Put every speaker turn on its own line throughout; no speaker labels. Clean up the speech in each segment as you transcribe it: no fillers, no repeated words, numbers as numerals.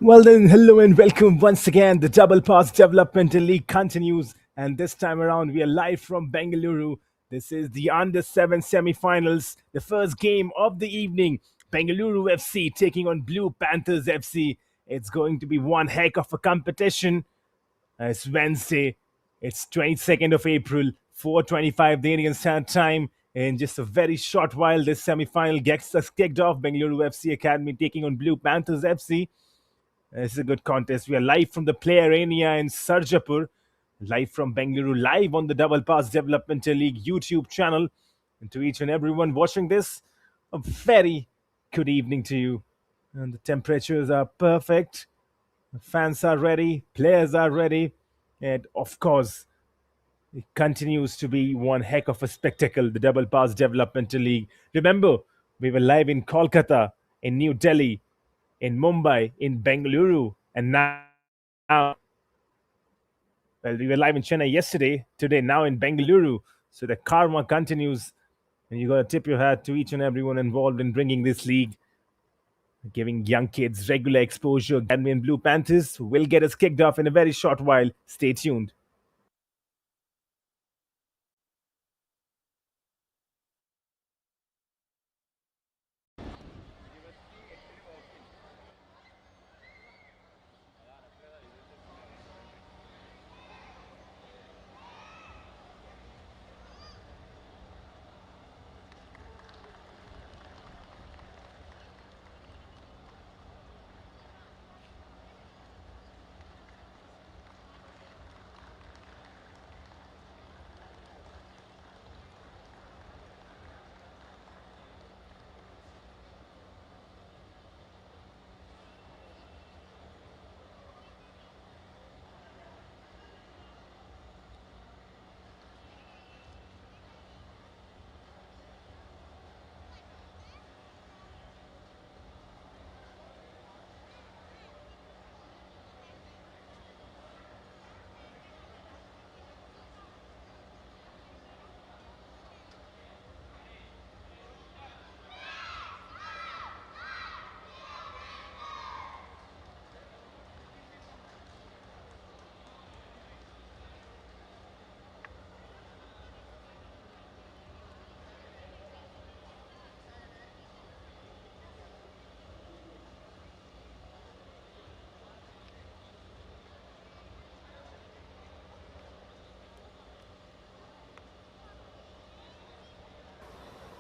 Well, then, hello and welcome once again. The Double Pass Developmental League continues, and this time around, we are live from Bengaluru. This is the Under 7 semi finals, the first game of the evening. Bengaluru FC taking on Blue Panthers FC. It's going to be one heck of a competition. It's Wednesday. It's 22nd of April, 4:25 the Indian Standard Time. In just a very short while, this semi-final gets us kicked off. Bengaluru FC Academy taking on Blue Panthers FC. This is a good contest. We are live from the Play Arena in Sarjapur, live from Bengaluru, live on the Double Pass Developmental League YouTube channel. And to each and everyone watching this, a very good evening to you. And the temperatures are perfect. The fans are ready, players are ready, and of course, it continues to be one heck of a spectacle, the Double Pass Developmental League. Remember, we were live in Kolkata, in New Delhi, in Mumbai, in Bengaluru, and now, well, we were live in Chennai yesterday, today, now in Bengaluru. So the karma continues, and you got to tip your hat to each and everyone involved in bringing this league, giving young kids regular exposure. Academy and Blue Panthers will get us kicked off in a very short while. Stay tuned.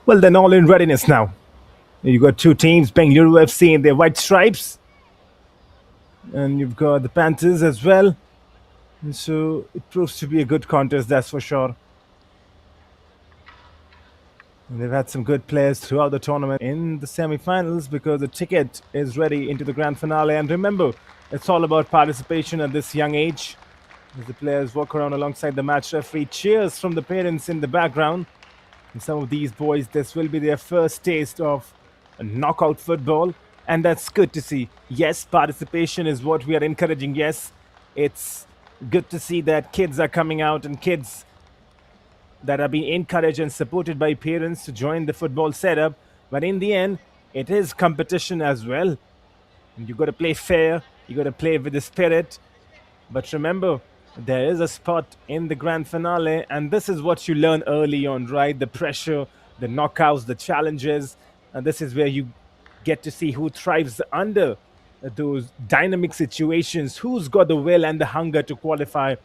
Well, then, all in readiness now. You got two teams, Bengaluru FC in their white stripes, and you've got the Panthers as well. And so it proves to be a good contest, that's for sure. And they've had some good players throughout the tournament in the semi-finals because the ticket is ready into the grand finale. And remember, it's all about participation at this young age. As the players walk around alongside the match referee, cheers from the parents in the background. And some of these boys, this will be their first taste of a knockout football, and that's good to see. Yes, participation is what we are encouraging. Yes, it's good to see that kids are coming out and kids that are being encouraged and supported by parents to join the football setup. But in the end, it is competition as well. And you got to play fair, you got to play with the spirit. But remember, there is a spot in the grand finale, and this is what you learn early on, right? The pressure, the knockouts, the challenges. And this is where you get to see who thrives under those dynamic situations, who's got the will and the hunger to qualify.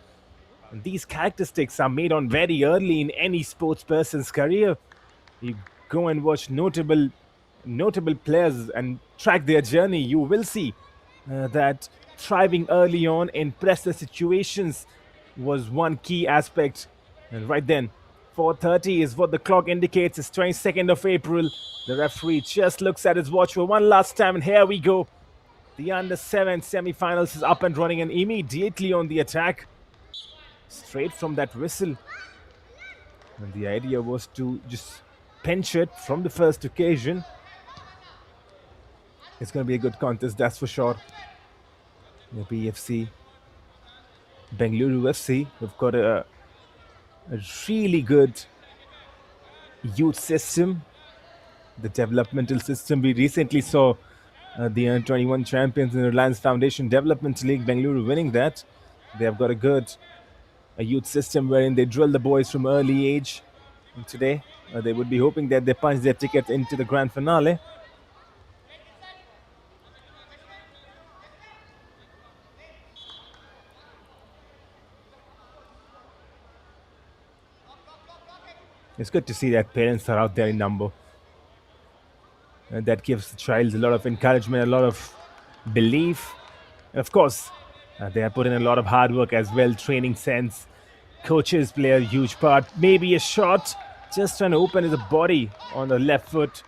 And these characteristics are made on very early in any sports person's career. You go and watch notable players and track their journey, you will see that thriving early on in pressure situations was one key aspect. And right then, 4:30 is what the clock indicates. It's 22nd of April. The referee just looks at his watch for one last time, and here we go. The under 7 semi-finals is up and running, and immediately on the attack, straight from that whistle. And the idea was to just pinch it from the first occasion. It's going to be a good contest, that's for sure. The BFC, Bengaluru FC, we've got a really good youth system, the developmental system. We recently saw the Under 21 champions in the Reliance Foundation Development League, Bengaluru winning that. They have got a youth system wherein they drill the boys from early age. And today, they would be hoping that they punch their ticket into the grand finale. It's good to see that parents are out there in number. And that gives the child a lot of encouragement, a lot of belief. And of course, they have put in a lot of hard work as well, training sense. Coaches play a huge part. Maybe a shot, just trying to open his body on the left foot.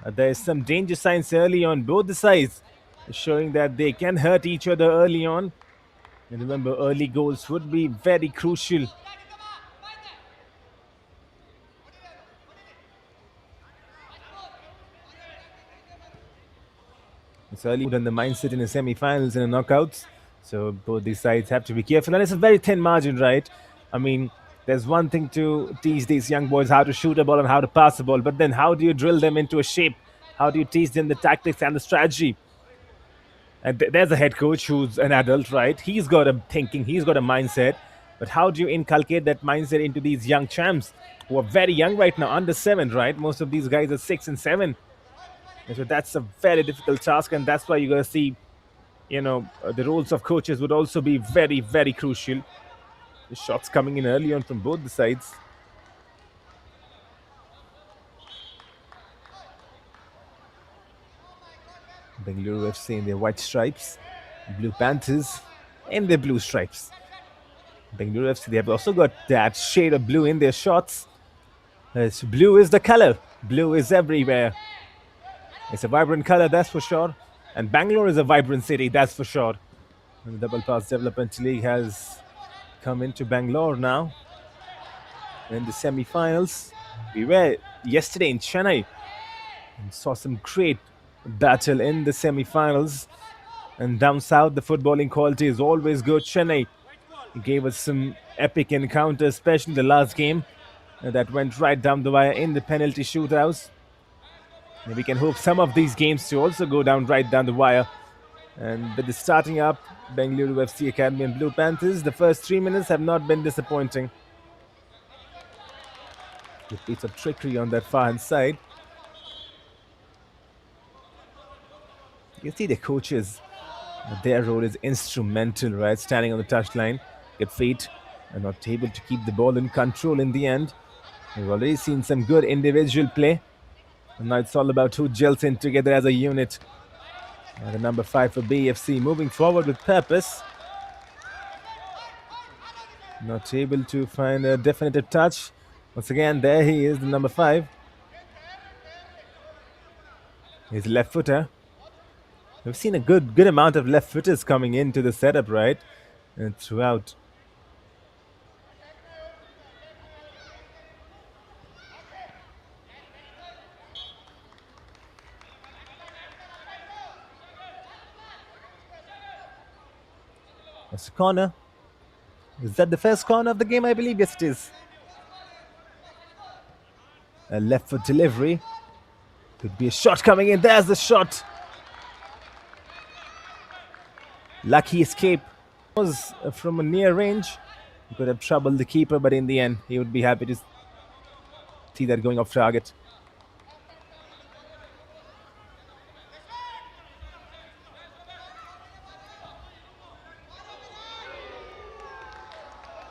There is some danger signs early on both the sides, showing that they can hurt each other early on. And remember, early goals would be very crucial. It's early than the mindset in the semi-finals and the knockouts. So both these sides have to be careful. And it's a very thin margin, right? I mean, there's one thing to teach these young boys how to shoot a ball and how to pass a ball, but then how do you drill them into a shape? How do you teach them the tactics and the strategy? And there's a head coach who's an adult, right? He's got a thinking, he's got a mindset. But how do you inculcate that mindset into these young champs who are very young right now, under 7, right? Most of these guys are 6 and 7. And so that's a very difficult task, and that's why you're going to see, the roles of coaches would also be very, very crucial. The shots coming in early on from both the sides. Bengaluru FC in their white stripes, Blue Panthers in their blue stripes. Bengaluru FC, they have also got that shade of blue in their shots. Blue is the color. Blue is everywhere. It's a vibrant color, that's for sure. And Bangalore is a vibrant city, that's for sure. And the Double Pass Development League has come into Bangalore now in the semi-finals. We were yesterday in Chennai and saw some great battle in the semi-finals. And down south, the footballing quality is always good. Chennai gave us some epic encounters, especially the last game that went right down the wire in the penalty shootouts. And we can hope some of these games to also go down right down the wire. And with the starting up, Bengaluru FC Academy and Blue Panthers, the first 3 minutes have not been disappointing. A piece of trickery on that far hand side. You see the coaches, their role is instrumental, right? Standing on the touchline, get feet, and not able to keep the ball in control in the end. We've already seen some good individual play. And now it's all about who gels in together as a unit. The number 5 for BFC moving forward with purpose. Not able to find a definitive touch. Once again, there he is, the number 5. He's left footer. We've seen a good amount of left footers coming into the setup, right? And throughout. That's a corner. Is that the first corner of the game? I believe. Yes, it is. A left foot delivery. Could be a shot coming in. There's the shot. Lucky escape. Was from a near range. He could have troubled the keeper, but in the end, he would be happy to see that going off target.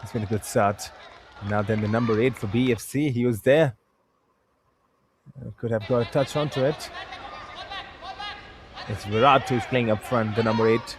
It's been a good start. Now then the number 8 for BFC. He was there. Could have got a touch onto it. It's Virat who's playing up front, the number 8.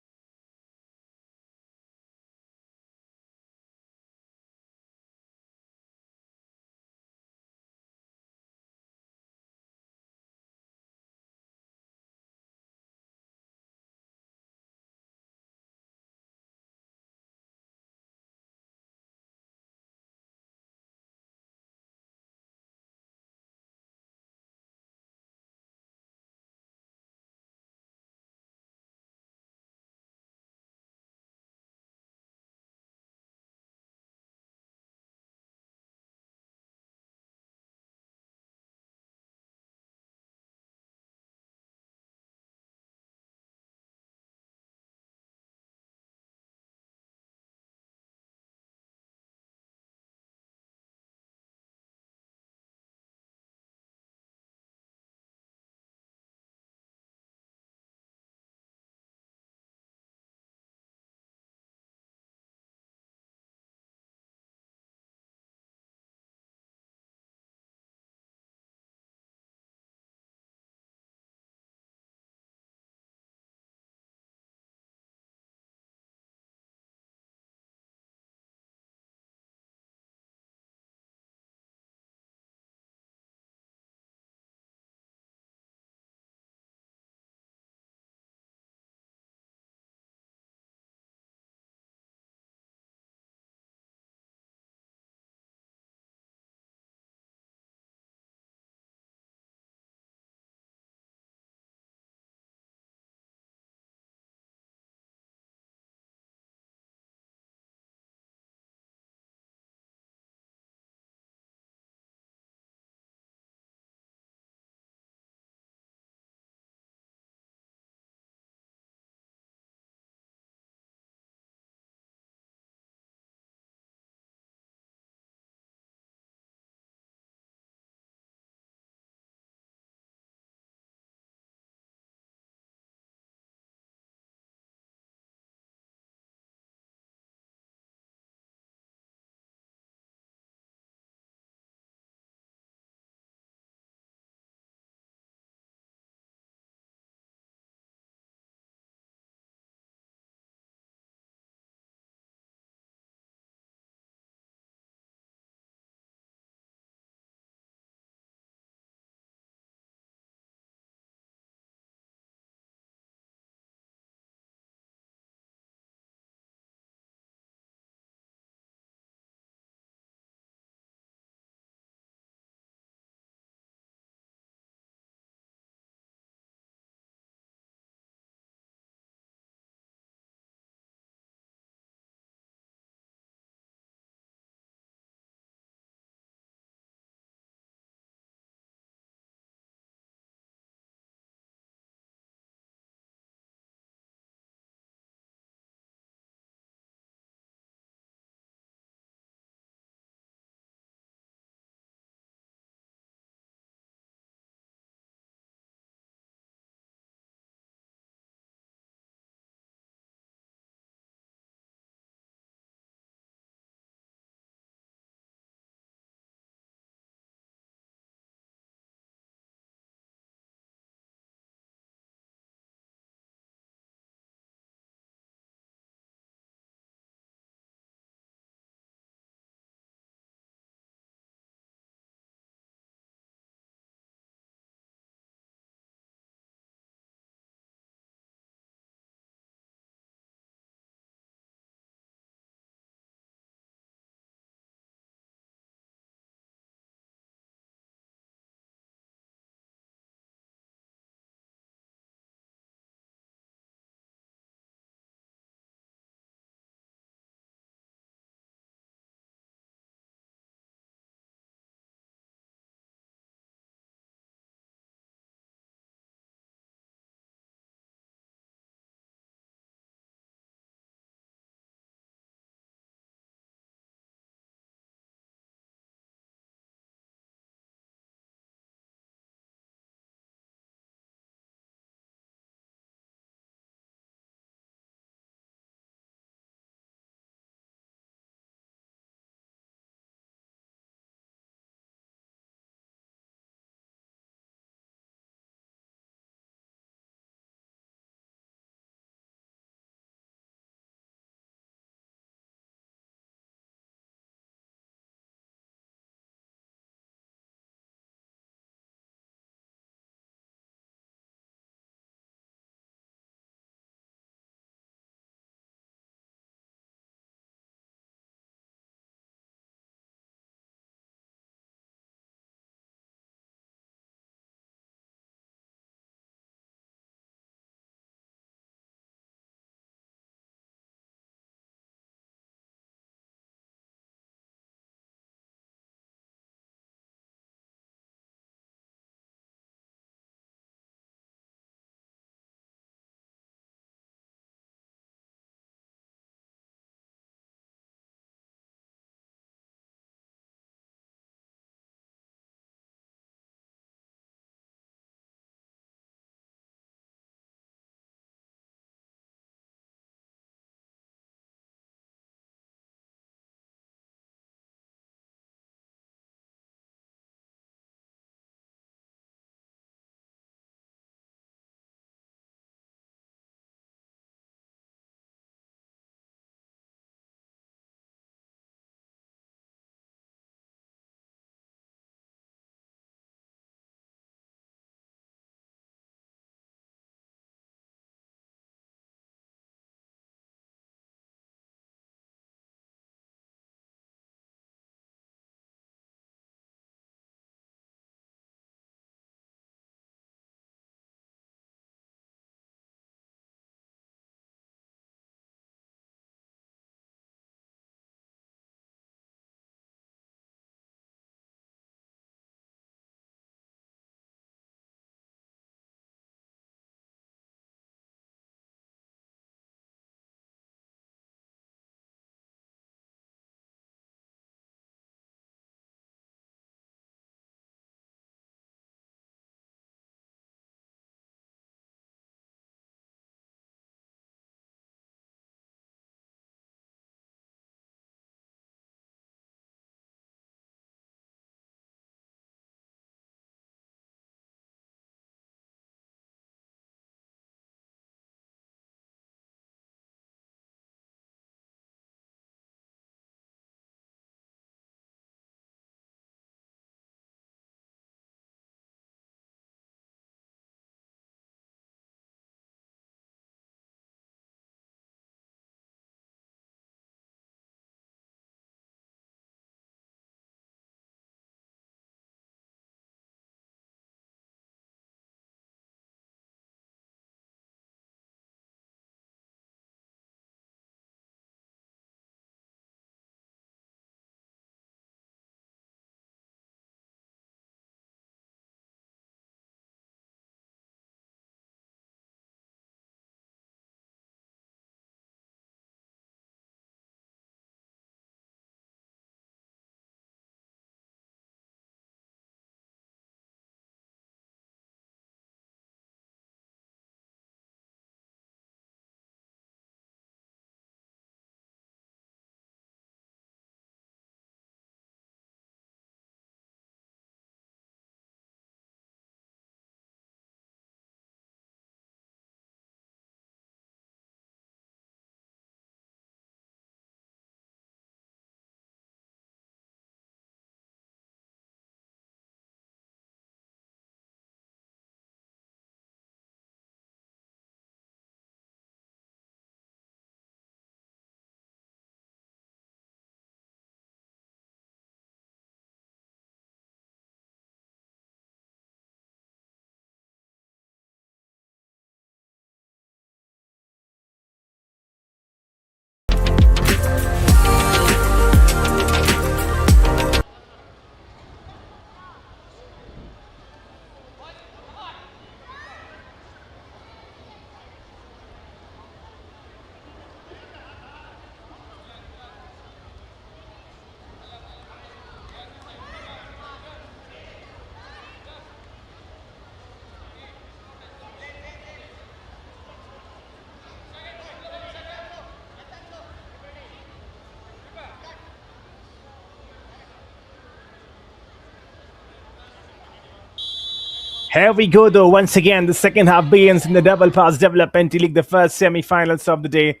Here we go though, once again, the second half begins in the Double Pass Development League, the first semi-finals of the day.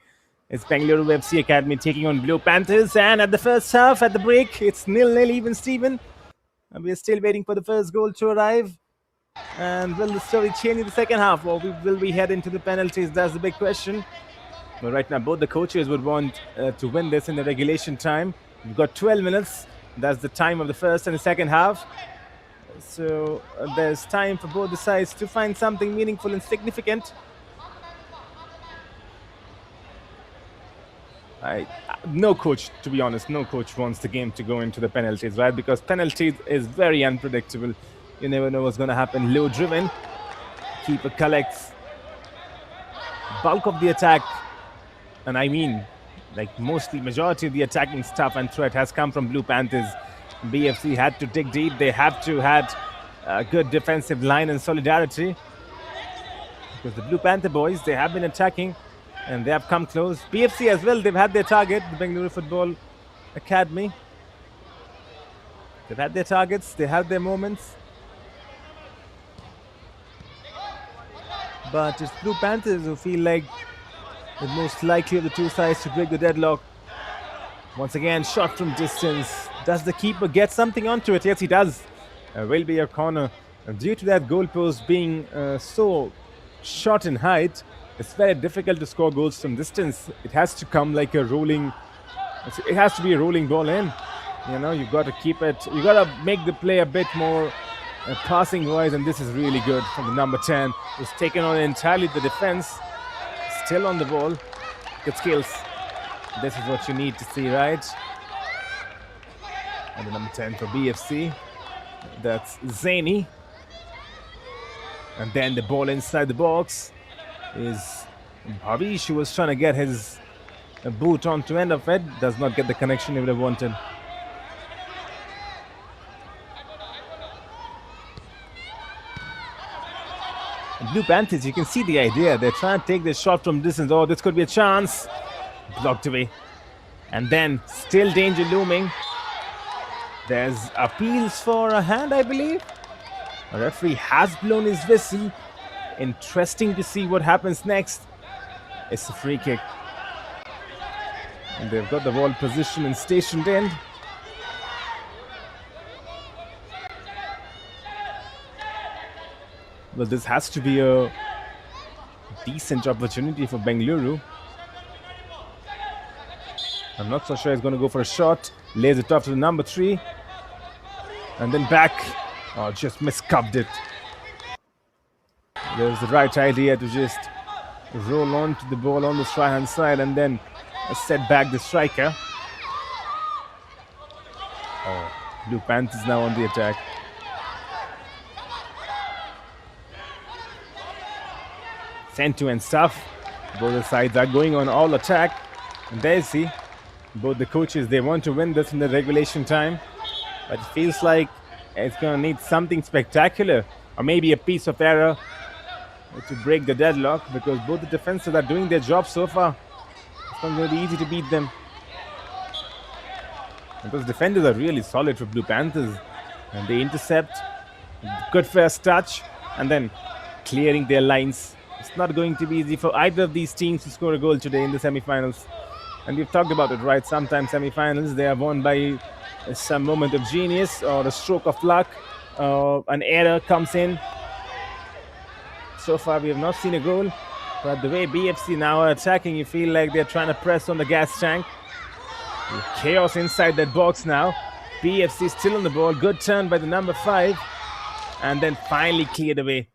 It's Bengaluru FC Academy taking on Blue Panthers, and at the first half, at the break, it's 0-0 even Steven. And we're still waiting for the first goal to arrive. And will the story change in the second half, or will we head into the penalties? That's the big question. But right now, both the coaches would want to win this in the regulation time. We've got 12 minutes. That's the time of the first and the second half. So there's time for both the sides to find something meaningful and significant. No coach, to be honest, no coach wants the game to go into the penalties, right? Because penalties is very unpredictable. You never know what's going to happen. Low driven. Keeper collects bulk of the attack. And I mean, like mostly majority of the attacking stuff and threat has come from Blue Panthers. BFC had to dig deep. They have to had a good defensive line and solidarity. Because the Blue Panther boys, they have been attacking and they have come close. BFC as well, they've had their target, the Bengaluru Football Academy. They've had their targets, they have their moments. But it's Blue Panthers who feel like the most likely of the two sides to break the deadlock. Once again, shot from distance. Does the keeper get something onto it? Yes, he does. Will be a corner. Due to that goalpost being so short in height, it's very difficult to score goals from distance. It has to come like a rolling. It has to be a rolling ball in. You know, you've got to keep it. You've got to make the play a bit more passing-wise, and this is really good from the number 10, who's taken on entirely the defense. Still on the ball. Good skills. This is what you need to see, right? And the number 10 for BFC. That's Zaini. And then the ball inside the box is Bhavish, who was trying to get his boot onto end of it. Does not get the connection he would have wanted. Blue Panthers, you can see the idea. They're trying to take this shot from distance. Oh, this could be a chance. Blocked away. And then still danger looming. There's appeals for a hand, I believe. A referee has blown his whistle. Interesting to see what happens next. It's a free kick. And they've got the ball positioned and stationed in. Well, this has to be a decent opportunity for Bengaluru. I'm not so sure he's going to go for a shot. Lays it off to the number 3. And then back. Oh, just miscubbed it. There's the right idea to just roll on to the ball on the right-hand side and then set back the striker. Oh, Blue Panthers now on the attack. End-to-end stuff. Both the sides are going on all attack. And there you see, both the coaches, they want to win this in the regulation time. But it feels like it's going to need something spectacular. Or maybe a piece of error to break the deadlock. Because both the defenses are doing their job so far. It's not going to be easy to beat them. Because defenders are really solid for Blue Panthers. And they intercept. Good first touch. And then clearing their lines. It's not going to be easy for either of these teams to score a goal today in the semi-finals. And we've talked about it, right? Sometimes semi-finals, they are won by some moment of genius or a stroke of luck. An error comes in. So far, we have not seen a goal. But the way BFC now are attacking, you feel like they're trying to press on the gas tank. Chaos inside that box now. BFC still on the ball. Good turn by the number 5. And then finally cleared away.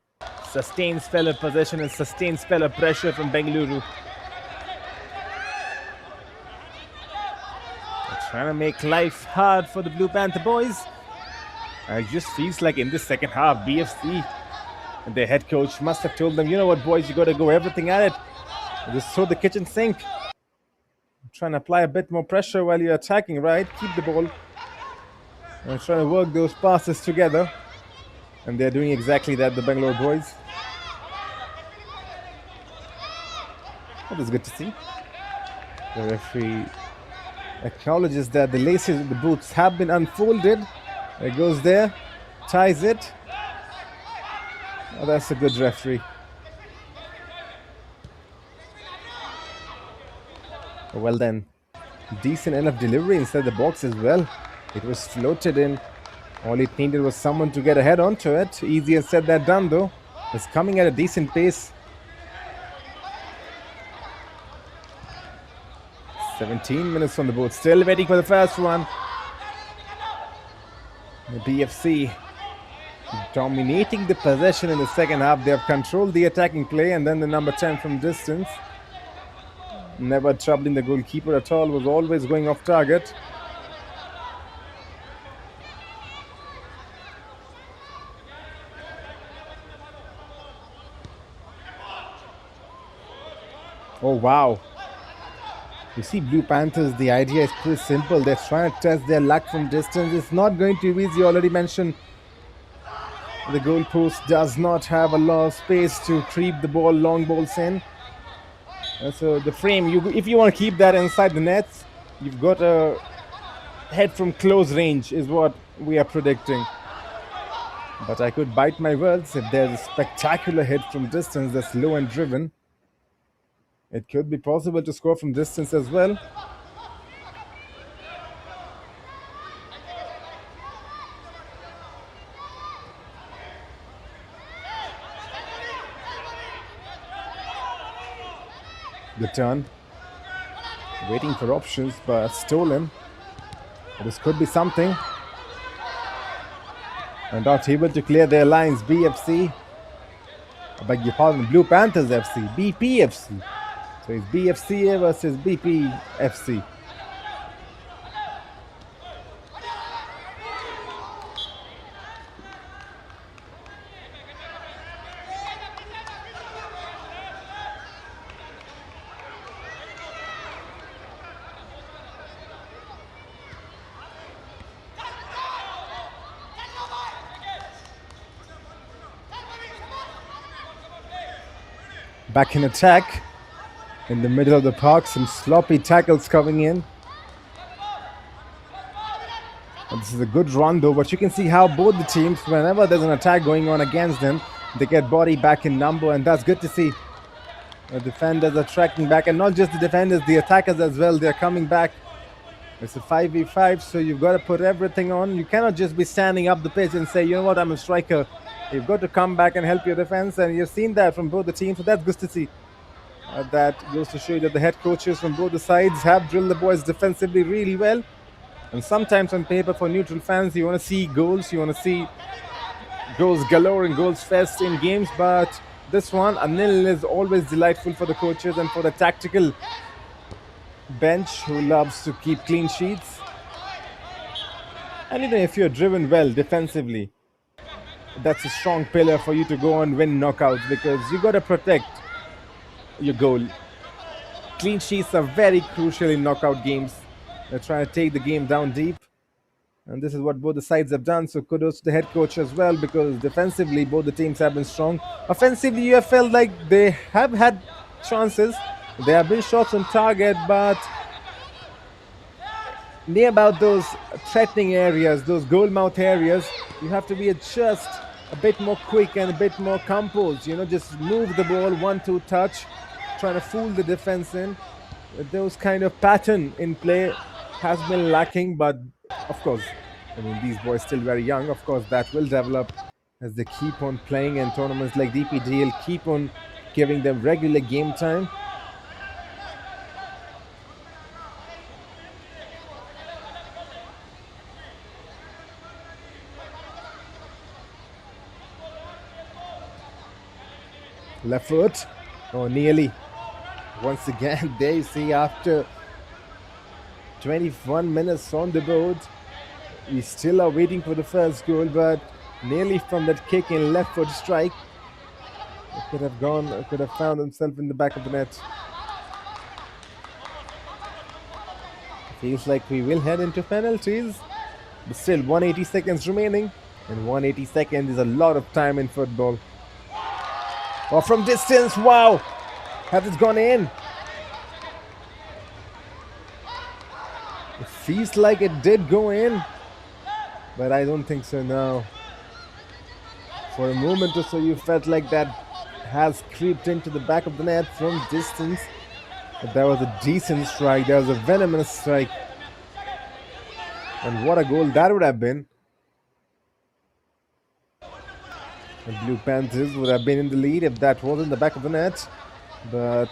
Sustained spell of possession and sustained spell of pressure from Bengaluru. They're trying to make life hard for the Blue Panther boys. It just feels like in this second half, BFC and their head coach must have told them, you know what, boys, you got to go everything at it. Just throw the kitchen sink. Trying to apply a bit more pressure while you're attacking, right? Keep the ball. And trying to work those passes together. And they're doing exactly that, the Bangalore boys. That is good to see. The referee acknowledges that the laces of the boots have been unfolded. It goes there, ties it. Oh, that's a good referee. Well then, decent enough delivery inside the box as well. It was floated in. All it needed was someone to get ahead onto it. Easier said than done though. It's coming at a decent pace. 17 minutes on the board. Still waiting for the first one. The BFC dominating the possession in the second half. They have controlled the attacking play, and then the number 10 from distance, never troubling the goalkeeper at all, was always going off target. Oh wow. You see, Blue Panthers, the idea is pretty simple. They're trying to test their luck from distance. It's not going to be easy. Already mentioned, the goalpost does not have a lot of space to creep the ball, long balls in. So the frame, if you want to keep that inside the nets, you've got to head from close range is what we are predicting. But I could bite my words. If there's a spectacular hit from distance that's low and driven, it could be possible to score from distance as well. The turn. Waiting for options, but stolen. This could be something. And not able to clear their lines. BFC. I beg your pardon. Blue Panthers FC. BPFC. So it's BFC versus BPFC. Back in attack. In the middle of the park, some sloppy tackles coming in. And this is a good run though, but you can see how both the teams, whenever there's an attack going on against them, they get body back in number, and that's good to see. The defenders are tracking back, and not just the defenders, the attackers as well, they're coming back. It's a 5v5, so you've got to put everything on. You cannot just be standing up the pitch and say, you know what, I'm a striker. You've got to come back and help your defense, and you've seen that from both the teams, so that's good to see. That goes to show you that the head coaches from both the sides have drilled the boys defensively really well. And sometimes on paper, for neutral fans, you want to see goals, you want to see goals galore and goals fest in games, but this one, a nil is always delightful for the coaches and for the tactical bench who loves to keep clean sheets. And even if you're driven well defensively, that's a strong pillar for you to go and win knockouts, because you got to protect your goal. Clean sheets are very crucial in knockout games. They're trying to take the game down deep, and this is what both the sides have done. So kudos to the head coach as well, because defensively both the teams have been strong. Offensively, you have felt like they have had chances. There have been shots on target, but near about those threatening areas, those goal mouth areas, you have to be just a bit more quick and a bit more composed. You know, just move the ball 1-2 touch, trying to fool the defense in. Those kind of pattern in play has been lacking, but of course, I mean, these boys still very young. Of course, that will develop as they keep on playing, and tournaments like DPDL keep on giving them regular game time. Left foot. Oh, nearly. Once again, there you see, after 21 minutes on the board, we still are waiting for the first goal, but nearly from that kick in left foot strike, it could have gone, it could have found himself in the back of the net. Feels like we will head into penalties, but still 180 seconds remaining, and 180 seconds is a lot of time in football. Or from distance, wow! Has it gone in? It feels like it did go in, but I don't think so now. For a moment or so, you felt like that has creeped into the back of the net from distance. But that was a decent strike. That was a venomous strike. And what a goal that would have been. The Blue Panthers would have been in the lead if that was in the back of the net. But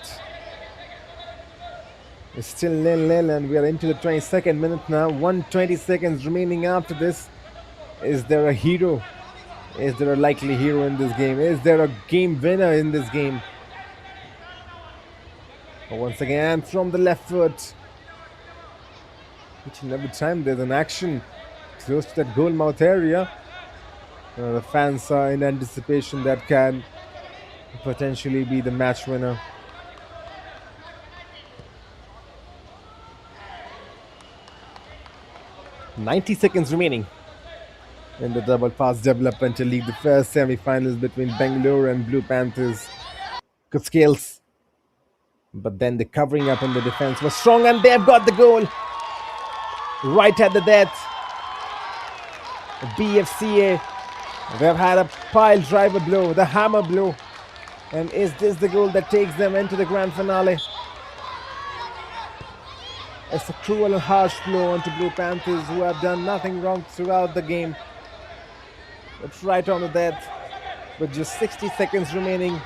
it's still nil-nil, and we are into the 22nd minute now. 120 seconds remaining after this. Is there a hero? Is there a likely hero in this game? Is there a game winner in this game? Once again from the left foot. Each and every time there's an action close to that goal mouth area, the fans are in anticipation that can potentially be the match winner. "90 seconds remaining in the double pass developmental league, the first semi-finals between Bangalore and Blue Panthers. Good skills, but then the covering up in the defense was strong, and they've got the goal right at the death. BFCA, they've had a pile driver blow, the hammer blow, and is this the goal that takes them into the grand finale? It's a cruel and harsh blow onto Blue Panthers, who have done nothing wrong throughout the game. It's right on the death with just 60 seconds remaining.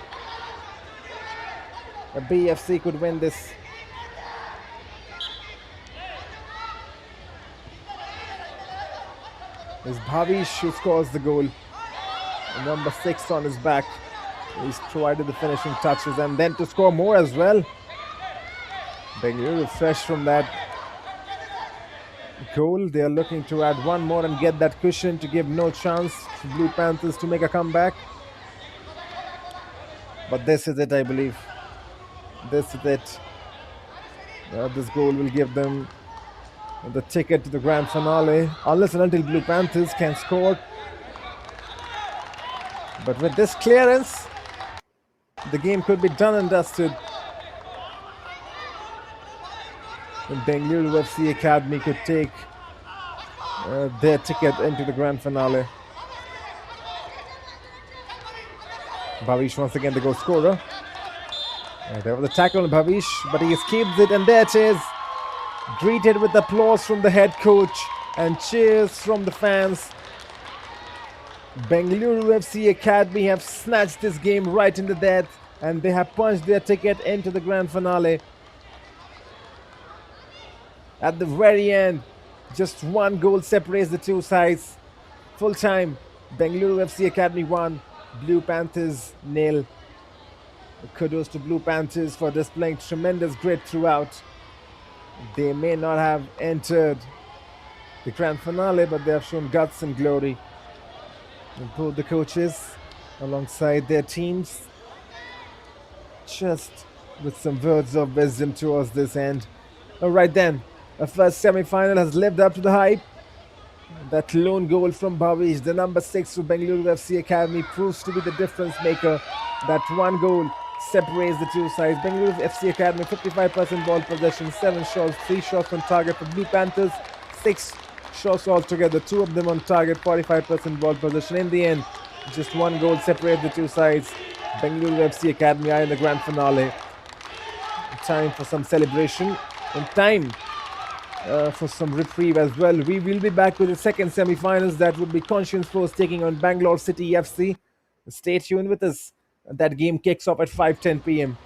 A BFC could win this. It's Bhavish who scores the goal. Number 6 on his back. He's provided the finishing touches, and then to score more as well. Bengaluru fresh from that goal. They are looking to add one more and get that cushion to give no chance to Blue Panthers to make a comeback. But this is it, I believe. This is it. This goal will give them the ticket to the grand finale, unless and until Blue Panthers can score. But with this clearance, the game could be done and dusted. And Bengaluru FC Academy could take their ticket into the grand finale. Bhavish once again the goal scorer. There was a tackle on Bhavish, but he escapes it, and there it is. Greeted with applause from the head coach and cheers from the fans. Bengaluru FC Academy have snatched this game right in the death, and they have punched their ticket into the grand finale. At the very end, just one goal separates the two sides. Full time, Bengaluru FC Academy 1, Blue Panthers 0. Kudos to Blue Panthers for displaying tremendous grit throughout. They may not have entered the grand finale, but they have shown guts and glory. And both the coaches, alongside their teams, just with some words of wisdom towards this end. Alright then, a first semi-final has lived up to the hype. That lone goal from Bhavish, the number 6 for Bengaluru FC Academy, proves to be the difference maker. That one goal separates the two sides. Bengaluru FC Academy 55% ball possession, 7 shots, 3 shots on target for Blue Panthers, 6 shots altogether, 2 of them on target, 45% ball possession. In the end, just one goal separates the two sides. Bengaluru FC Academy are in the grand finale. Time for some celebration and time for some reprieve as well. We will be back with the second semi-finals. That would be Conscient taking on Bangalore City FC. Stay tuned with us. That game kicks off at 5:10 p.m.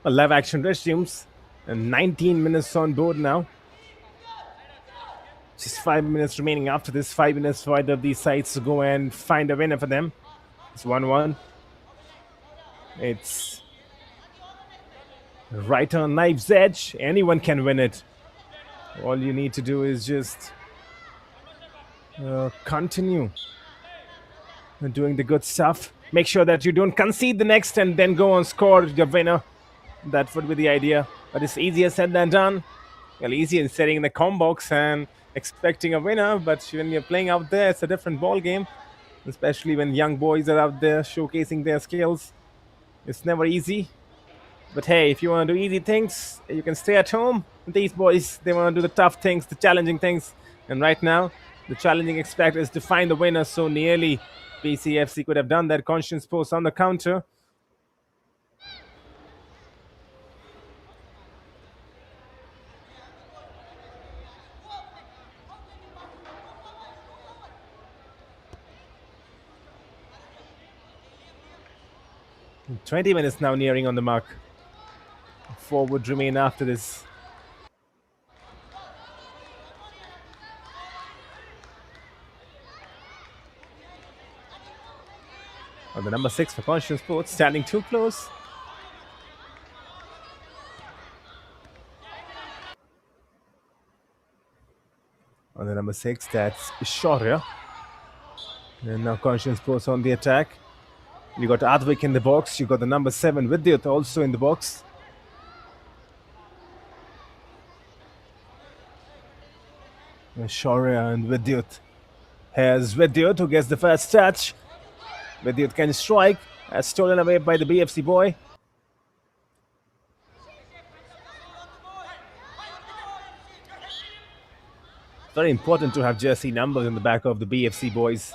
Well, live action resumes. And 19 minutes on board now. Just 5 minutes remaining after this. 5 minutes for either of these sides to go and find a winner for them. It's 1-1. It's right on knife's edge. Anyone can win it. All you need to do is just continue doing the good stuff. Make sure that you don't concede the next and then go and score your winner. That would be the idea. But it's easier said than done. Well, easier setting in the com box and expecting a winner. But when you're playing out there, it's a different ball game. Especially when young boys are out there showcasing their skills. It's never easy. But hey, if you want to do easy things, you can stay at home. These boys, they want to do the tough things, the challenging things. And right now, the challenging aspect is to find the winner so nearly. PCFC could have done that. Conscience post on the counter. And 20 minutes now nearing on the mark. 4 would remain after this. On the number 6 for Conscience Sports, standing too close. On the number 6, that's Shaurya. And now Conscience Sports on the attack. You got Advik in the box. You got the number 7 Vidyut also in the box. And Shaurya and Vidyut. Here's Vidyut who gets the first touch. Vidyut can strike. As stolen away by the BFC boy. Very important to have jersey numbers in the back of the BFC boys,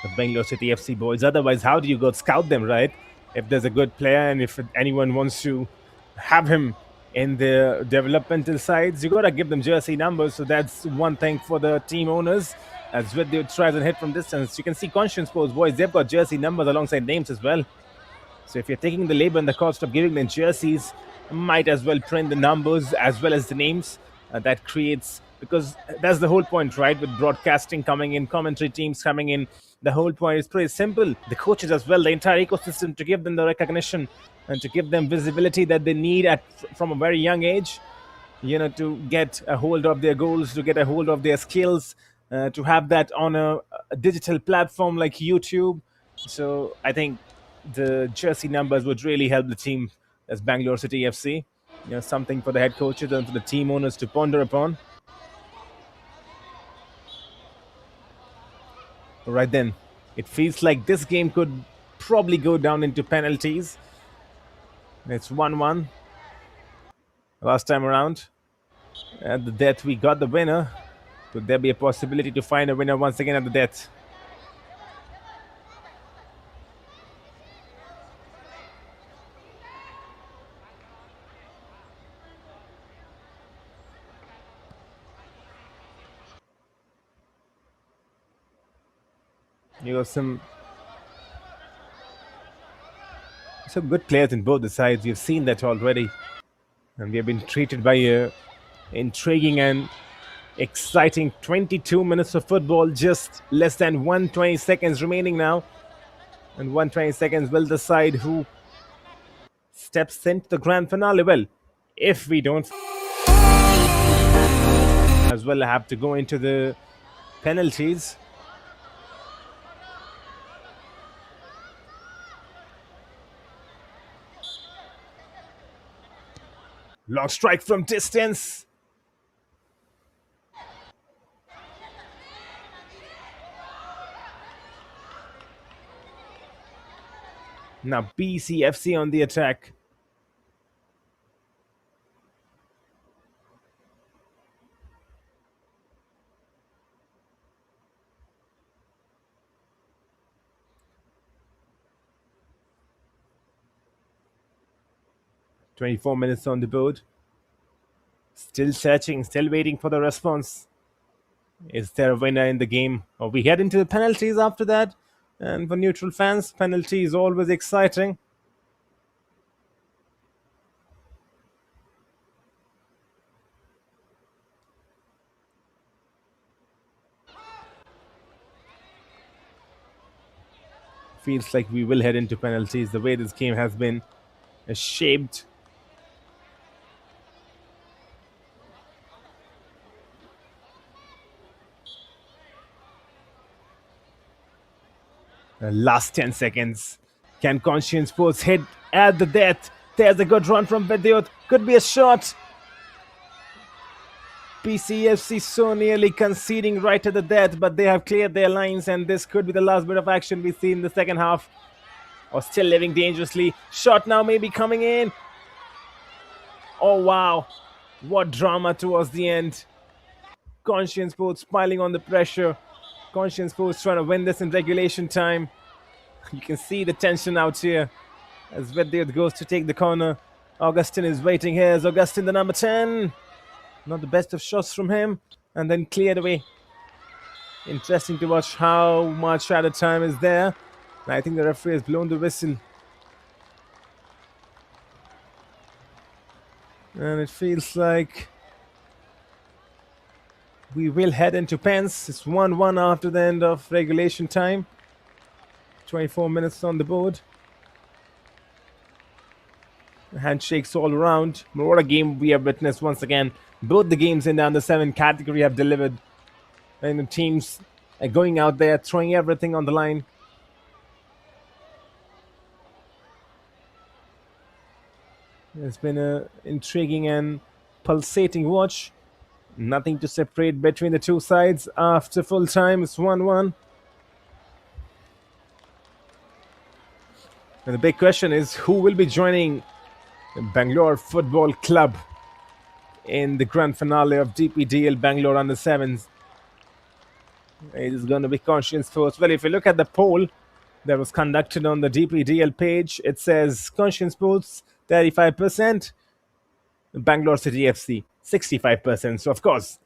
the Bangalore City FC boys. Otherwise, how do you go scout them, right? If there's a good player and if anyone wants to have him in the developmental sides, you gotta give them jersey numbers. So that's one thing for the team owners. As Vidyut tries and hit from distance, you can see Conscience Sports boys, they've got jersey numbers alongside names as well. So if you're taking the labor and the cost of giving them jerseys, might as well print the numbers as well as the names. That creates, because that's the whole point, right? With broadcasting coming in, commentary teams coming in, the whole point is pretty simple. The coaches as well, the entire ecosystem, to give them the recognition and to give them visibility that they need from a very young age. To get a hold of their goals, to get a hold of their skills, to have that on a digital platform like YouTube. So I think the jersey numbers would really help the team as Bangalore City FC. Something for the head coaches and for the team owners to ponder upon. Right then, it feels like this game could probably go down into penalties. It's 1-1. Last time around, at the death, we got the winner. Could there be a possibility to find a winner once again at the death? You got some good players in both the sides. We've seen that already. And we have been treated by a intriguing and exciting 22 minutes of football. Just less than 120 seconds remaining now. And 120 seconds will decide who steps into the grand finale. Well, if we don't as well have to go into the penalties. Long strike from distance. Now BCFC on the attack. "24 minutes on the board. Still searching, still waiting for the response. Is there a winner in the game? Or we head into the penalties after that? And for neutral fans, penalty is always exciting. Feels like we will head into penalties. The way this game has been shaped. Last 10 seconds. Can Conscient Sports hit at the death? There's a good run from Vidyut. Could be a shot. PCFC so nearly conceding right at the death, but they have cleared their lines, and this could be the last bit of action we see in the second half. Or still living dangerously. Shot now maybe coming in. Oh wow. What drama towards the end. Conscience Sports piling on the pressure. Conscience Sports trying to win this in regulation time. You can see the tension out here as Vidyut goes to take the corner. Augustin is waiting here. Is Augustin the number 10? Not the best of shots from him. And then cleared away. Interesting to watch how much added time is there. And I think the referee has blown the whistle. And it feels like we will head into pens. It's 1-1 after the end of regulation time. 24 minutes on the board. Handshakes all around. But what a game we have witnessed once again. Both the games in the under 7 category have delivered. And the teams are going out there, throwing everything on the line. It's been an intriguing and pulsating watch. Nothing to separate between the two sides after full time. It's 1-1. And the big question is who will be joining Bangalore Football Club in the grand finale of DPDL Bangalore under 7s. It is going to be Conscience Sports. Well, if you look at the poll that was conducted on the DPDL page, it says Conscience Sports 35%, Bangalore City FC 65%. So, of course,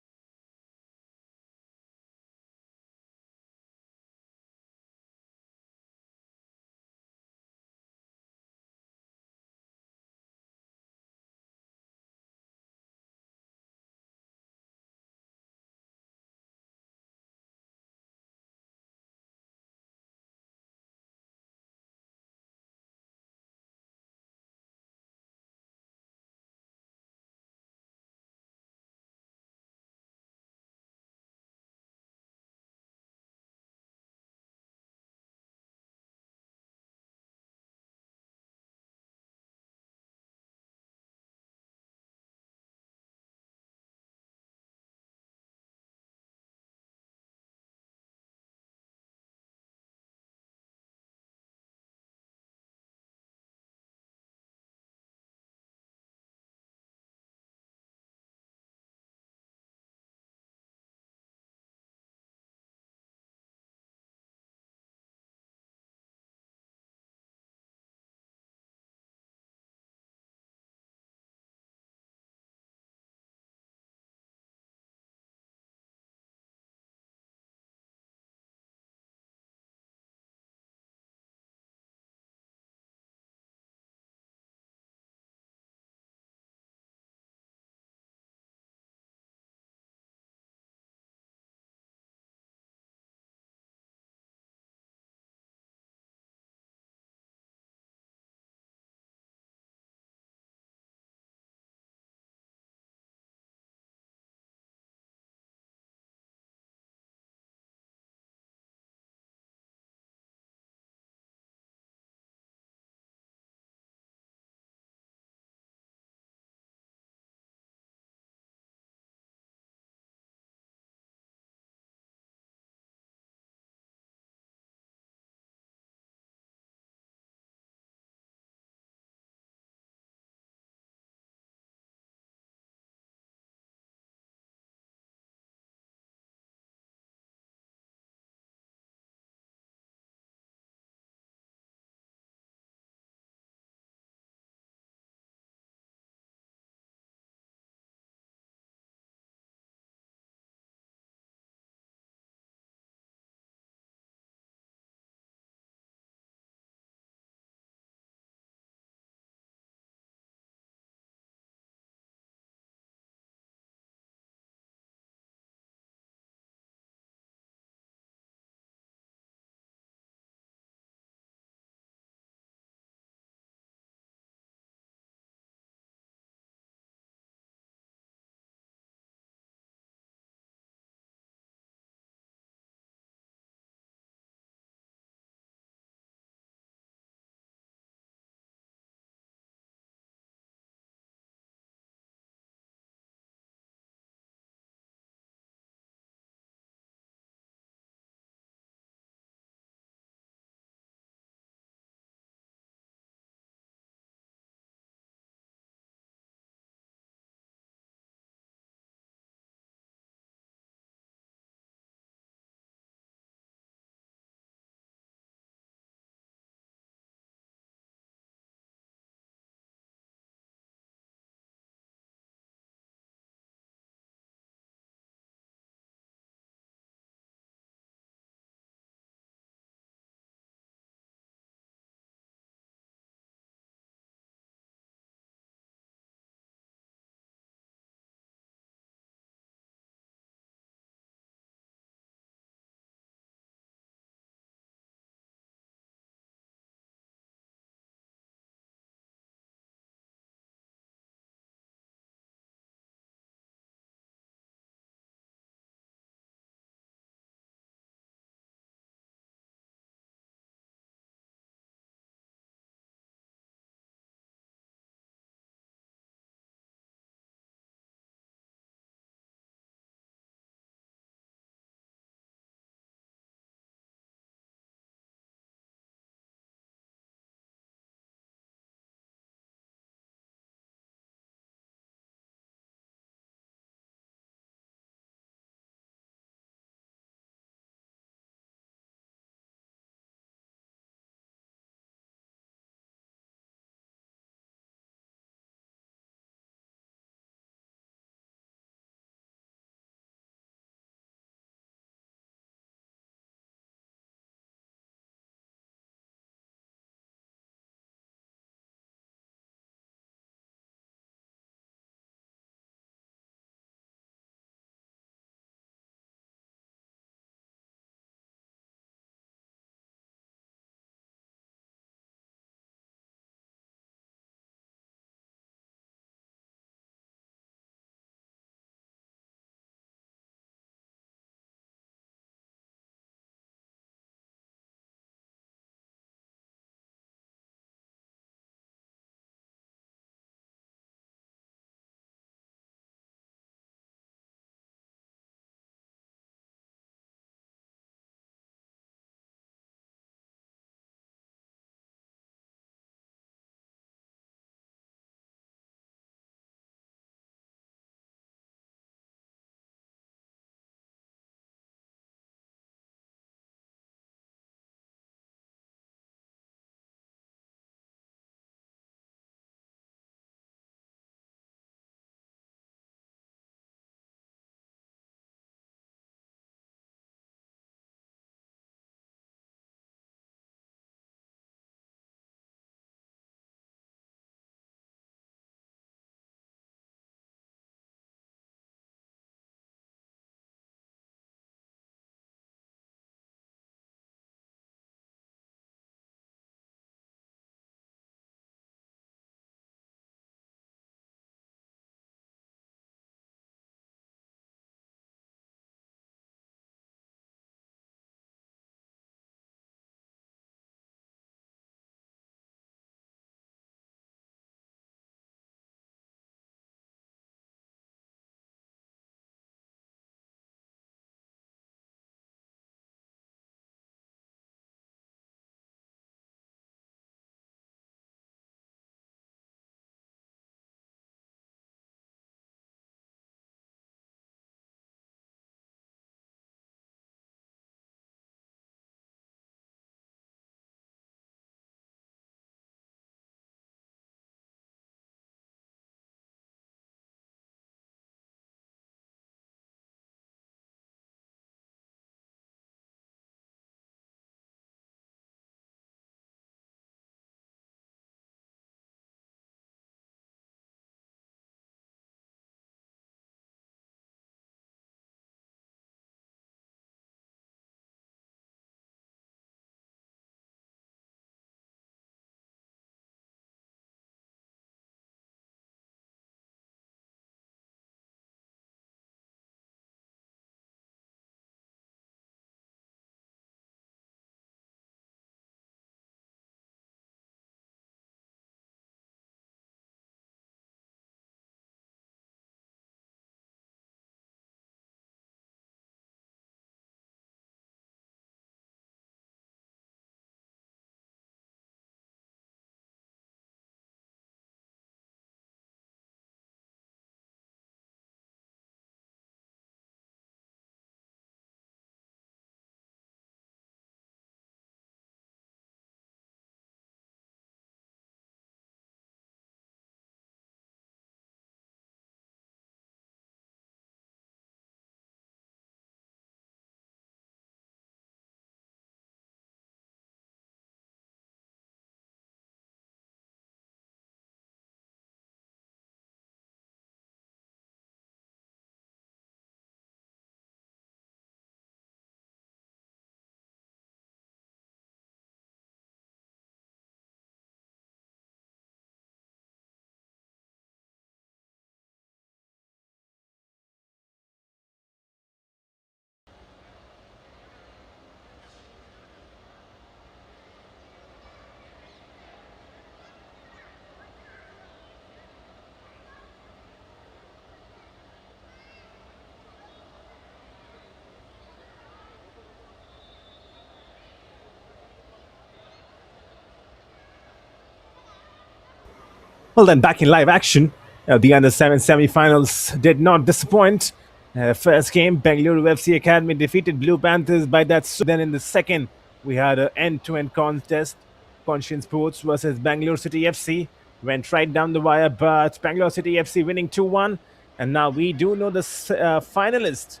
Well, then, back in live action, the Under 7 semi finals did not disappoint. First game, Bengaluru FC Academy defeated Blue Panthers by that. Then, in the second, we had an end to end contest. Conscient Sports versus Bangalore City FC went right down the wire, but Bangalore City FC winning 2-1. And now we do know the finalist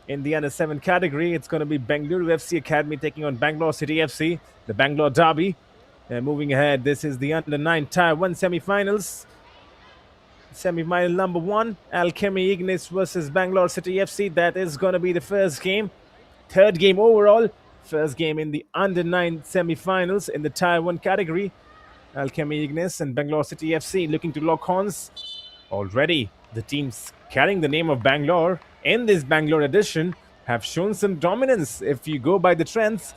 in the Under 7 category. It's going to be Bengaluru FC Academy taking on Bangalore City FC, the Bangalore Derby. Moving ahead, this is the Under 9 Tier 1 semi-finals. Semi-final number 1, Alchemy Ignis versus Bangalore City FC. That is going to be the first game. Third game overall. First game in the Under 9 semi-finals in the Tier 1 category. Alchemy Ignis and Bangalore City FC looking to lock horns. Already, the teams carrying the name of Bangalore in this Bangalore edition have shown some dominance. If you go by the trends,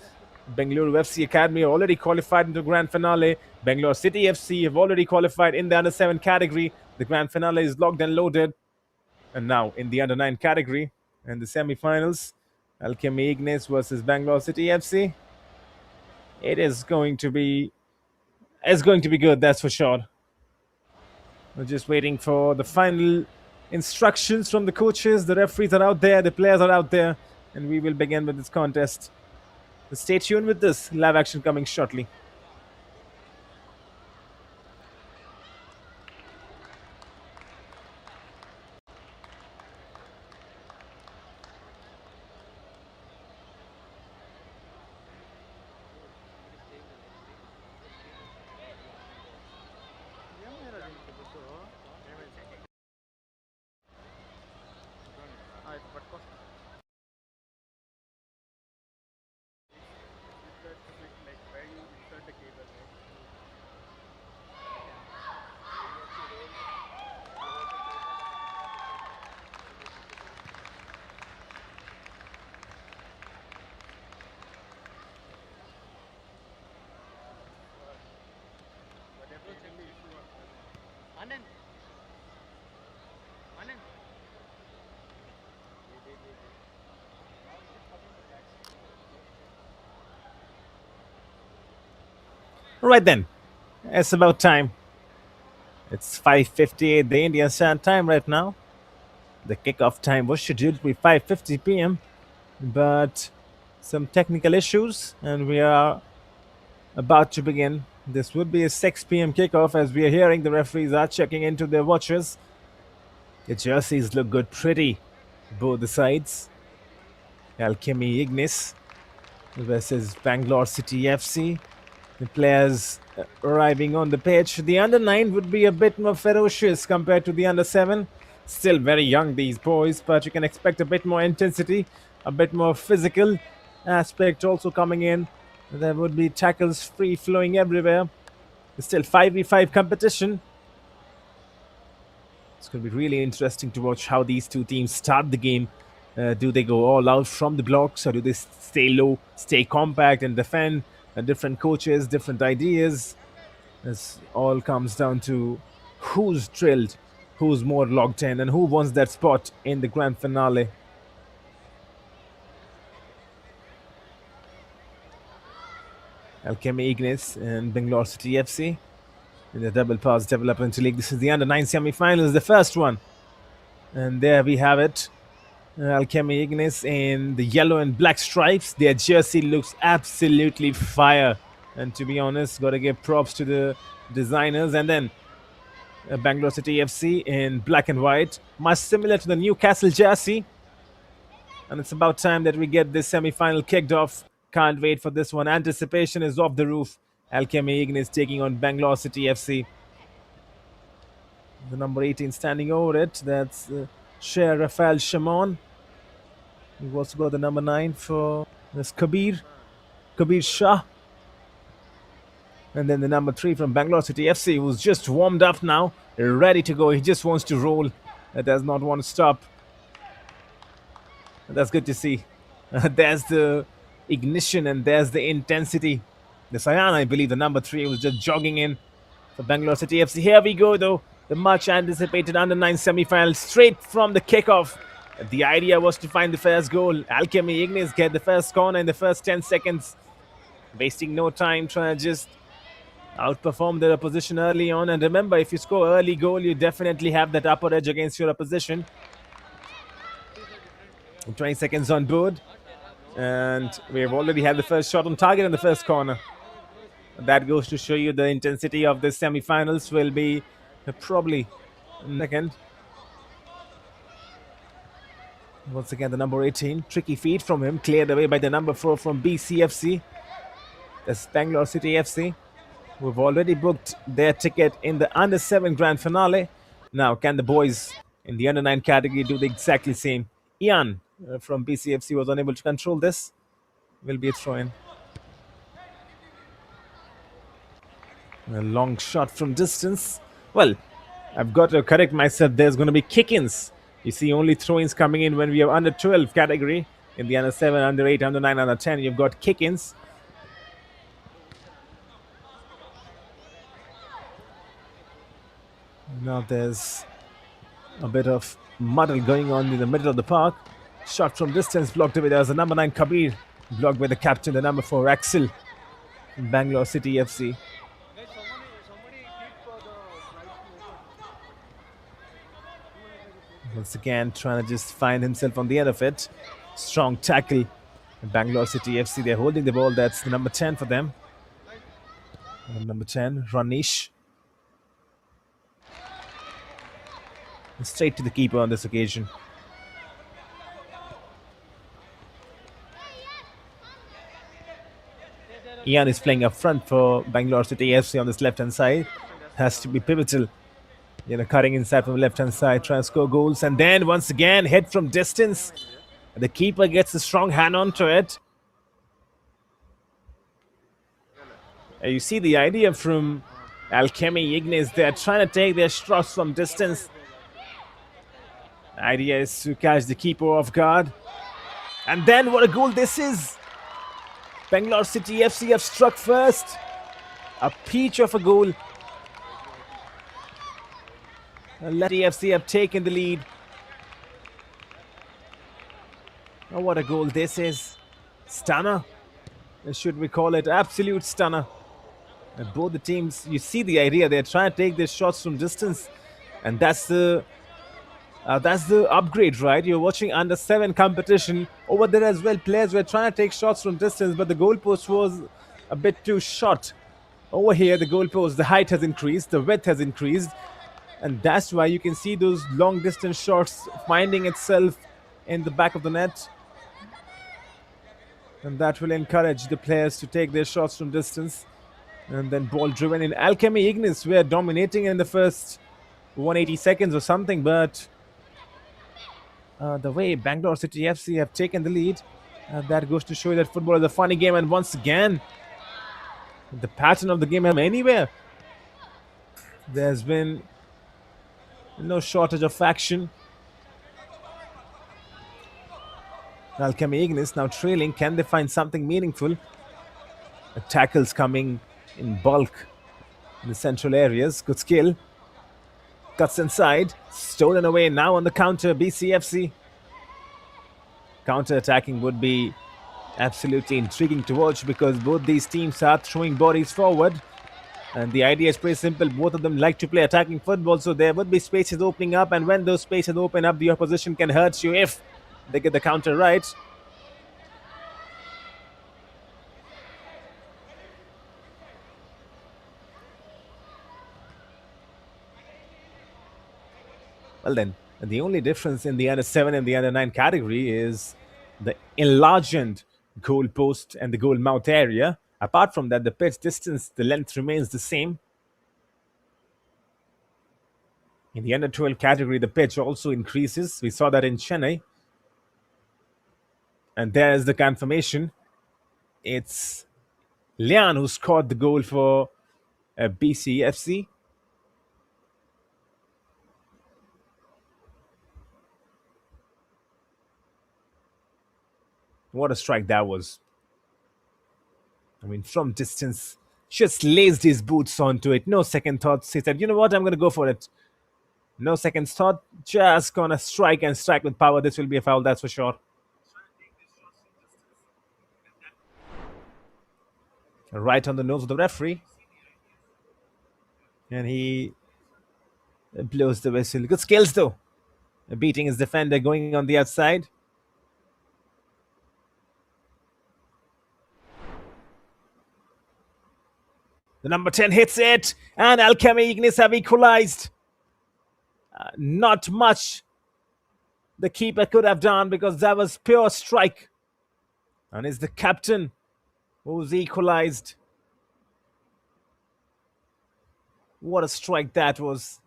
Bengaluru FC Academy already qualified into grand finale. Bangalore City FC have already qualified in the Under 7 category. The grand finale is locked and loaded. And now in the Under 9 category and the semi-finals, Alchemy Ignis versus Bangalore City FC. It's going to be good, that's for sure. We're just waiting for the final instructions from the coaches. The referees are out there, the players are out there, and we will begin with this contest. So stay tuned with this. Live action coming shortly. Right then, it's about time. It's 5:58 the Indian Standard Time right now. The kickoff time was scheduled to be 5:50 p.m., but some technical issues, and we are about to begin. This would be a 6 p.m. kickoff as we are hearing the referees are checking into their watches. The jerseys look good, pretty, both the sides. Alchemy Ignis versus Bangalore City FC. The players arriving on the pitch. The Under 9 would be a bit more ferocious compared to the Under 7. Still very young, these boys, but you can expect a bit more intensity, a bit more physical aspect also coming in. There would be tackles free flowing everywhere. It's still 5v5 competition. It's going to be really interesting to watch how these two teams start the game. Do they go all out from the blocks, or do they stay low, stay compact and defend? Different coaches, different ideas. This all comes down to who's drilled, who's more locked in, and who wants that spot in the grand finale. Alchemy Ignis and Bangalore City FC in the double pass development league. This is the Under 9 semi-finals, the first one. And there we have it. Alchemy Ignis in the yellow and black stripes. Their jersey looks absolutely fire. And to be honest, got to give props to the designers. And then Bangalore City FC in black and white, much similar to the Newcastle jersey. And it's about time that we get this semi-final kicked off. Can't wait for this one. Anticipation is off the roof. Alchemy Ignis taking on Bangalore City FC. The number 18 standing over it. That's Sher Rafael Shimon. We've also got the number 9 for this Kabir Shah. And then the number 3 from Bangalore City FC, who's just warmed up now, ready to go. He just wants to roll. Does not want to stop. And that's good to see. There's the ignition and there's the intensity. The Sayan, I believe, the number 3, was just jogging in for Bangalore City FC. Here we go, though. The much anticipated Under 9 semi-final straight from the kickoff. The idea was to find the first goal. Alchemy Ignis get the first corner in the first 10 seconds. Wasting no time, trying to just outperform their opposition early on. And remember, if you score early goal, you definitely have that upper edge against your opposition. 20 seconds on board. And we've already had the first shot on target in the first corner. That goes to show you the intensity of the semi-finals will be probably second. Once again, the number 18. Tricky feed from him. Cleared away by the number 4 from BCFC. That's Bangalore City FC, who've already booked their ticket in the under-7 grand finale. Now, can the boys in the under-9 category do the exactly same? Ian from BCFC was unable to control this. Will be a throw-in. A long shot from distance. Well, I've got to correct myself. There's going to be kick-ins. You see only throw-ins coming in when we are under 12 category. In the under 7, under 8, under 9, under 10, you've got kick-ins. Now there's a bit of muddle going on in the middle of the park. Shot from distance blocked away. There's a number 9 Kabir blocked by the captain, the number 4 Axel from Bangalore City FC. Once again, trying to just find himself on the end of it. Strong tackle. Bangalore City FC, they're holding the ball. That's the number 10 for them. And number 10, Ranish. Straight to the keeper on this occasion. Ian is playing up front for Bangalore City FC on this left-hand side. Has to be pivotal. Cutting inside from the left-hand side, trying to score goals. And then once again, head from distance. The keeper gets a strong hand onto it. You see the idea from Alchemy, Ignis. They're trying to take their shots from distance. The idea is to catch the keeper off guard. And then what a goal this is. Bangalore City FC have struck first. A peach of a goal. City FC have taken the lead. Oh, what a goal this is. Stunner. Should we call it absolute stunner. And both the teams, you see the idea. They're trying to take their shots from distance. And that's the upgrade, right? You're watching under 7 competition. Over there as well, players were trying to take shots from distance, but the goalpost was a bit too short. Over here, the goalpost, the height has increased, the width has increased. And that's why you can see those long distance shots finding itself in the back of the net. And that will encourage the players to take their shots from distance. And then ball driven in. Alchemy, Ignis were dominating in the first 180 seconds or something, but the way Bangalore City FC have taken the lead, that goes to show that football is a funny game. And once again, the pattern of the game anywhere. There's been no shortage of action. Alchemy Ignis now trailing. Can they find something meaningful? The tackles coming in bulk in the central areas. Good skill. Cuts inside. Stolen away now on the counter. BCFC. Counter-attacking would be absolutely intriguing to watch because both these teams are throwing bodies forward. And the idea is pretty simple. Both of them like to play attacking football, so there would be spaces opening up. And when those spaces open up, the opposition can hurt you if they get the counter right. Well then, the only difference in the under 7 and the under 9 category is the enlarged goal post and the goal mouth area. Apart from that, the pitch distance, the length remains the same. In the under 12 category, the pitch also increases. We saw that in Chennai. And there's the confirmation. It's Lian who scored the goal for BCFC. What a strike that was. I mean, from distance, just lazed his boots onto it. No second thoughts. He said, you know what, I'm going to go for it. No second thought. Just going to strike and strike with power. This will be a foul, that's for sure. Right on the nose of the referee. And he blows the whistle. Good skills though. Beating his defender, going on the outside. The number 10 hits it, and Alchemy Ignis have equalized. Not much the keeper could have done because that was pure strike. And it's the captain who's equalized. What a strike that was.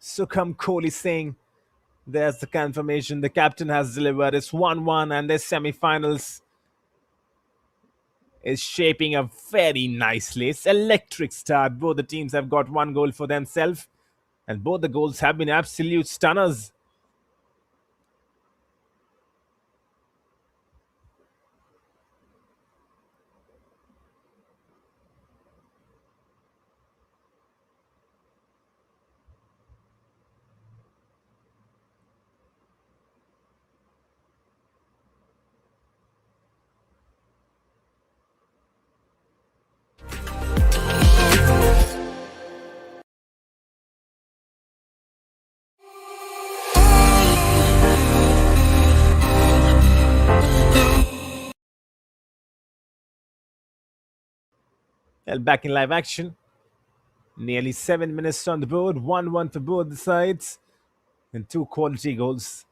Sukham Kohli Singh. There's the confirmation. The captain has delivered. It's 1-1, and this semi-finals is shaping up very nicely. It's electric start. Both the teams have got one goal for themselves, and both the goals have been absolute stunners. Well, back in live action. Nearly 7 minutes on the board. 1-1 for both the sides, and two quality goals.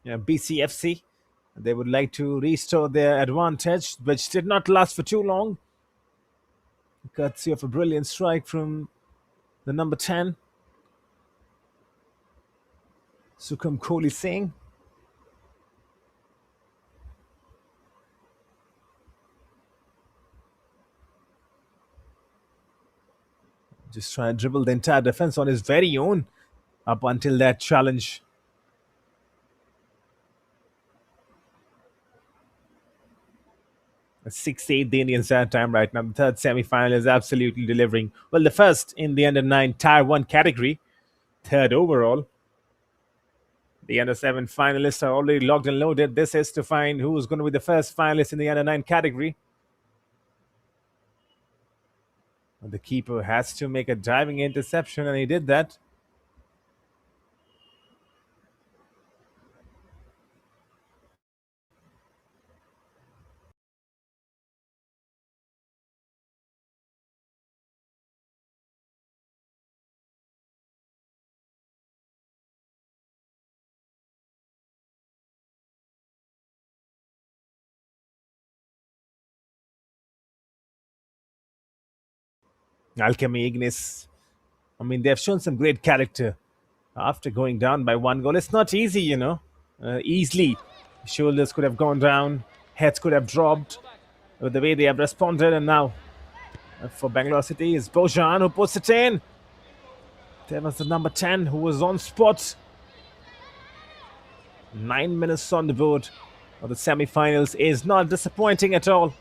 BCFC, they would like to restore their advantage, which did not last for too long. Courtesy of a brilliant strike from the number 10, Sukham Kohli Singh. Just trying to dribble the entire defense on his very own up until that challenge. 6-8 the Indian Standard Time right now. The third semi-final is absolutely delivering. Well, the first in the under-9 Tier 1 category, third overall. The under-7 finalists are already locked and loaded. This is to find who's going to be the first finalist in the under-9 category. The keeper has to make a diving interception, and he did that. Alchemy Ignis. I mean, they have shown some great character after going down by one goal. It's not easy, easily. Shoulders could have gone down, heads could have dropped with the way they have responded. And now for Bangalore City is Bojan who puts it in. There was the number 10 who was on spot. 9 minutes on the board of the semi-finals is not disappointing at all.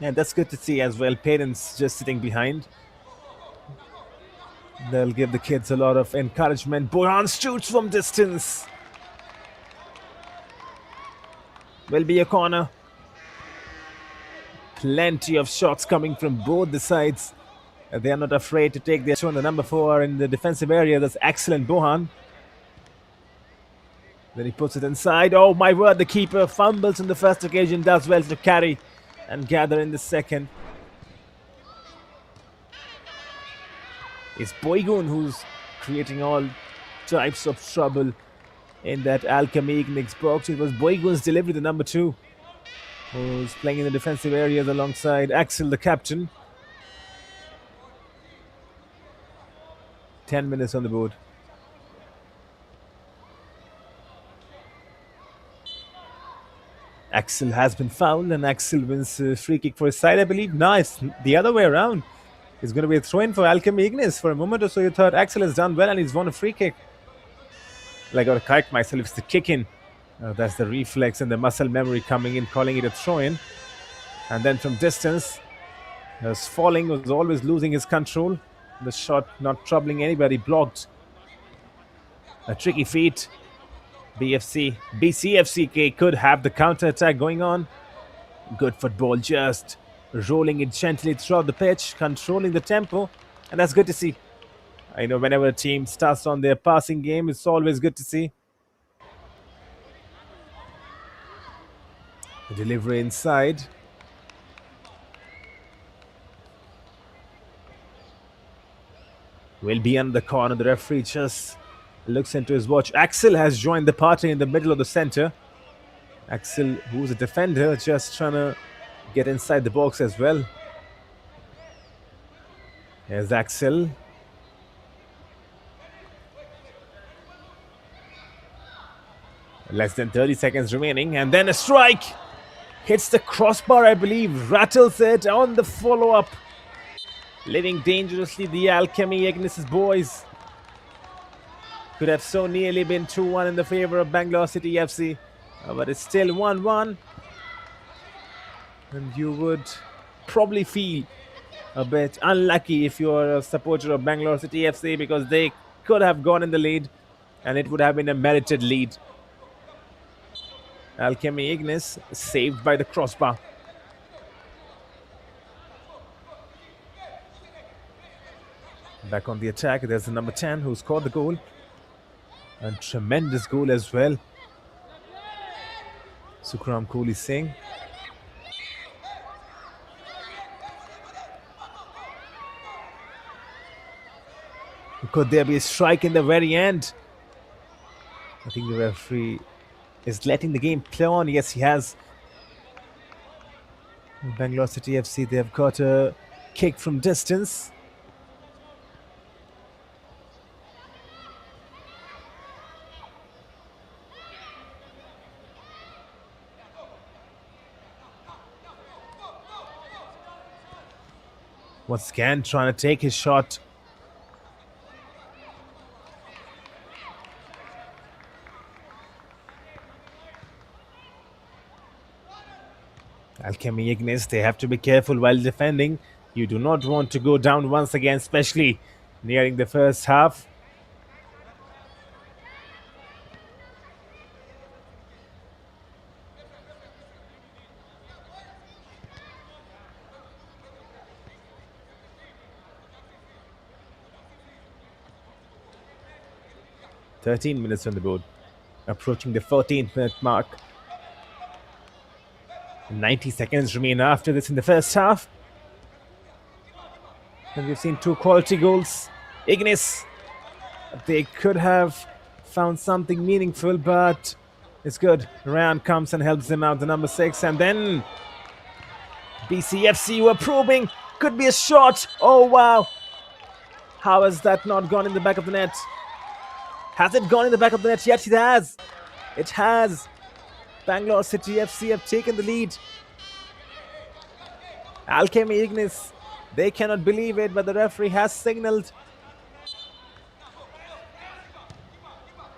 Yeah, that's good to see as well. Parents just sitting behind. They'll give the kids a lot of encouragement. Bojan shoots from distance. Will be a corner. Plenty of shots coming from both the sides. They are not afraid to take their shot on the number 4 in the defensive area. That's excellent, Bojan. Then he puts it inside. Oh my word, the keeper fumbles on the first occasion, does well to carry and gather in the second. It's Boygun who's creating all types of trouble in that Alchemy Ignis box. It was Boygun's delivery, the number 2, who's playing in the defensive areas alongside Axel, the captain. 10 minutes on the board. Axel has been fouled, and Axel wins a free kick for his side, I believe. Nice. The other way around. It's going to be a throw-in for Alchemy Ignis. For a moment or so, you thought Axel has done well and he's won a free kick. Well, I got to correct myself. It's the kick-in That's the reflex and the muscle memory coming in, calling it a throw-in. And then from distance, was falling, was always losing his control. The shot not troubling anybody, blocked. A tricky feat. BCFCK could have the counter attack going on. Good football, just rolling it gently throughout the pitch, controlling the tempo, and that's good to see. I know whenever a team starts on their passing game, it's always good to see. The delivery inside. Will be under the corner. The referee just looks into his watch. Axel has joined the party in the middle of the center. Axel, who's a defender, just trying to get inside the box as well. Here's Axel. Less than 30 seconds remaining, and then a strike. Hits the crossbar, I believe. Rattles it on the follow-up. Living dangerously, the Alchemy Ignis boys. Could have so nearly been 2-1 in the favor of Bangalore City FC. But it's still 1-1. And you would probably feel a bit unlucky if you're a supporter of Bangalore City FC, because they could have gone in the lead and it would have been a merited lead. Alchemy Ignis saved by the crossbar. Back on the attack, there's the number 10 who scored the goal. A tremendous goal as well. Sukram Kohli Singh. Could there be a strike in the very end? I think the referee is letting the game play on. Yes, he has. Bangalore City FC, they have got a kick from distance. Once again, trying to take his shot. Alchemy Ignis, they have to be careful while defending. You do not want to go down once again, especially nearing the first half. "13 minutes on the board, approaching the 14th-minute mark. 90 seconds remain after this in the first half. And we've seen two quality goals. Ignis, they could have found something meaningful, but it's good. Ryan comes and helps them out, the number 6. And then BCFC were probing. Could be a shot. Oh, wow. How has that not gone in the back of the net? Has it gone in the back of the net? Yes, it has. It has. Bangalore City FC have taken the lead. Alchemy Ignis, they cannot believe it, but the referee has signaled.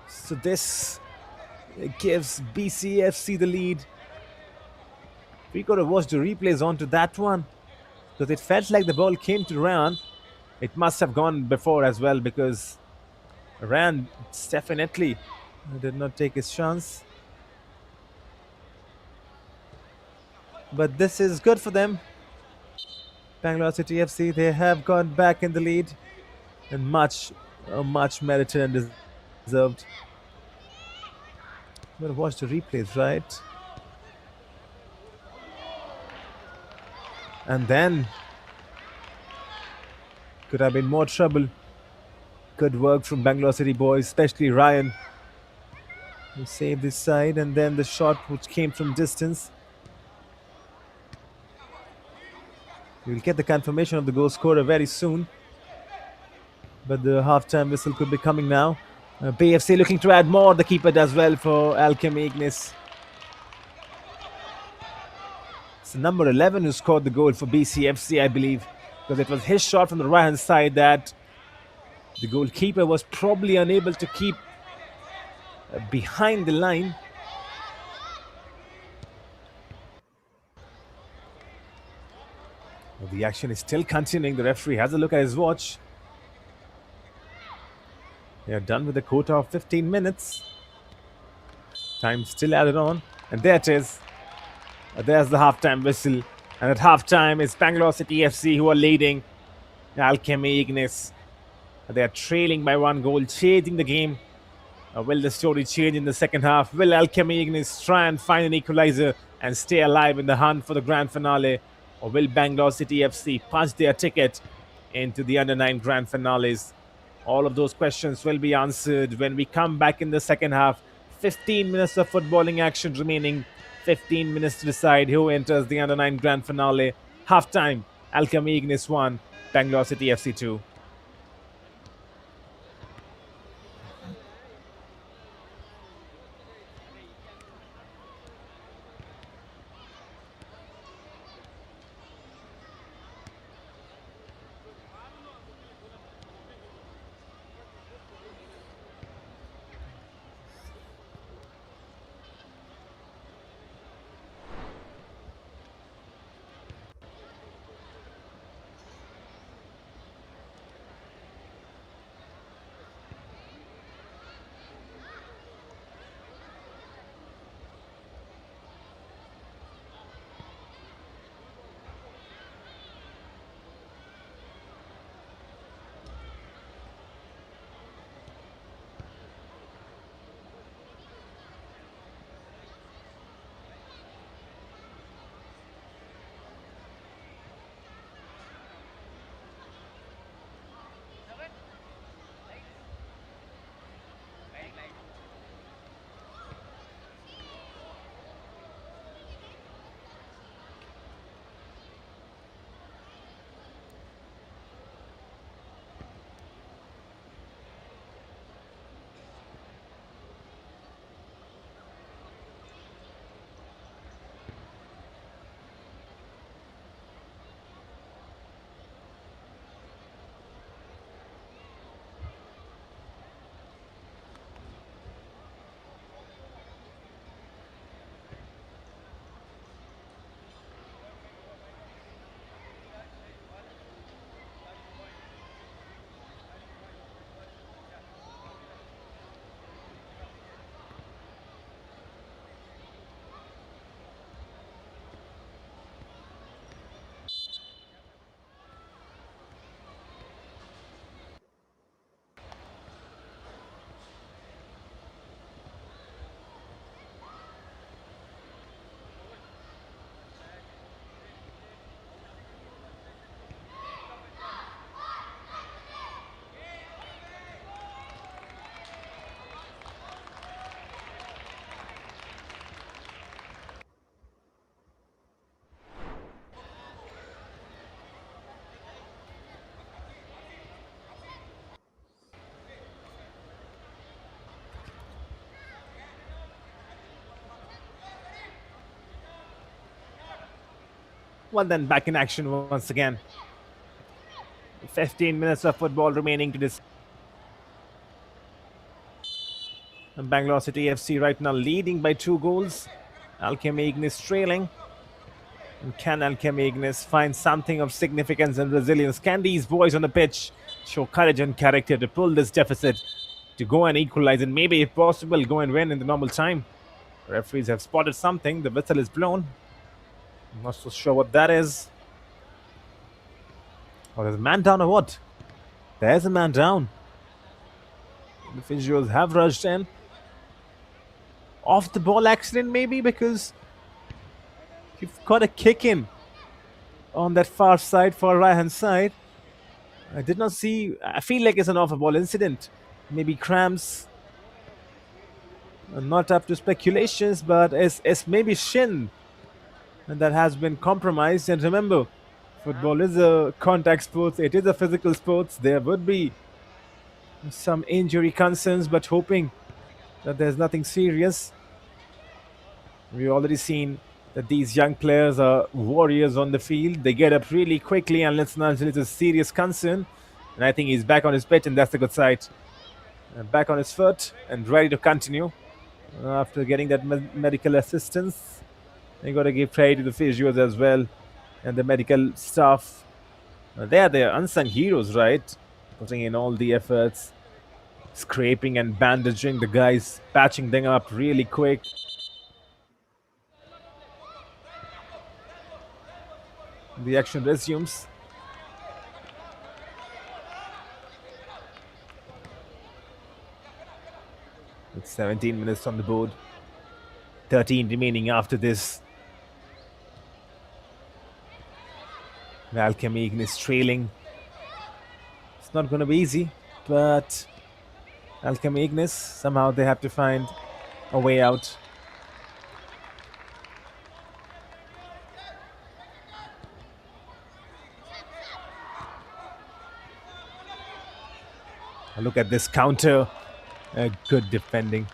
So this gives BCFC the lead. We could have watched the replays onto that one, because it felt like the ball came to Ryan. It must have gone before as well, because Ryan definitely did not take his chance. But this is good for them. Bangalore City FC, they have gone back in the lead, and much merited and deserved. I'm going to watch the replays, right? And then could have been more trouble. Good work from Bangalore City boys, especially Ryan, who saved this side, and then the shot which came from distance. We'll get the confirmation of the goal scorer very soon, but the half-time whistle could be coming now. BFC looking to add more. The keeper does well for Alchemy Ignis. It's number 11 who scored the goal for BCFC, I believe, because it was his shot from the right-hand side that the goalkeeper was probably unable to keep behind the line. The action is still continuing. The referee has a look at his watch. They are done with the quota of 15 minutes. Time still added on. And there it is. There's the halftime whistle. And at halftime, it's Bangalore City FC who are leading. Alchemy Ignis. They are trailing by 1 goal, changing the game. Will the story change in the second half? Will Alchemy Ignis try and find an equalizer and stay alive in the hunt for the grand finale? Or will Bangalore City FC punch their ticket into the under 9 grand finales? All of those questions will be answered when we come back in the second half. 15 minutes of footballing action remaining. 15 minutes to decide who enters the under 9 grand finale. Halftime, Alchemy Ignis 1, Bangalore City FC 2. Well, then back in action once again. 15 minutes of football remaining to this. And Bangalore City FC right now leading by 2 goals. Alchemy Ignis trailing. And can Alchemy Ignis find something of significance and resilience? Can these boys on the pitch show courage and character to pull this deficit, to go and equalize, and maybe, if possible, go and win in the normal time? Referees have spotted something. The whistle is blown. I'm not so sure what that is. Oh, there's a man down or what? There's a man down. The physios have rushed in. Off the ball accident maybe, because you've got a kick in on that far side, far right hand side. I did not see. I feel like it's an off the ball incident. Maybe cramps. I'm not up to speculations, but it's maybe shin, and that has been compromised. And remember, football is a contact sport. It is a physical sport. There would be some injury concerns, but hoping that there's nothing serious. We've already seen that these young players are warriors on the field. They get up really quickly unless it's a serious concern. And I think he's back on his pitch, and that's the good side. Back on his foot and ready to continue after getting that medical assistance. You got to give credit to the physios as well. and the medical staff. They are the unsung heroes, right? Putting in all the efforts, scraping and bandaging the guys, patching them up really quick. The action resumes. With 17 minutes on the board, 13 remaining after this. Alchemy Ignis trailing. It's not going to be easy, but Alchemy Ignis, somehow they have to find a way out. Look at this counter. Good defending.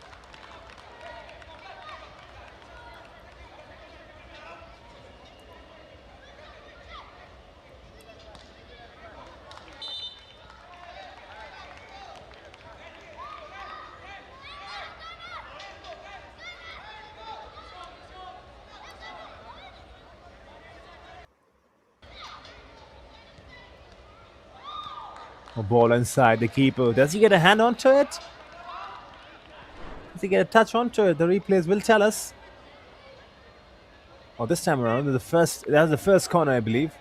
A ball inside the keeper. Does he get a hand onto it? Does he get a touch onto it? The replays will tell us. Oh, this time around, that was the first corner, I believe.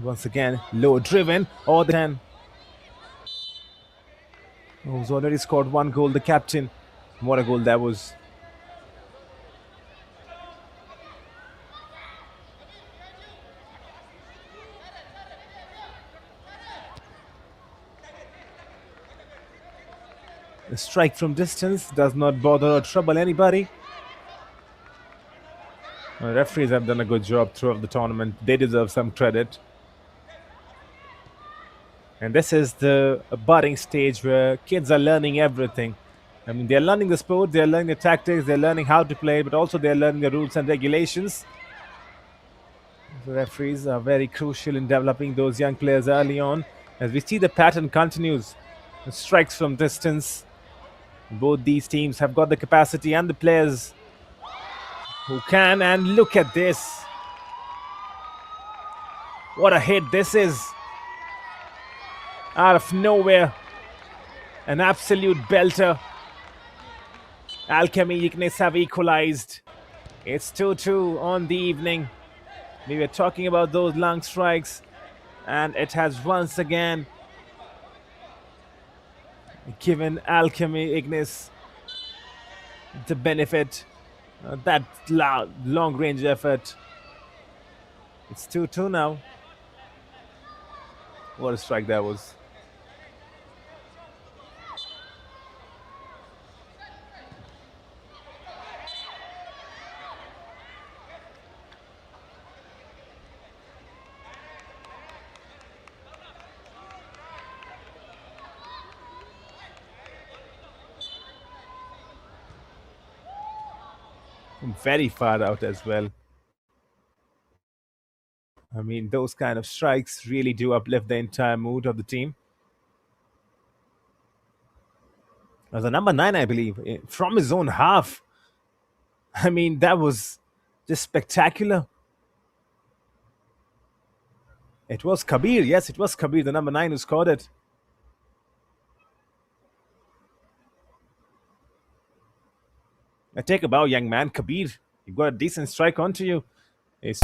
Once again, low driven. Oh, the can. Oh, he's already scored one goal, the captain. What a goal that was. A strike from distance does not bother or trouble anybody. Referees have done a good job throughout the tournament. They deserve some credit. And this is the budding stage where kids are learning everything. I mean, they're learning the sport, they're learning the tactics, they're learning how to play, but also they're learning the rules and regulations. The referees are very crucial in developing those young players early on. As we see the pattern continues, strikes from distance. Both these teams have got the capacity and the players who can. And look at this. What a hit this is. Out of nowhere. An absolute belter. Alchemy Ignis have equalized. It's 2-2 on the evening. We were talking about those long strikes, and it has once again given Alchemy Ignis the benefit. That long range effort. It's 2-2 now. What a strike that was. Very far out as well. I mean, those kind of strikes really do uplift the entire mood of the team. As a number 9, I believe, from his own half. I mean, that was just spectacular. It was Kabir. Yes, it was Kabir, the number 9 who scored it. Take a bow, young man. Kabir, you got a decent strike onto you. It's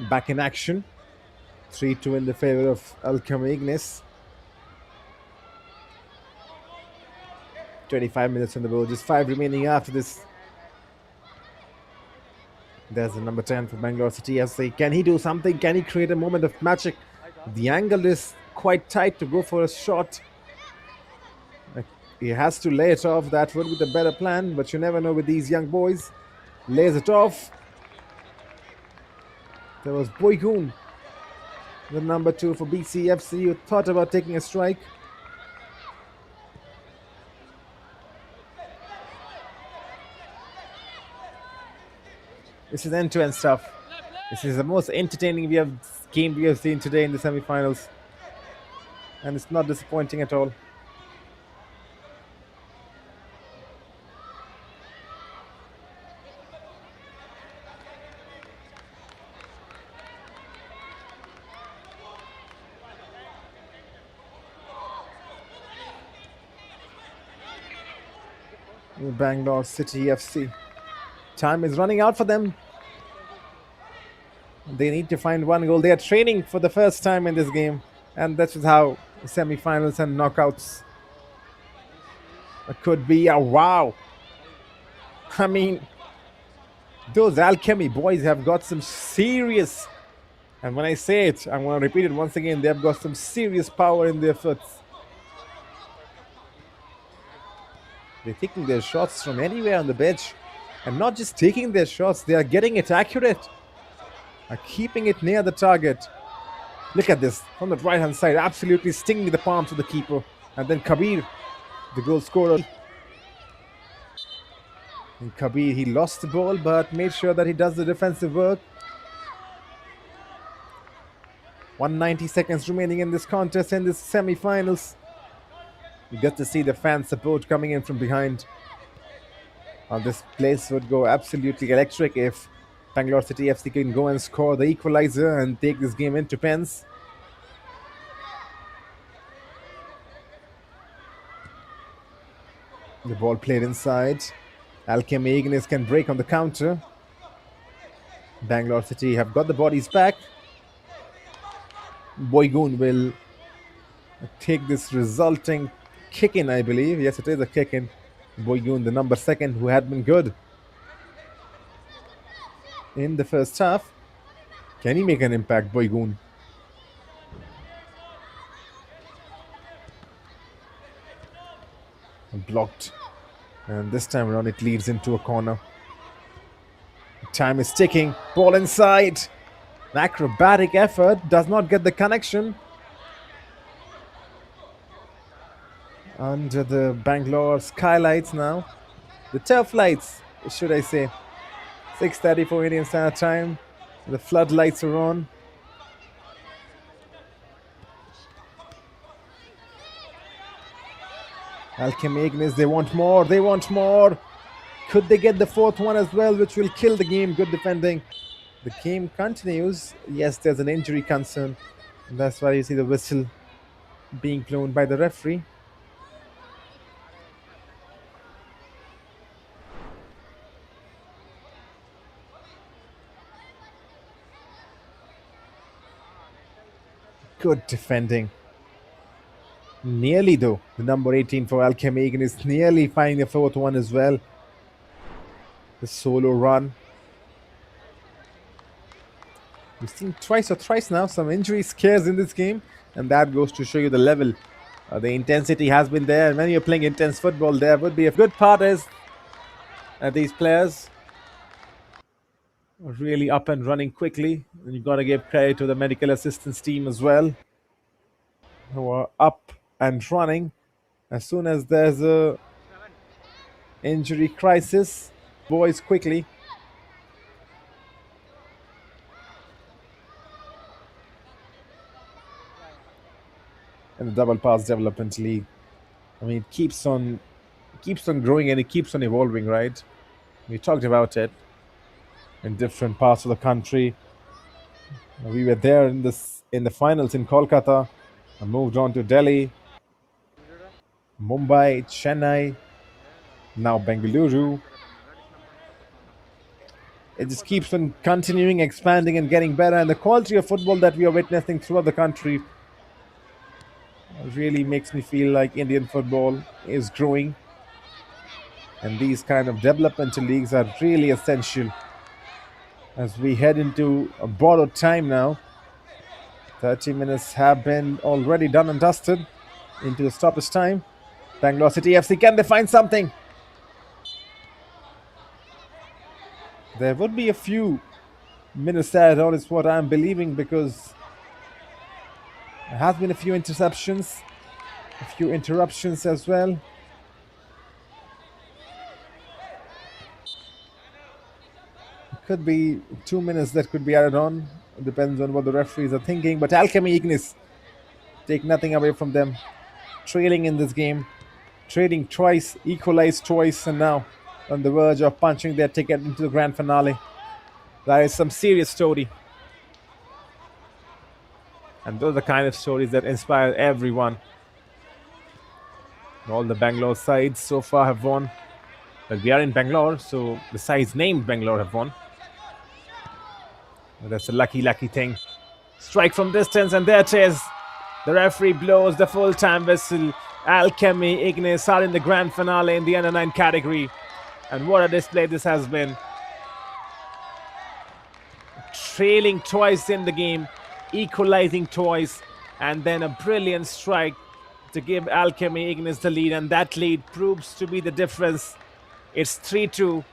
back in action. 3-2 in the favor of Alchemy Ignis. 25 minutes on the board, just 5 remaining after this. There's the number 10 for Bangalore City FC. Can he do something? Can he create a moment of magic? The angle is quite tight to go for a shot. He has to lay it off. That would be the better plan, but you never know with these young boys. Lays it off. There was Boygoon, the number 2 for BCFC, who thought about taking a strike. This is end-to-end stuff. This is the most entertaining game we have seen today in the semi-finals, and it's not disappointing at all. Bangalore City FC. Time is running out for them. They need to find one goal. They are training for the first time in this game, and that is how semi-finals and knockouts could be. A wow! I mean, those Alchemy boys have got some serious, and when I say it, I'm going to repeat it once again, they have got some serious power in their foots. They're taking their shots from anywhere on the bench, and not just taking their shots, they are getting it accurate, are keeping it near the target. Look at this from the right hand side, absolutely stinging the palms of the keeper. And then Kabir, the goal scorer. And Kabir, he lost the ball but made sure that he does the defensive work. 190 seconds remaining in this contest, in this semi-finals. You get to see the fan support coming in from behind. This place would go absolutely electric if Bangalore City FC can go and score the equalizer and take this game into pens. The ball played inside. Alchemy Ignis can break on the counter. Bangalore City have got the bodies back. Boygoon will take this resulting kick-in, I believe. Yes, it is a kick-in. Boygoon, the number 2, who had been good in the first half. Can he make an impact, Boygoon? Blocked. And this time around it leads into a corner. Time is ticking. Ball inside. An acrobatic effort. Does not get the connection. Under the Bangalore skylights now. The turf lights, should I say. 6:34 Indian Standard Time. The floodlights are on. Alchemy Ignis, they want more. They want more. Could they get the 4th one as well, which will kill the game? Good defending. The game continues. Yes, there's an injury concern. And that's why you see the whistle being blown by the referee. Good defending. Nearly though. The number 18 for Alchemy Ignis nearly finding the 4th one as well. The solo run. We've seen twice or thrice now some injury scares in this game, and that goes to show you the level. The intensity has been there, and when you're playing intense football, there would be a good part is these players are really up and running quickly. And you've got to give credit to the medical assistance team as well, who are up and running as soon as there's a injury crisis. Boys quickly. And the double pass development league. I mean, it keeps on growing and it keeps on evolving, right? We talked about it in different parts of the country. We were there in the finals in Kolkata. I moved on to Delhi, Mumbai, Chennai, now Bengaluru. It just keeps on continuing, expanding, and getting better. And the quality of football that we are witnessing throughout the country really makes me feel like Indian football is growing. And these kind of developmental leagues are really essential as we head into a borrowed time now. 30 minutes have been already done and dusted into the stoppage time. Bangalore City FC, can they find something? There would be a few minutes added on, is what I'm believing, because there has been a few interceptions, a few interruptions as well. Could be 2 minutes that could be added on. It depends on what the referees are thinking. But Alchemy Ignis take nothing away from them. Trailing in this game, trading twice, equalized twice, and now on the verge of punching their ticket into the grand finale. That is some serious story. And those are the kind of stories that inspire everyone. All the Bangalore sides so far have won. But we are in Bangalore, so the sides named Bangalore have won. But that's a lucky, lucky thing. Strike from distance, and there it is. The referee blows the full-time whistle. Alchemy, Ignis are in the grand finale in the under-9 category. And what a display this has been. Trailing twice in the game, equalizing twice, and then a brilliant strike to give Alchemy Ignis the lead, and that lead proves to be the difference. It's 3-2.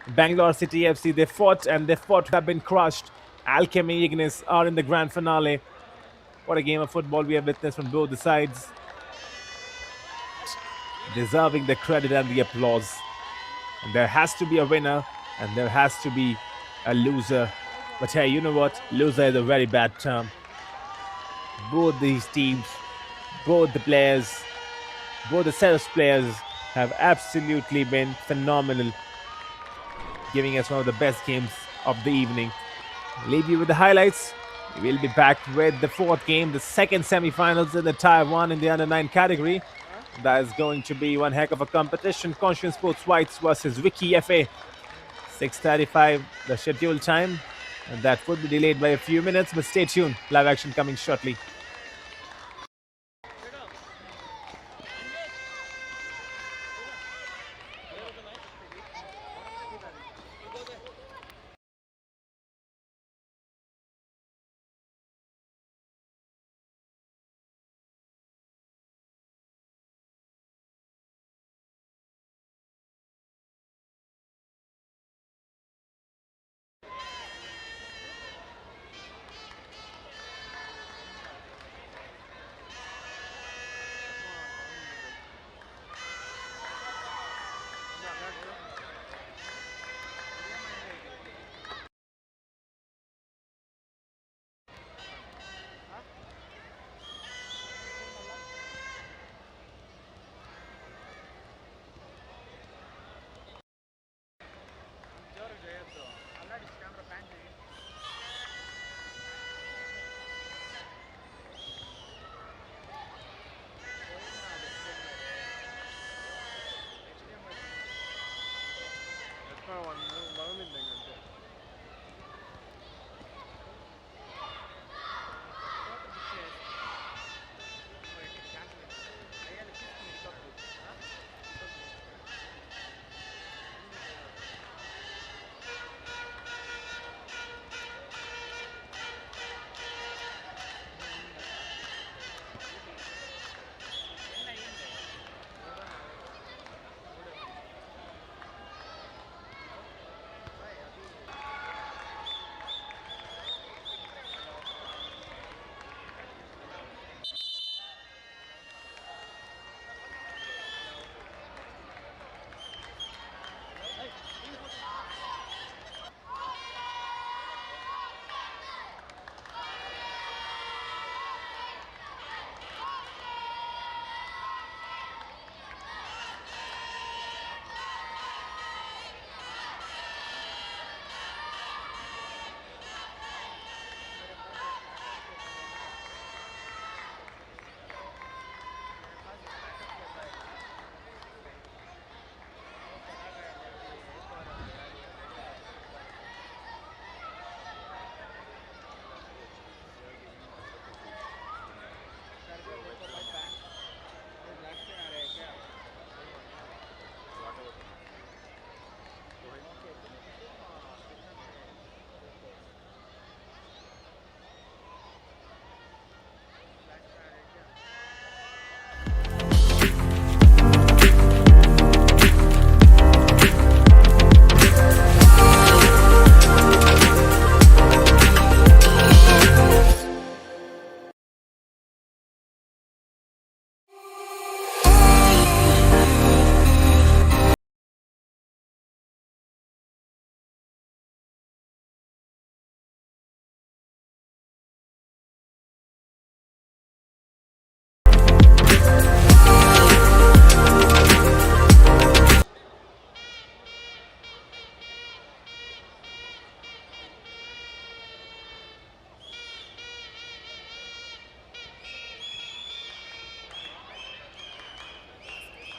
Bangalore City FC, they fought and they fought, have been crushed. Alchemy Ignis are in the grand finale. What a game of football we have witnessed from both the sides. Deserving the credit and the applause. And there has to be a winner and there has to be a loser. But hey, you know what? Loser is a very bad term. Both these teams, both the players, both the set of players have absolutely been phenomenal, giving us one of the best games of the evening. Leave you with the highlights. We'll be back with the fourth game, the second semi-finals in the Tier 1 in the under-9 category. That is going to be one heck of a competition. Conscient Sports Whites versus Vicky FA. 6:35, the scheduled time. And that would be delayed by a few minutes, but stay tuned. Live action coming shortly.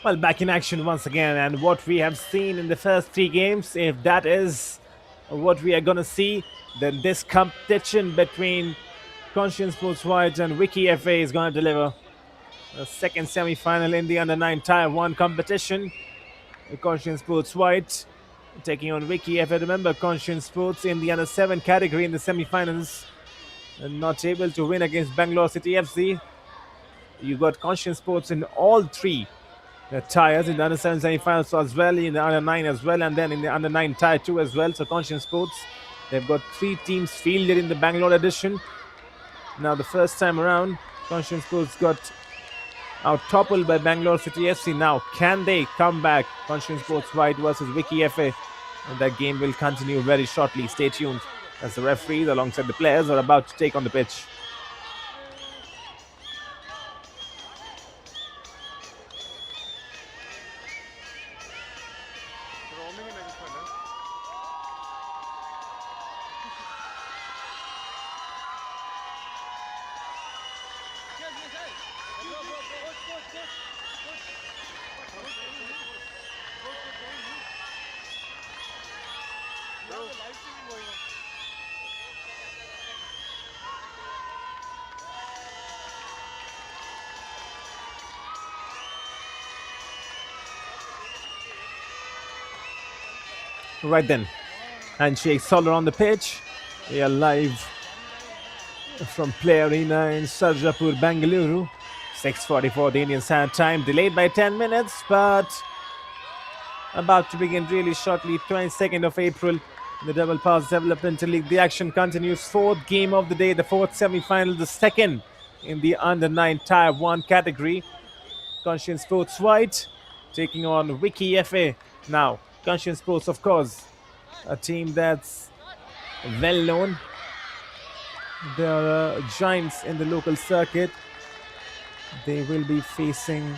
Well, back in action once again, and what we have seen in the first three games, if that is what we are going to see, then this competition between Conscient Sports White and Vicky FA is going to deliver a second semi-final in the under 9 Tier 1 competition. Conscient Sports White taking on Vicky FA. Remember, Conscient Sports in the under 7 category in the semi-finals and not able to win against Bangalore City FC. You got Conscient Sports in all three tires in the under 7 semi-finals as well, in the under 9 as well, and then in the under 9 Tier 2 as well. So Conscient Sports, they've got 3 teams fielded in the Bangalore edition. Now the first time around, Conscient Sports got out toppled by Bangalore City FC. Now can they come back? Conscient Sports White versus Vicky FA, and that game will continue very shortly. Stay tuned as the referees alongside the players are about to take on the pitch. Right then, handshakes all around the pitch. We are live from Play Arena in Sarjapur, Bengaluru. 6:44 the Indian Standard Time, delayed by 10 minutes, but about to begin really shortly. 22nd of April, the Double Pass Developmental League. The action continues. 4th game of the day, the 4th semi-final, the 2nd in the under 9 Tier 1 category. Conscient Sports White taking on Vicky FA. Now, Conscient Sports, of course, a team that's well known. They are giants in the local circuit. They will be facing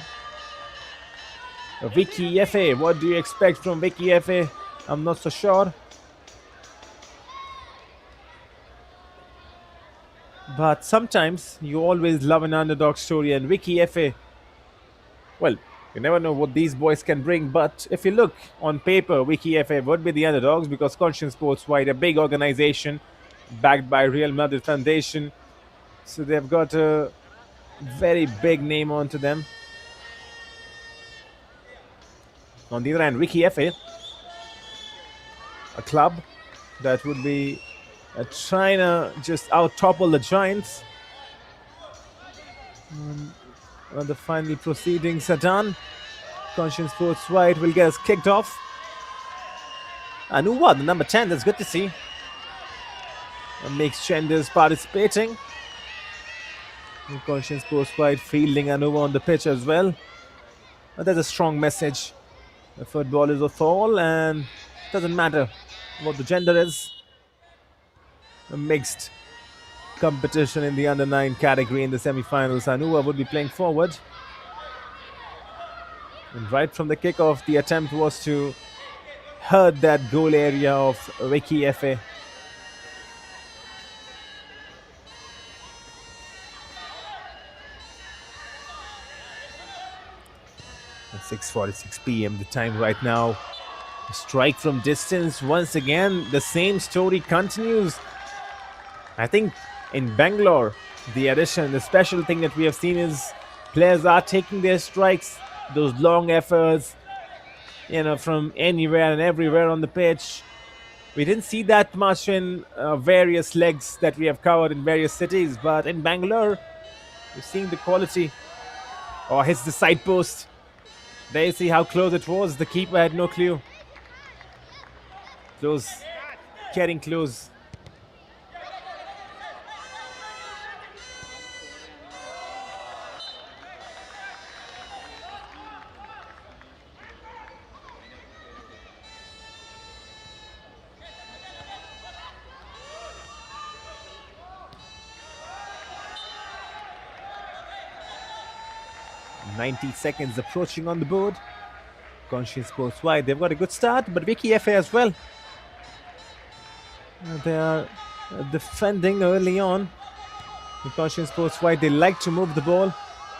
Vicky FA. What do you expect from Vicky FA? I'm not so sure. But sometimes you always love an underdog story, and Vicky FA, well, you never know what these boys can bring, but if you look on paper, Vicky FA would be the underdogs because Conscient Sports White, a big organization backed by Real Madrid Foundation, so they've got a very big name onto them. On the other hand, Vicky FA, a club that would be trying to just out-topple the Giants. When the final proceedings are done, Conscient Sports White will get us kicked off. Anuva, the number 10, that's good to see. Mixed genders participating. And Conscient Sports White fielding Anuva on the pitch as well. But that's a strong message. The football is a fall, and it doesn't matter what the gender is. A mixed competition in the under 9 category in the semi-finals. Anuva would be playing forward. And right from the kickoff, the attempt was to hurt that goal area of Vicky FA. At 6:46 p.m. the time right now. A strike from distance. Once again, the same story continues. I think in Bangalore, the addition, the special thing that we have seen is players are taking their strikes, those long efforts, from anywhere and everywhere on the pitch. We didn't see that much in various legs that we have covered in various cities, but in Bangalore, we're seeing the quality. Oh, hits the side post. There you see how close it was. The keeper had no clue. Close, getting close. "90 seconds approaching on the board. Conscient Sports White, they've got a good start, but Vicky FA as well. They are defending early on. The Conscient Sports White, they like to move the ball.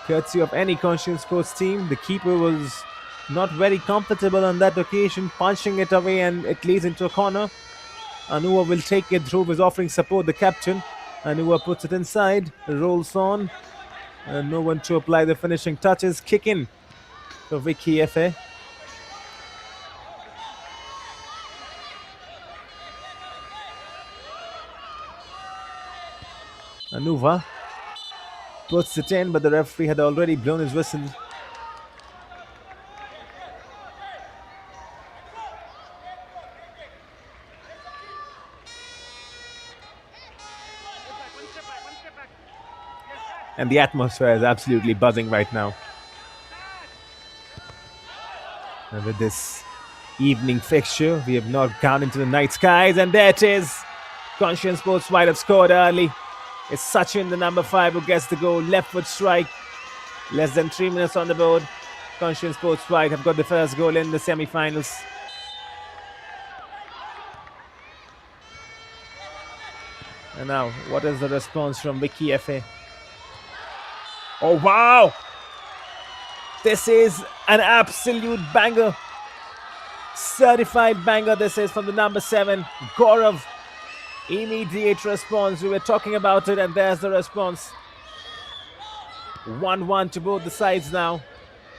courtesy of any Conscient Sports team. The keeper was not very comfortable on that occasion, punching it away, and it leads into a corner. Anua will take it through, is offering support, the captain. Anua puts it inside, rolls on, and no one to apply the finishing touches. Kick in for Vicky FA. Anuva puts it in, but the referee had already blown his whistle. And the atmosphere is absolutely buzzing right now. And with this evening fixture, we have not gone into the night skies, and there it is. Conscient Sports White have scored early. It's Sachin, the number 5, who gets the goal. Left foot strike. Less than 3 minutes on the board. Conscient Sports White have got the first goal in the semi-finals. And now, what is the response from Vicky FA? Oh, wow! This is an absolute banger. Certified banger this is from the number 7, Gaurav. Immediate response. We were talking about it, and there's the response. 1-1 to both the sides now.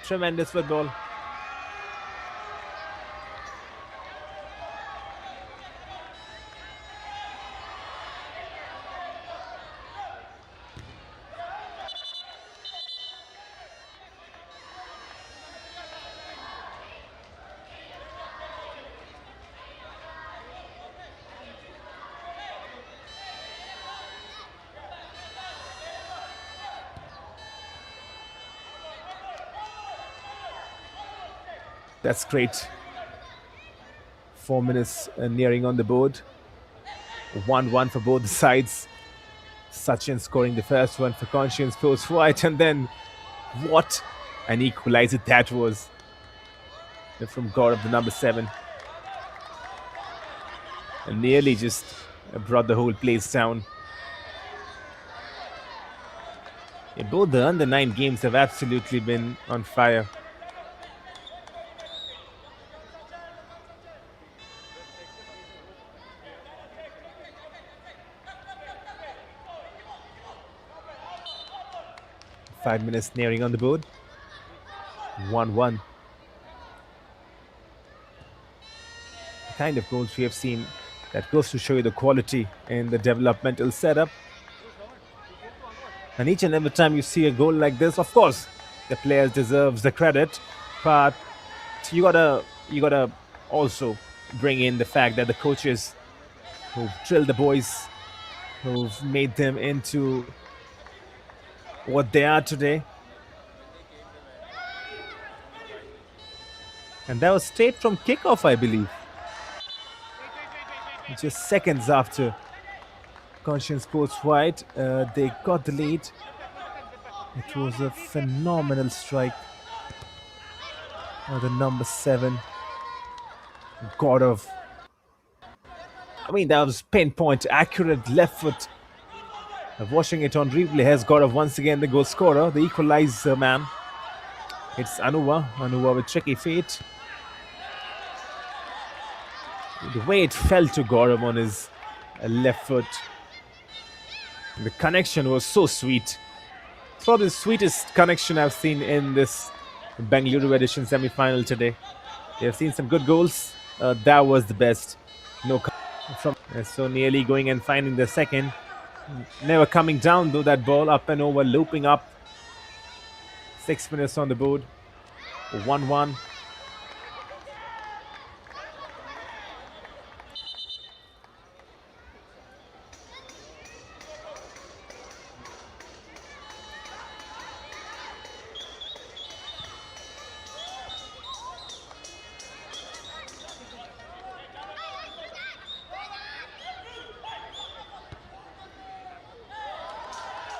Tremendous football. That's great. 4 minutes nearing on the board. 1-1 for both the sides. Sachin scoring the first one for Conscient Sports White, and then what an equalizer that was from Gaurav, the number 7. And nearly just brought the whole place down. Yeah, both the under 9 games have absolutely been on fire. Five minutes nearing on the board. 1-1. The kind of goals we have seen, that goes to show you the quality in the developmental setup. And each and every time you see a goal like this, of course, the players deserves the credit, but you gotta also bring in the fact that the coaches who've drilled the boys, who've made them into what they are today. And that was straight from kickoff, I believe. Just seconds after Conscient Sports White, they got the lead. It was a phenomenal strike. The number 7, Gaurav. I mean, that was pinpoint, accurate left foot. Watching it on replay, has Gaurav once again the goal scorer, the equalizer man. It's Anuva with tricky feet. The way it fell to Gaurav on his left foot. The connection was so sweet. Probably the sweetest connection I've seen in this Bengaluru edition semi-final today. We have seen some good goals. That was the best. No from so nearly going and finding the second. Never coming down though, that ball up and over, looping up. 6 minutes on the board. 1-1.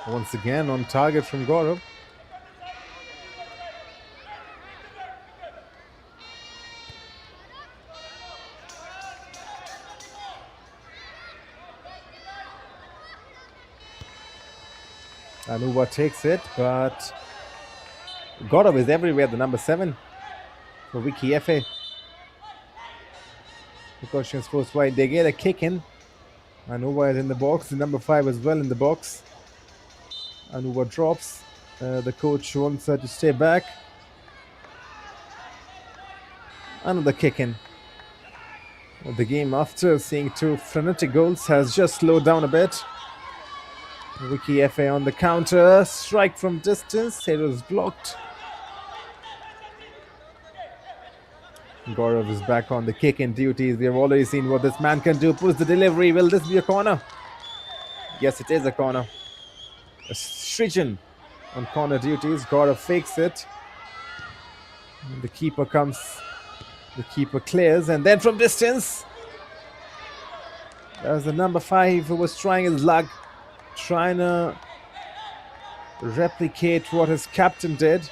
Once again on target from Gaurav. Anuva takes it, but Gaurav is everywhere, the number 7 for Vicky FA. Precautions force wide. They get a kick in. Anuva is in the box. The number 5 as well in the box. Anuva drops. The coach wants her to stay back. Another kick in. The game, after seeing 2 frenetic goals, has just slowed down a bit. Vicky FA on the counter. Strike from distance. It was blocked. Gaurav is back on the kick-in duties. We have already seen what this man can do. Puts the delivery. Will this be a corner? Yes, it is a corner. Srijan on corner duties. Gaurav fakes it. The keeper comes. The keeper clears, and then from distance, there's the number 5 who was trying his luck, trying to replicate what his captain did.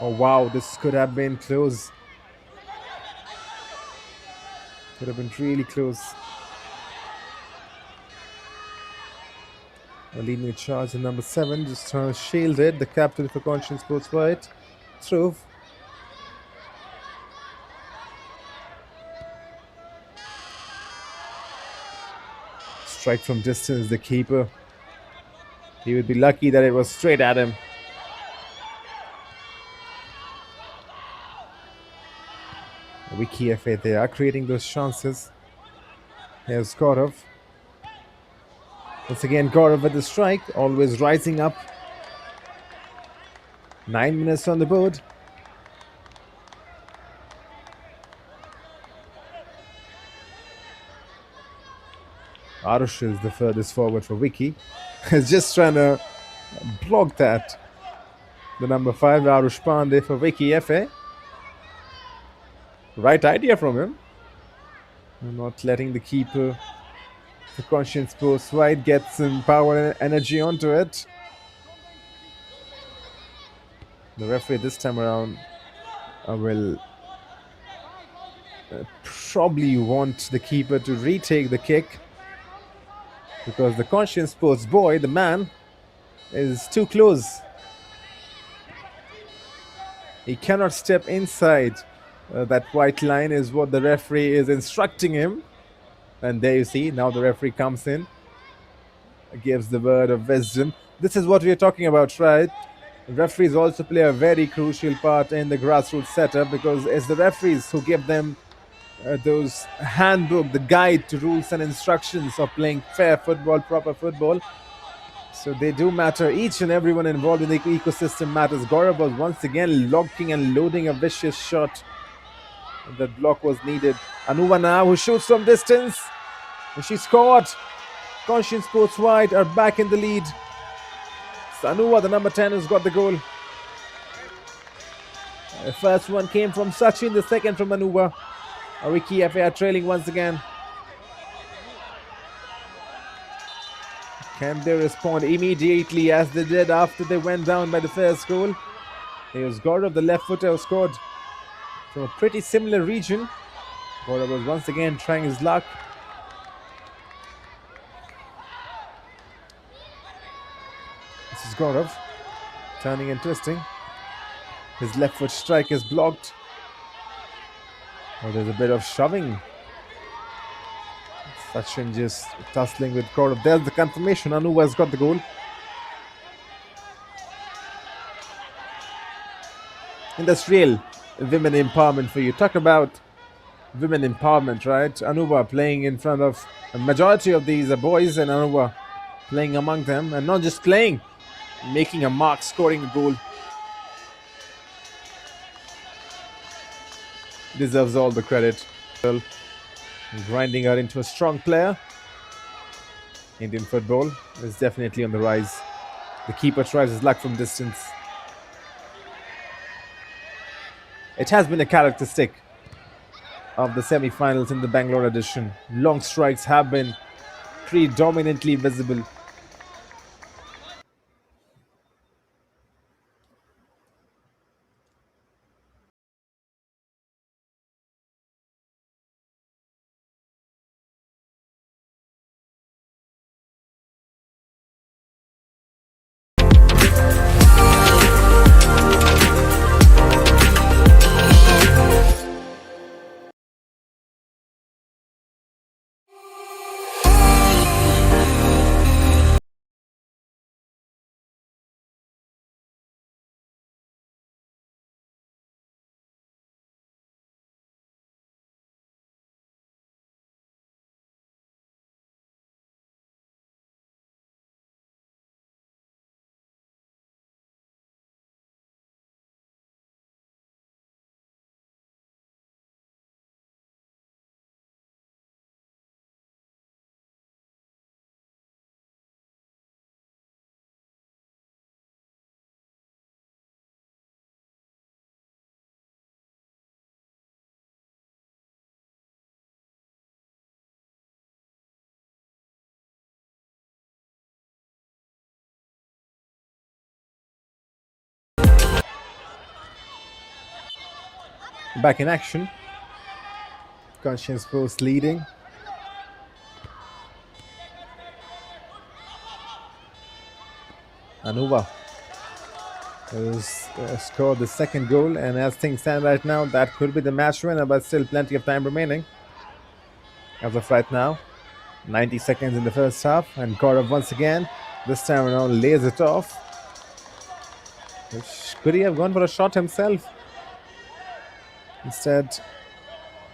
Oh wow, this could have been close. Could have been really close. Leading the charge, the number 7 just shielded. The captain for Conscient Sports right through. Strike from distance, the keeper. He would be lucky that it was straight at him. Vicky FA, they are creating those chances. Here's Gaurav. Once again, Gaurav with the strike, always rising up. 9 minutes on the board. Arush is the furthest forward for Vicky. He's just trying to block that. The number 5, Arush Pandey for Vicky FA. Right idea from him. Not letting the keeper, the Conscient Sports wide, get some power and energy onto it. The referee this time around will probably want the keeper to retake the kick, because the Conscient Sports boy, the man, is too close. He cannot step inside. That white line is what the referee is instructing him. And there you see, now the referee comes in, gives the word of wisdom. This is what we are talking about, right? Referees also play a very crucial part in the grassroots setup, because it's the referees who give them those handbook, the guide to rules and instructions of playing fair football, proper football. So they do matter. Each and everyone involved in the ecosystem matters. Gaurav was once again locking and loading a vicious shot. That block was needed. Anuva now, who shoots from distance. And she scored. Conscient Sports wide are back in the lead. It's Anuva, the number 10, who's got the goal. The first one came from Sachin, the second from Anuva. Vicky FA are trailing once again. Can they respond immediately as they did after they went down by the first goal? Here's Gaurav, the left footer, who scored from a pretty similar region. Gaurav was once again trying his luck. This is Gaurav, turning and twisting. His left foot strike is blocked. Oh, there's a bit of shoving. Sachin just tussling with Gaurav. There's the confirmation. Anuva has got the goal. And that's real women empowerment for you. Talk about women empowerment, right? Anuva playing in front of a majority of these boys, and Anuva playing among them, and not just playing, making a mark, scoring a goal. Deserves all the credit. Grinding her into a strong player. Indian football is definitely on the rise. The keeper tries his luck from distance. It has been a characteristic of the semi-finals in the Bangalore edition. Long strikes have been predominantly visible. Back in action. Conscient Sports leading. Anuva has scored the second goal, and as things stand right now, that could be the match winner, but still plenty of time remaining. As of right now, 90 seconds in the first half, and Gaurav once again, this time around, lays it off. Could he have gone for a shot himself? Instead,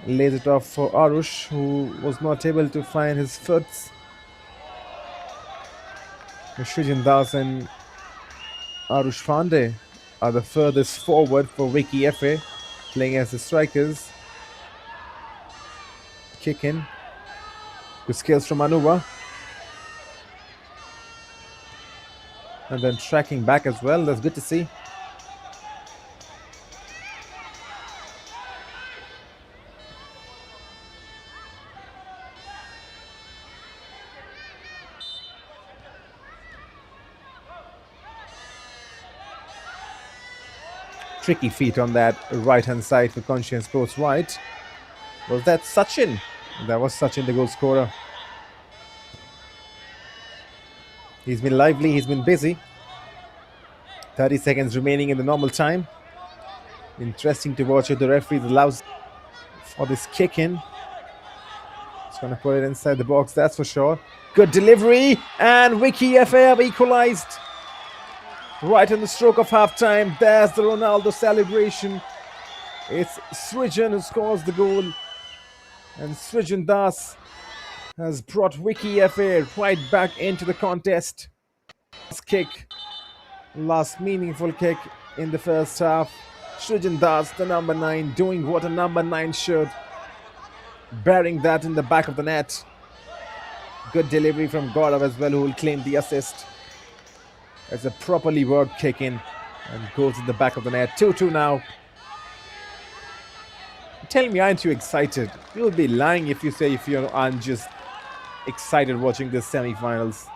lays it off for Arush, who was not able to find his foot. Srijan Das and Arush Pandey are the furthest forward for Vicky FA, playing as the strikers. Kick in. Good skills from Anuva. And then tracking back as well. That's good to see. Tricky feet on that right-hand side for Conscient Sports White. Was that Sachin? That was Sachin, the goal scorer. He's been lively, he's been busy. 30 seconds remaining in the normal time. Interesting to watch if the referee allows for this kick in. He's going to put it inside the box, that's for sure. Good delivery, and Vicky FA have equalized. Right in the stroke of half-time, there's the Ronaldo celebration. It's Srijan who scores the goal. And Srijan Das has brought Vicky FA right back into the contest. Last meaningful kick in the first half. Srijan Das, the number 9, doing what a number 9 should. Bearing that in the back of the net. Good delivery from Gaurav as well, who will claim the assist. It's a properly worked kick in and goes in the back of the net. 2-2 now. Tell me, aren't you excited? You'll be lying if you say if you aren't just excited watching this semi-finals.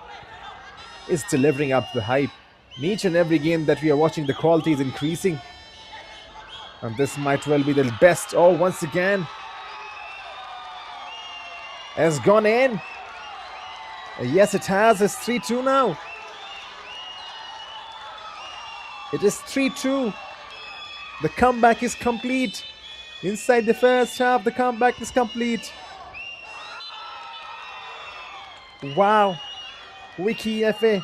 It's delivering up the hype. In each and every game that we are watching, the quality is increasing. And this might well be the best. Oh, once again. Has gone in. Yes, it has. It's 3-2 now. It is 3-2. The comeback is complete. Inside the first half, the comeback is complete. Wow. Vicky FA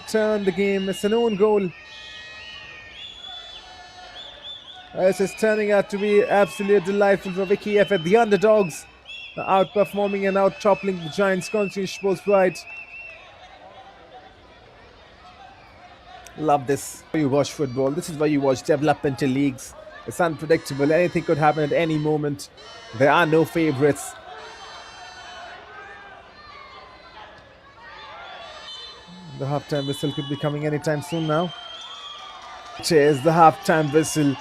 turned the game. It's an own goal. This is turning out to be absolutely delightful for Vicky FA. The underdogs are outperforming and out-toppling the Giants. Conscient Sports White. Love this. You watch football. This is why you watch developmental leagues. It's unpredictable. Anything could happen at any moment. There are no favorites. The halftime whistle could be coming anytime soon now. Cheers, the halftime whistle.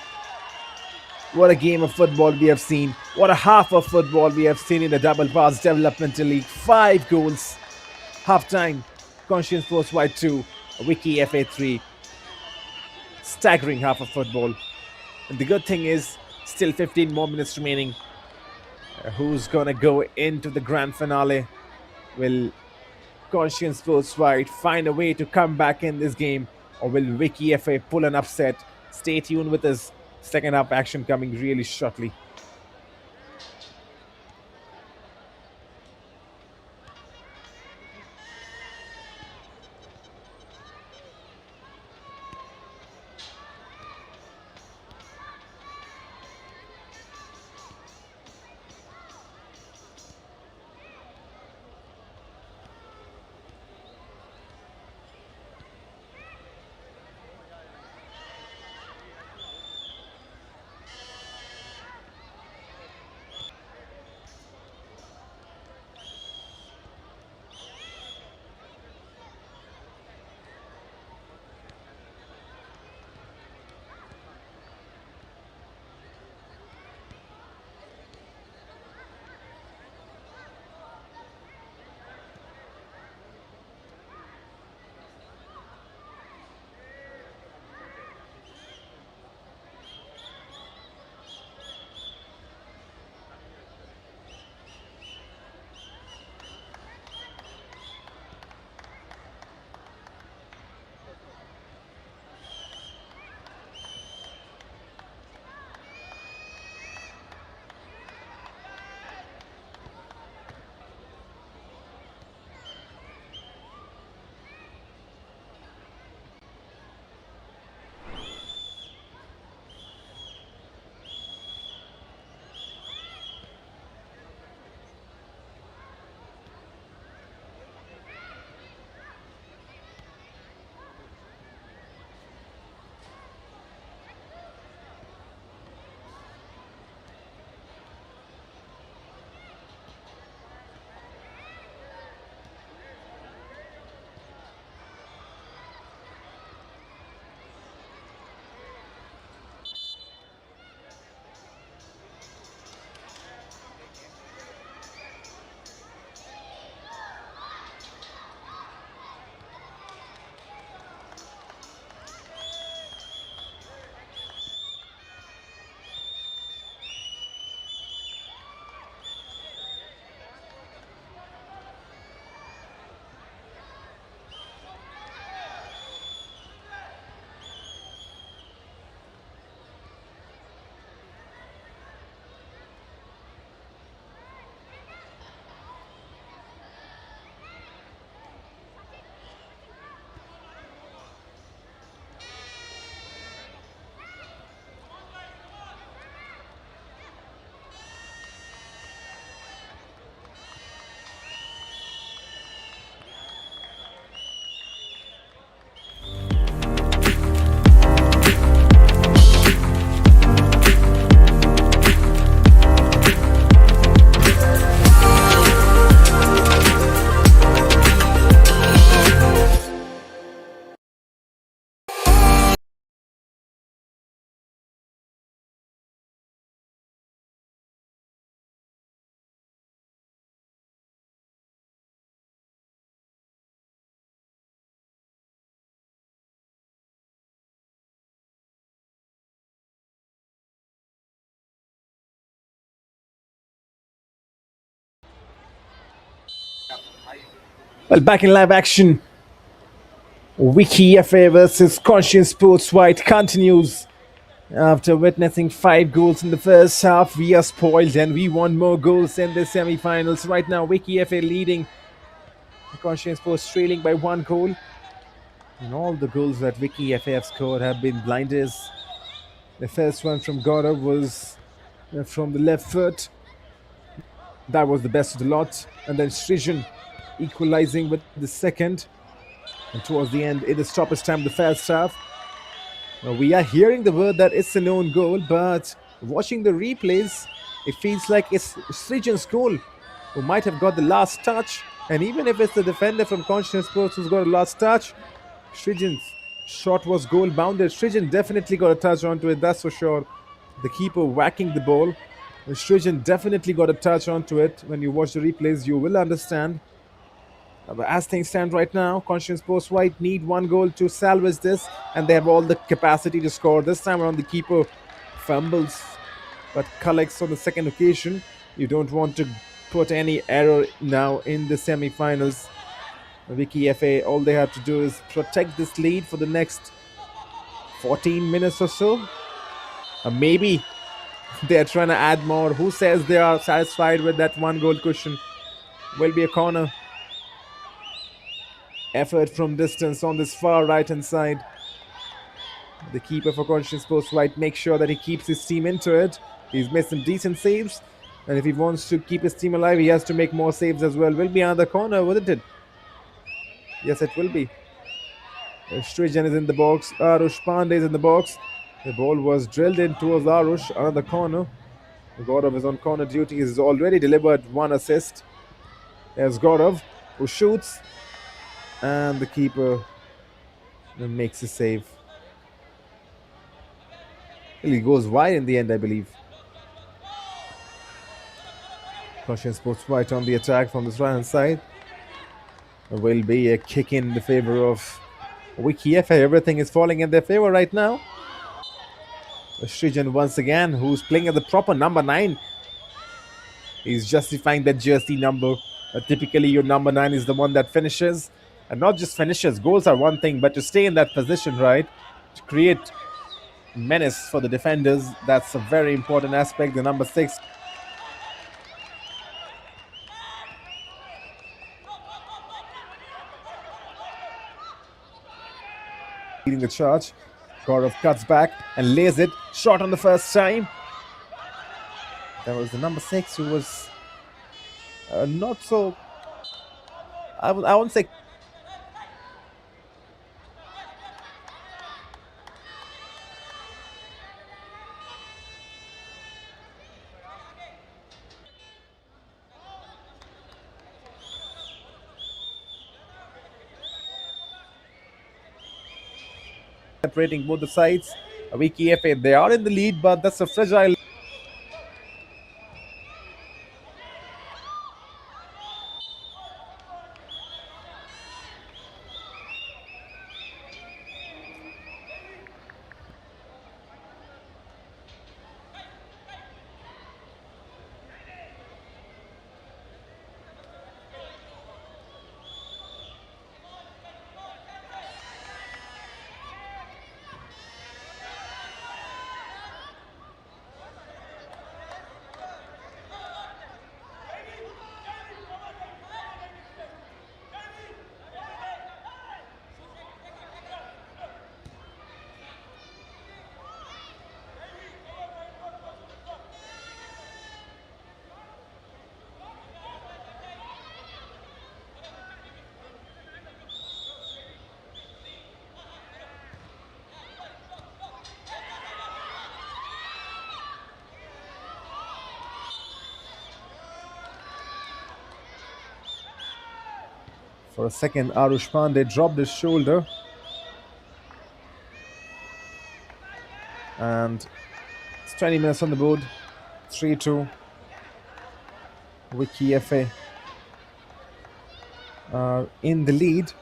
What a game of football we have seen. What a half of football we have seen in the Double Pass Developmental League. 5 goals. Halftime. Conscient Sports White 2. Vicky FA 3. Staggering half of football. And the good thing is, still 15 more minutes remaining. Who's going to go into the grand finale will Conscient Sports White find a way to come back in this game, or will Vicky FA pull an upset? Stay tuned with us. Second half action coming really shortly. Well, back in live action, Vicky FA versus Conscient Sports White continues. After witnessing 5 goals in the first half, we are spoiled and we want more goals in the semi-finals. Right now, Vicky FA leading, Conscient Sports trailing by 1 goal. And all the goals that Vicky FA have scored have been blinders. The first one from Gaurav was from the left foot. That was the best of the lot. And then Srijan equalizing with the second. And towards the end, in the stoppage time of the first half, we are hearing the word that it's an own goal, but watching the replays, it feels like it's Srijan's goal who might have got the last touch. And even if it's the defender from Conscient Sports who's got a last touch, Srijan's shot was goal bounded. Srijan definitely got a touch onto it, that's for sure. The keeper whacking the ball. Srijan definitely got a touch onto it. When you watch the replays, you will understand. But as things stand right now, Conscience Sports White need 1 goal to salvage this, and they have all the capacity to score. This time around, the keeper fumbles but collects on the second occasion. You don't want to put any error now in the semi-finals. Vicky FA, all they have to do is protect this lead for the next 14 minutes or so. Maybe they're trying to add more. Who says they are satisfied with that one goal cushion? Will be a corner. Effort from distance on this far right hand side. The keeper for Conscient Sports Right makes sure that he keeps his team into it. He's made some decent saves. And if he wants to keep his team alive, he has to make more saves as well. Will be another corner, wouldn't it? Yes, it will be. Strijan is in the box. Arush Pandey is in the box. The ball was drilled in towards Arush. Another corner. Gaurav is on corner duty. He's already delivered one assist. There's Gaurav, who shoots. And the keeper makes a save. He goes wide in the end, I believe. Conscient Sports Right on the attack from this right hand side. There will be a kick in the favor of Vicky FA. Everything is falling in their favor right now. Srijan once again, who's playing at the proper number 9. He's justifying that jersey number. Typically, your number 9 is the one that finishes. And not just finishes. Goals are one thing, but to stay in that position, right? To create menace for the defenders, that's a very important aspect. The number 6. Leading the charge. Gaurav cuts back and lays it. Shot on the first time. That was the number 6 who was not so... I won't say... separating both the sides. Vicky FA, they are in the lead, but that's a fragile... For a second, Arush Pandey dropped his shoulder. And it's 20 minutes on the board. 3-2. Vicky FA are in the lead.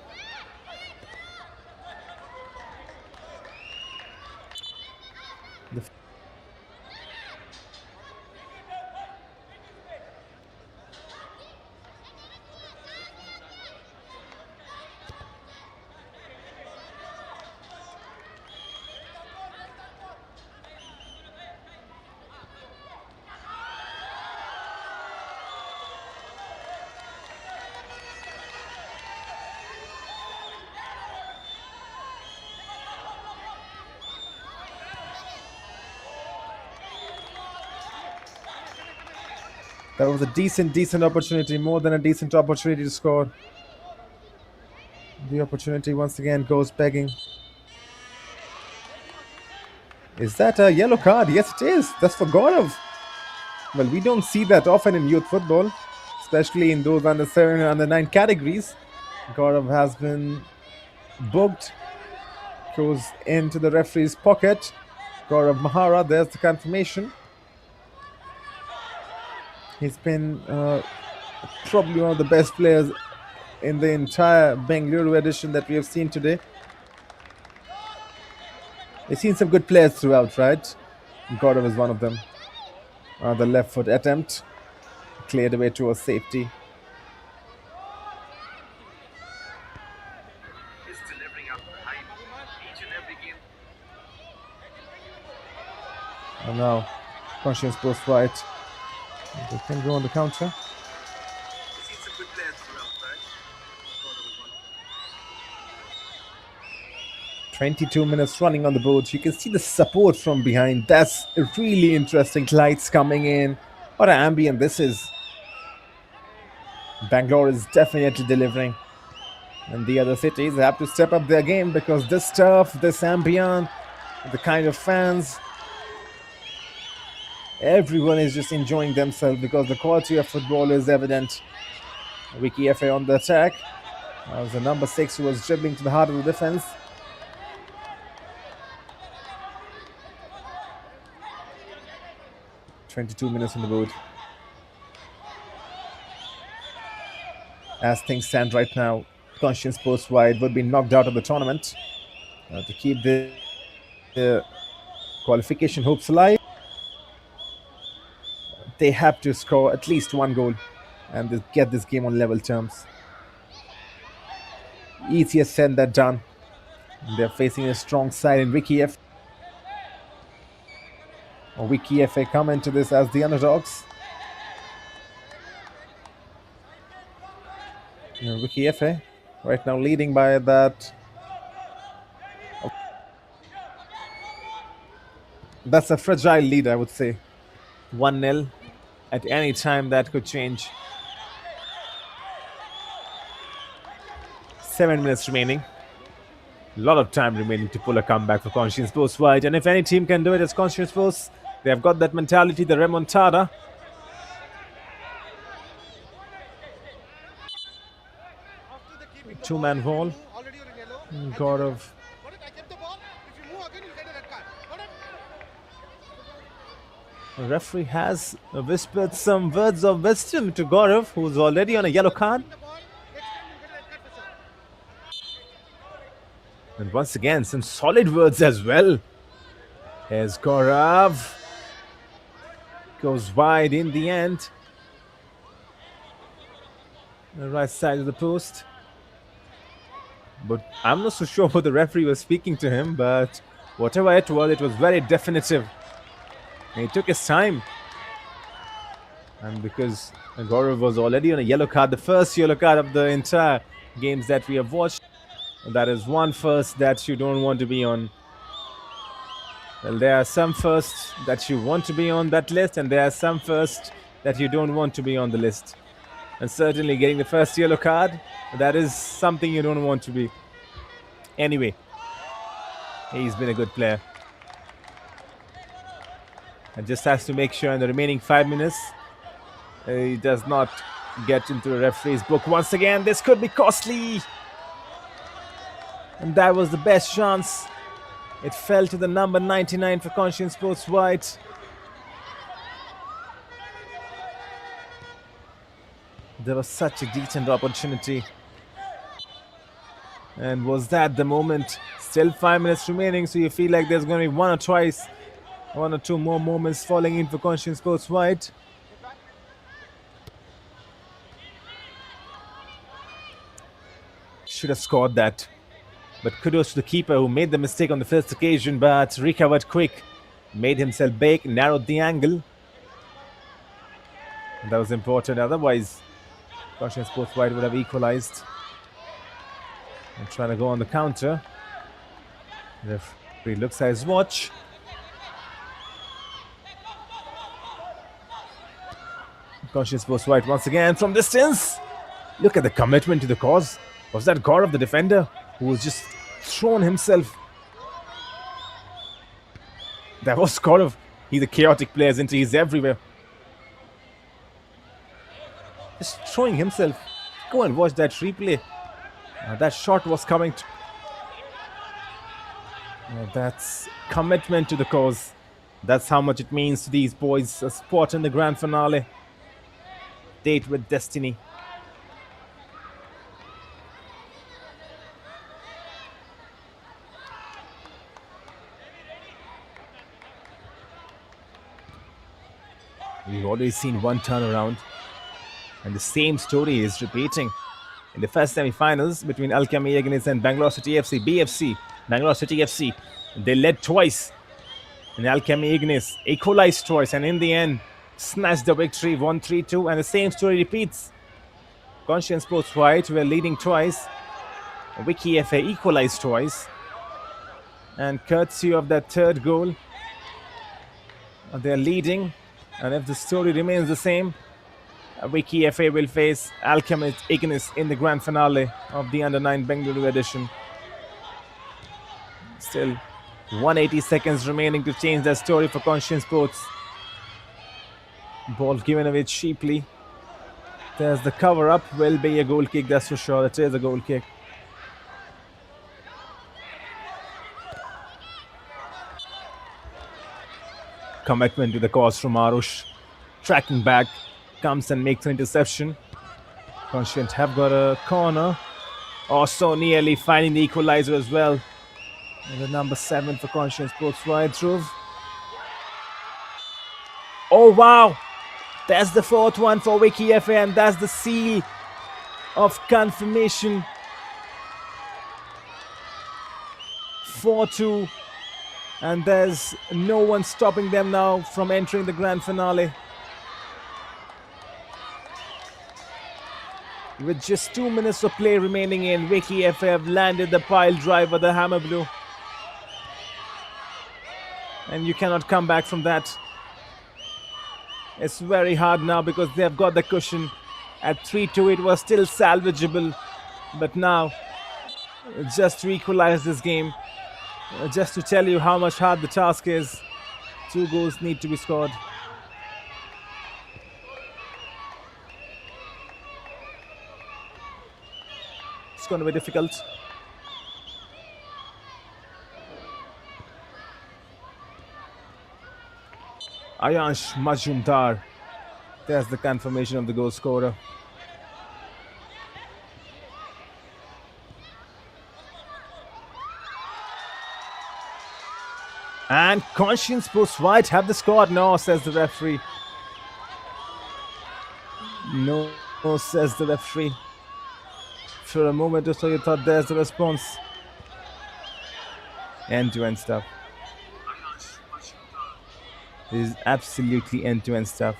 That was a decent opportunity, more than a decent opportunity to score. The opportunity once again goes begging. Is that a yellow card? Yes, it is. That's for Gaurav. Well, we don't see that often in youth football, especially in those under 7 and under 9 categories. Gaurav has been booked. Goes into the referee's pocket. Gaurav Mahara, there's the confirmation. He's been probably one of the best players in the entire Bengaluru edition that we have seen today. We've seen some good players throughout, right? Gaurav is one of them. The left foot attempt cleared away towards safety. And now, Conscience post right. They can go on the counter. 22 minutes running on the board. You can see the support from behind. That's really interesting. Lights coming in. What an ambient this is. Bangalore is definitely delivering. And the other cities have to step up their game because this stuff, this ambient, the kind of fans, everyone is just enjoying themselves because the quality of football is evident. Vicky FA on the attack. That was the number 6 who was dribbling to the heart of the defense. "22 minutes on the board. As things stand right now, Conscience post wide would be knocked out of the tournament. To keep the qualification hopes alive, they have to score at least one goal and get this game on level terms. Easier said than done. They're facing a strong side in Vicky FA. Vicky FA come into this as the underdogs. Vicky FA right now leading by that. That's a fragile lead, I would say. 1-0. At any time that could change. 7 minutes remaining. A lot of time remaining to pull a comeback for Conscience post wide. And if any team can do it, it's Conscience post. They have got that mentality, the remontada. Two-man wall. Gaurav. The referee has whispered some words of wisdom to Gaurav, who's already on a yellow card. And once again, some solid words as well. Here's Gaurav. Goes wide in the end. The right side of the post. But I'm not so sure what the referee was speaking to him, but whatever it was very definitive. And he took his time. And because Gaurav was already on a yellow card, the first yellow card of the entire games that we have watched, that is one first that you don't want to be on. Well, there are some firsts that you want to be on that list, and there are some firsts that you don't want to be on the list. And certainly getting the first yellow card, that is something you don't want to be. Anyway, he's been a good player. And just has to make sure in the remaining 5 minutes, he does not get into the referee's book once again. This could be costly. And that was the best chance. It fell to the number 99 for Conscient Sports White. There was such a decent opportunity. And was that the moment? Still 5 minutes remaining, so you feel like there's going to be one or two more moments falling in for Conscient Sports White. Should have scored that. But kudos to the keeper who made the mistake on the first occasion, but recovered quick. Made himself big, narrowed the angle. That was important. Otherwise, Conscient Sports White would have equalized. And trying to go on the counter. The referee looks at his watch. Conscient Sports White once again from distance. Look at the commitment to the cause. Was that Gaurav, the defender, who was just thrown himself? That was Gaurav. He's a chaotic player, isn't he? He's everywhere. Just throwing himself. Go and watch that replay. That shot was coming. That's commitment to the cause. That's how much it means to these boys. A spot in the grand finale. Date with destiny. We've already seen one turnaround, and the same story is repeating. In the first semi-finals between Alchemy, Ignis and Bangalore City FC, BFC, Bangalore City FC, they led twice. And Alchemy Ignis equalized twice, and in the end, snatched the victory 1-3-2. And the same story repeats. Conscient Sports White were leading twice. Vicky FA equalized twice. And courtesy of that third goal, they're leading. And if the story remains the same, Vicky FA will face Alchemy Ignis in the grand finale of the Under-9 Bengaluru edition. Still 180 seconds remaining to change that story for Conscient Sports. Ball given away cheaply. There's the cover up. Will be a goal kick, that's for sure. It is a goal kick. Commitment to the cause from Arush. Tracking back. Comes and makes an interception. Conscient have got a corner. Oh, so nearly finding the equalizer as well. And the number 7 for Conscient Sports wide through. Oh wow! That's the 4th one for Vicky FA, and that's the seal of confirmation. 4-2. And there's no one stopping them now from entering the grand finale. With just 2 minutes of play remaining in, Vicky FA have landed the pile driver, the hammer blue. And you cannot come back from that. It's very hard now because they have got the cushion. At 3-2 it was still salvageable. But now, just to equalize this game, just to tell you how much hard the task is, 2 goals need to be scored. It's going to be difficult. Ayansh Majumdar. There's the confirmation of the goal scorer. And Conscient Sports White have the score. No, says the referee. No, says the referee. For a moment or so you thought there's the response. End-to-end stuff. This is absolutely end-to-end stuff.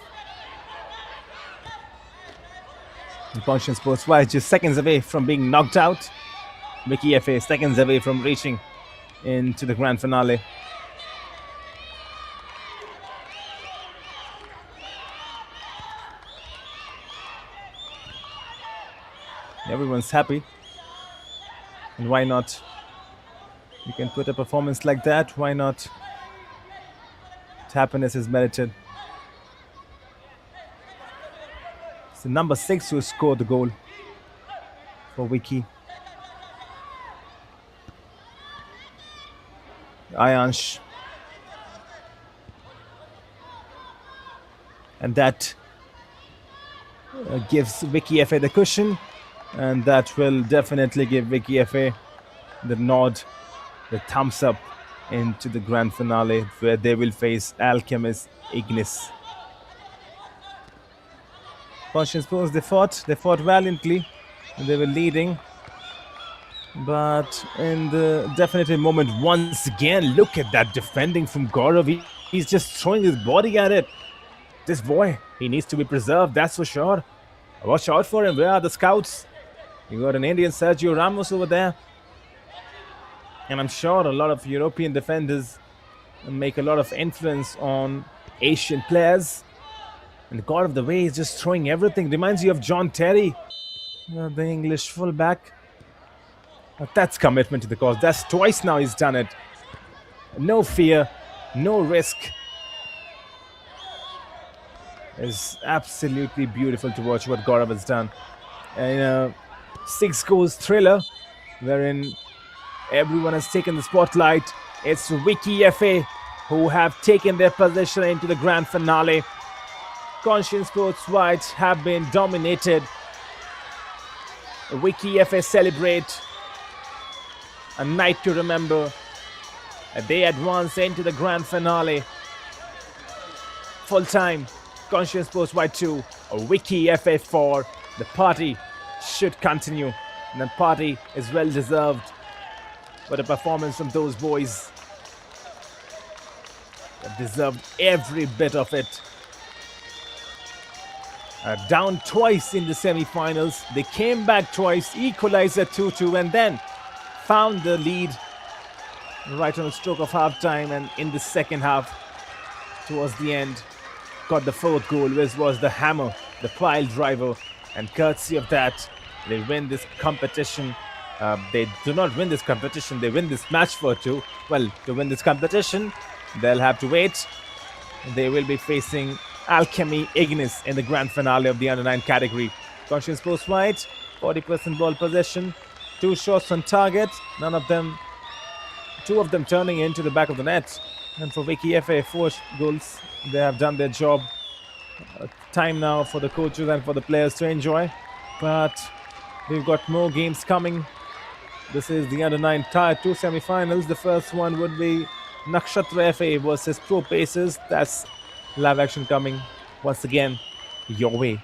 Conscient Sports White just seconds away from being knocked out. Vicky FA seconds away from reaching into the grand finale. Everyone's happy. And why not? You can put a performance like that, why not? Happiness is merited. It's the number 6 who scored the goal for Vicky. Ayansh. And that gives Vicky FA the cushion. And that will definitely give Vicky FA the nod, the thumbs up into the grand finale where they will face Alchemist Ignis. Conscient Sports, they fought valiantly, and they were leading. But in the definitive moment, once again, look at that defending from Gaurav. He's just throwing his body at it. This boy, he needs to be preserved, that's for sure. Watch out for him. Where are the scouts? You got an Indian Sergio Ramos over there. And I'm sure a lot of European defenders make a lot of influence on Asian players. And God of the way he's just throwing everything. Reminds you of John Terry, the English fullback. But that's commitment to the cause. That's twice now he's done it. No fear, no risk. It's absolutely beautiful to watch what Gaurav has done. And 6 goals thriller, wherein everyone has taken the spotlight. It's Vicky FA who have taken their position into the grand finale. Conscient Sports White have been dominated. Vicky FA celebrate. A night to remember. They advance into the grand finale. Full time. Conscient Sports White 2. Vicky FA 4. The party should continue. And the party is well deserved. What a performance from those boys. They deserved every bit of it. Down twice in the semi-finals. They came back twice, equalized at 2-2, and then found the lead right on the stroke of half-time, and in the second half, towards the end, got the fourth goal, which was the hammer, the pile driver, and courtesy of that, they win this competition. They do not win this competition, they win this match for two. Well, to win this competition, they'll have to wait. They will be facing Alchemy Ignis in the grand finale of the under-9 category. Conscient post wide, 40% ball possession, 2 shots on target, two of them turning into the back of the net. And for Vicky FA, 4 goals. They have done their job. Time now for the coaches and for the players to enjoy. But we've got more games coming. This is the under-9 Tier 2 semi-finals. The first one would be Nakshatra FA versus Pro Pacers. That's live action coming once again your way.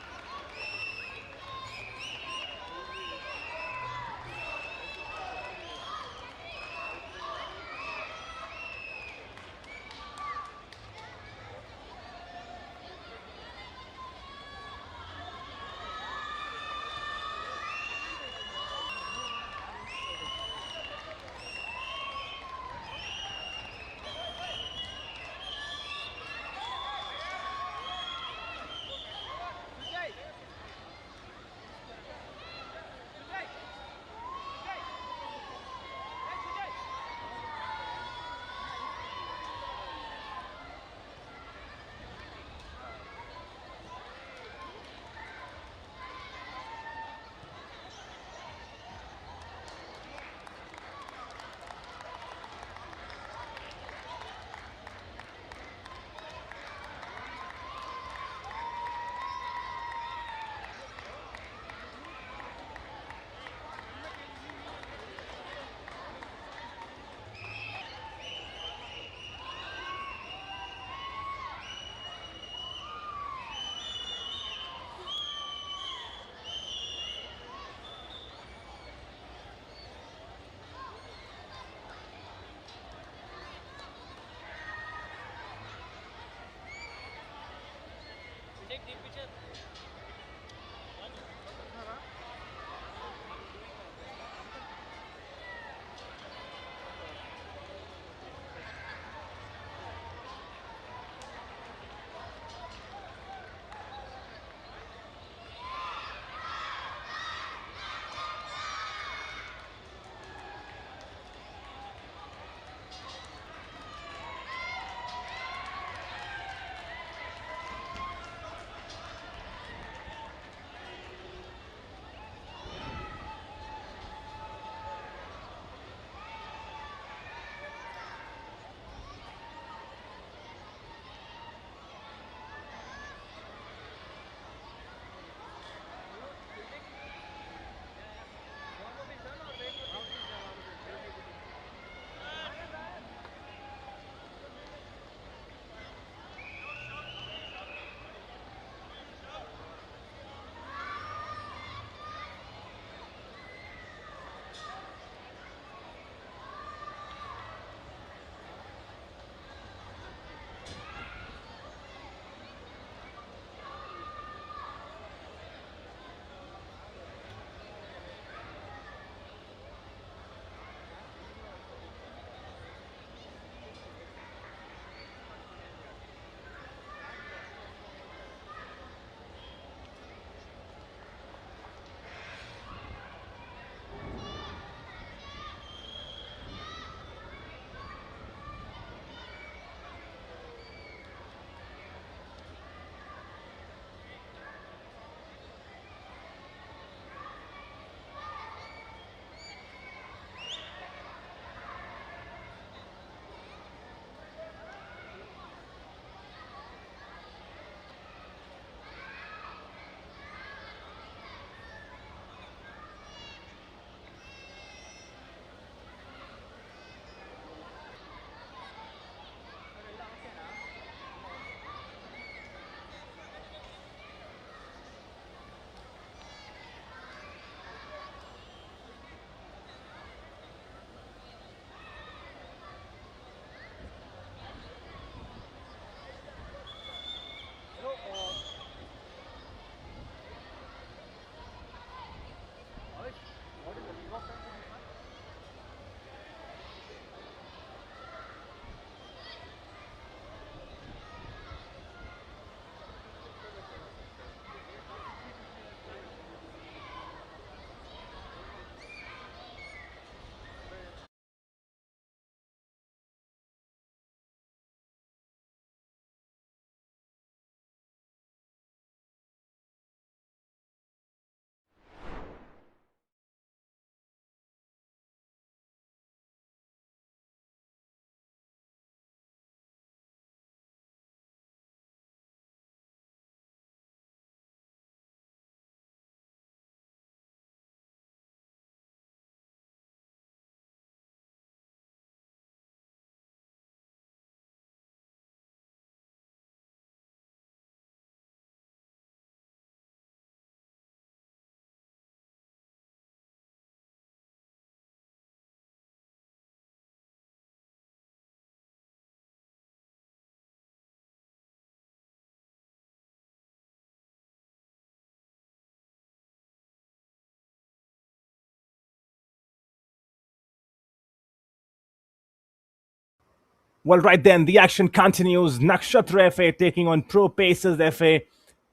Well, right then, the action continues. Nakshatra FA taking on Pro Pacers FA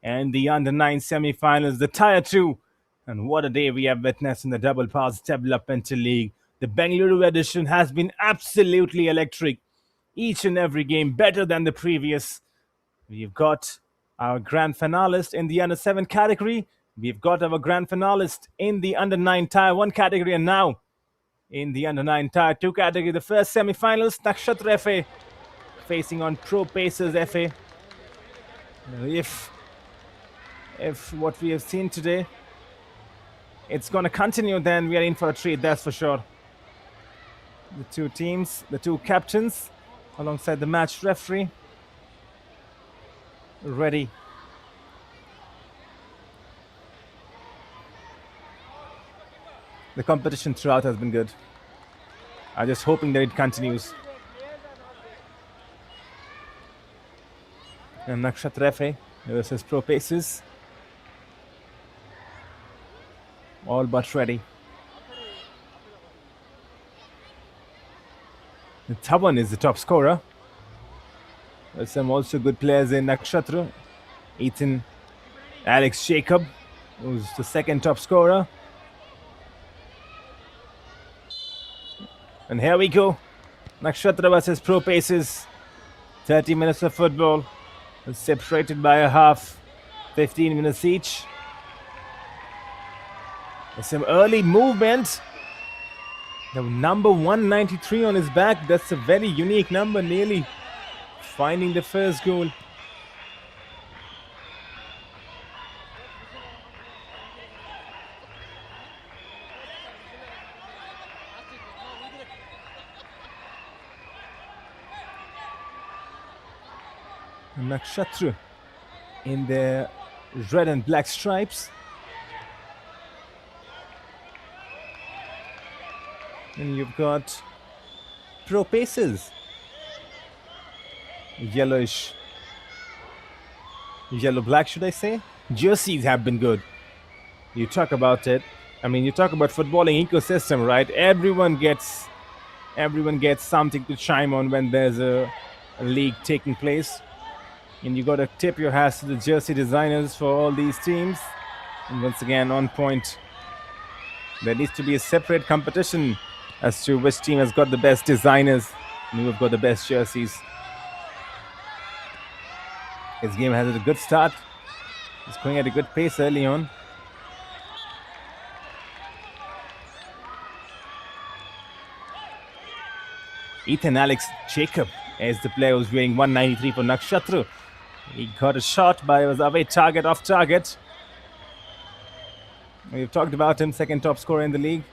and the Under 9 semi finals, the Tier 2. And what a day we have witnessed in the Double Pass Developmental League. The Bengaluru edition has been absolutely electric. Each and every game better than the previous. We've got our grand finalist in the Under 7 category. We've got our grand finalist in the Under 9 Tier 1 category. And now, in the Under 9 Tier 2 category, the first semi finals, Nakshatra FA facing on Pro Pacers FA. If what we have seen today, it's going to continue, then we are in for a treat, that's for sure. The two teams, the two captains, alongside the match referee, ready. The competition throughout has been good. I'm just hoping that it continues. And Nakshatra FA versus Pro Pacers. All but ready. Dhawan is the top scorer. There's some also good players in Nakshatra. Ethan, Alex Jacob, who's the second top scorer. And here we go. Nakshatra versus Pro Pacers. 30 minutes of football. Separated by a half. 15 minutes each. There's some early movement. The number 193 on his back. That's a very unique number. Nearly finding the first goal. Nakshatra in their red and black stripes. And you've got Pro Pacers. Yellowish. Yellow-black, should I say? Jerseys have been good. You talk about it. I mean, you talk about footballing ecosystem, right? Everyone gets something to chime on when there's a league taking place. And you got to tip your hats to the jersey designers for all these teams. And once again, on point. There needs to be a separate competition as to which team has got the best designers and who have got the best jerseys. His game has had a good start. He's going at a good pace early on. Ethan Alex Jacob is the player who's wearing 193 for Nakshatra. He got a shot, but it was away target, off target. We've talked about him, second top scorer in the league.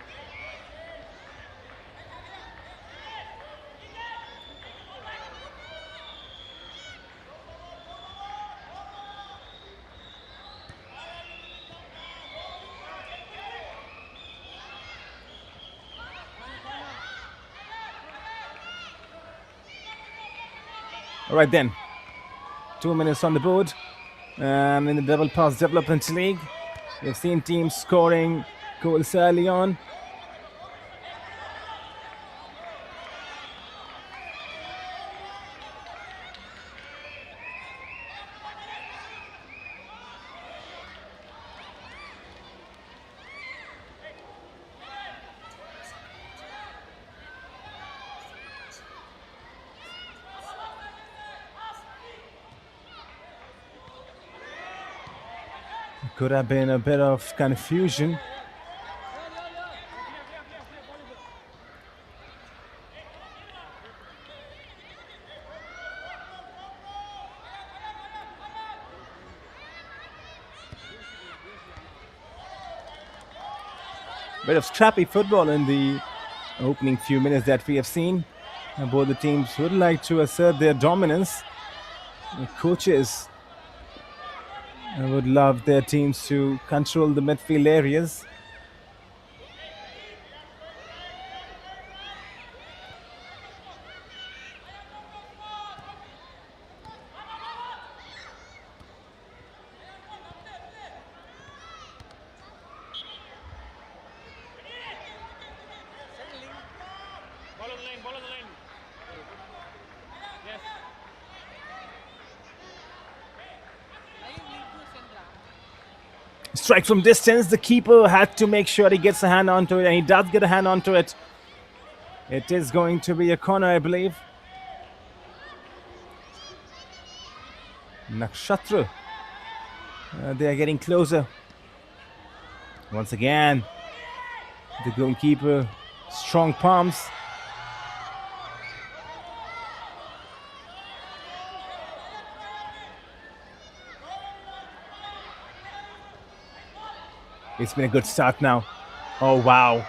All right then, 2 minutes on the board. And in the Double Pass Development League, we've seen teams scoring goals early on. Could have been a bit of confusion. Bit of scrappy football in the opening few minutes that we have seen. And both the teams would like to assert their dominance. The coaches would love their teams to control the midfield areas. Strike from distance. The keeper had to make sure he gets a hand onto it, and he does get a hand onto it. It is going to be a corner, I believe. Nakshatra. They are getting closer. Once again, the goalkeeper, strong palms. It's been a good start now. Oh, wow.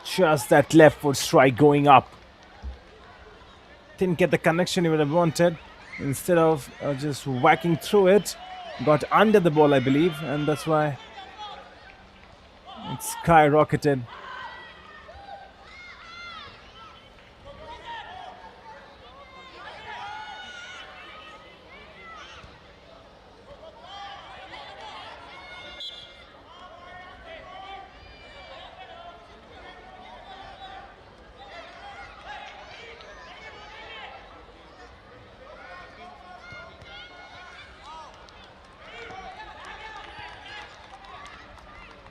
Just that left foot strike going up. Didn't get the connection he would have wanted. Instead of just whacking through it, got under the ball, I believe, and that's why it skyrocketed.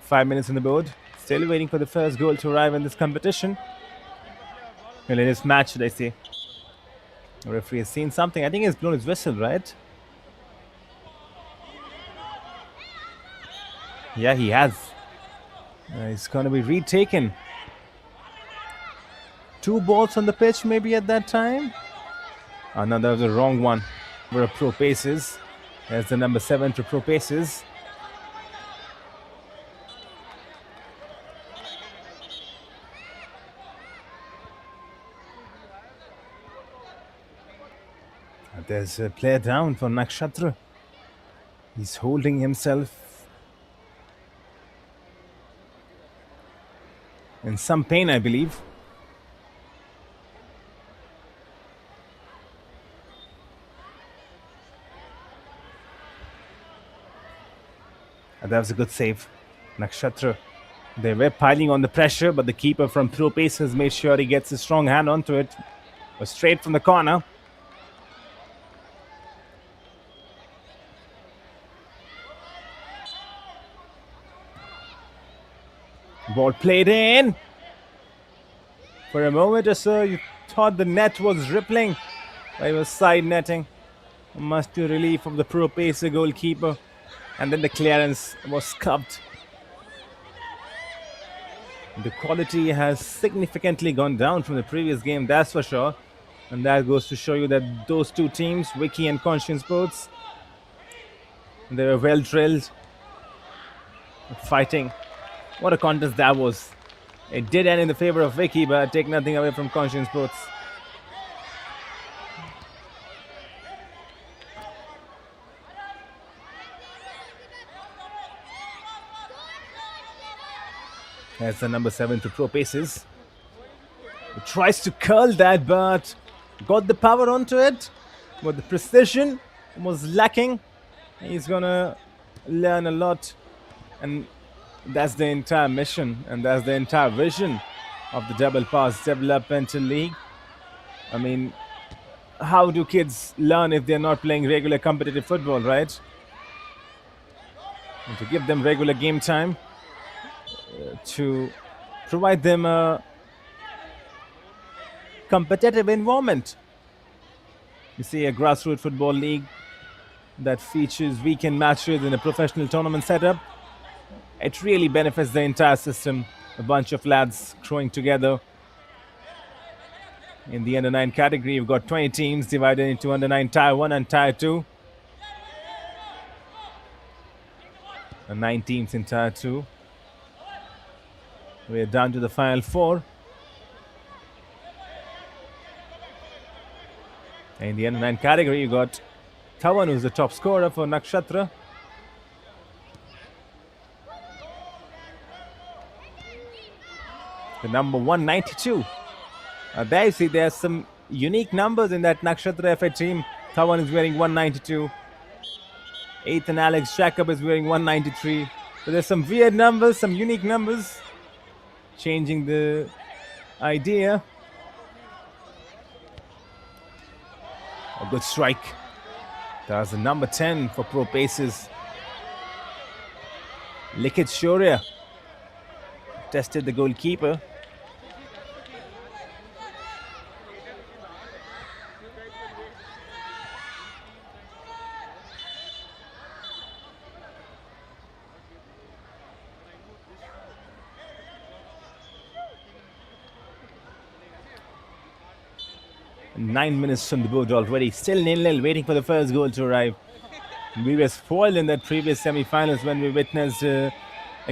Five minutes on the board. Still waiting for the first goal to arrive in this competition. Well, in this match, should I say. The referee has seen something. I think he's blown his whistle, right? Yeah, he has. It's going to be retaken. 2 balls on the pitch maybe at that time. Oh, no, that was the wrong one. For Pro Paces. There's the number 7 to Pro Paces. There's a player down for Nakshatra. He's holding himself in some pain, I believe. And that was a good save. Nakshatra. They were piling on the pressure, but the keeper from Pro Pace has made sure he gets a strong hand onto it. Was straight from the corner. Ball played in. For a moment or so, you thought the net was rippling, but it was side netting. Much to relief of the Pro Pacer goalkeeper. And then the clearance was scuffed. The quality has significantly gone down from the previous game, that's for sure. And that goes to show you that those two teams, Vicky and Conscient Sports, they were well drilled, fighting. What a contest that was. It did end in the favor of Vicky, but take nothing away from Conscient Sports. That's the number 7 to Pro Paces. He tries to curl that, but got the power onto it. But the precision was lacking. He's gonna learn a lot. And that's the entire mission, and that's the entire vision of the Double Pass Developmental League. I mean, how do kids learn if they're not playing regular competitive football, right? And to give them regular game time, to provide them a competitive environment. You see, a grassroots football league that features weekend matches in a professional tournament setup. It really benefits the entire system. A bunch of lads growing together. In the under-9 category, you've got 20 teams divided into under-9 Tier 1 and Tier 2. And 9 teams in Tier 2. We're down to the final 4. In the under-9 category, you got Thawan, who's the top scorer for Nakshatra. The number 192. There you see there's some unique numbers in that Nakshatra FA team. Thawan is wearing 192. Ethan Alex Jacob is wearing 193. So there's some weird numbers, some unique numbers. Changing the idea. A good strike. That's the number 10 for Pro Paces. Likit Shoria tested the goalkeeper. Nine minutes on the board already. Still 0-0, waiting for the first goal to arrive. We were spoiled in that previous semi-finals when we witnessed a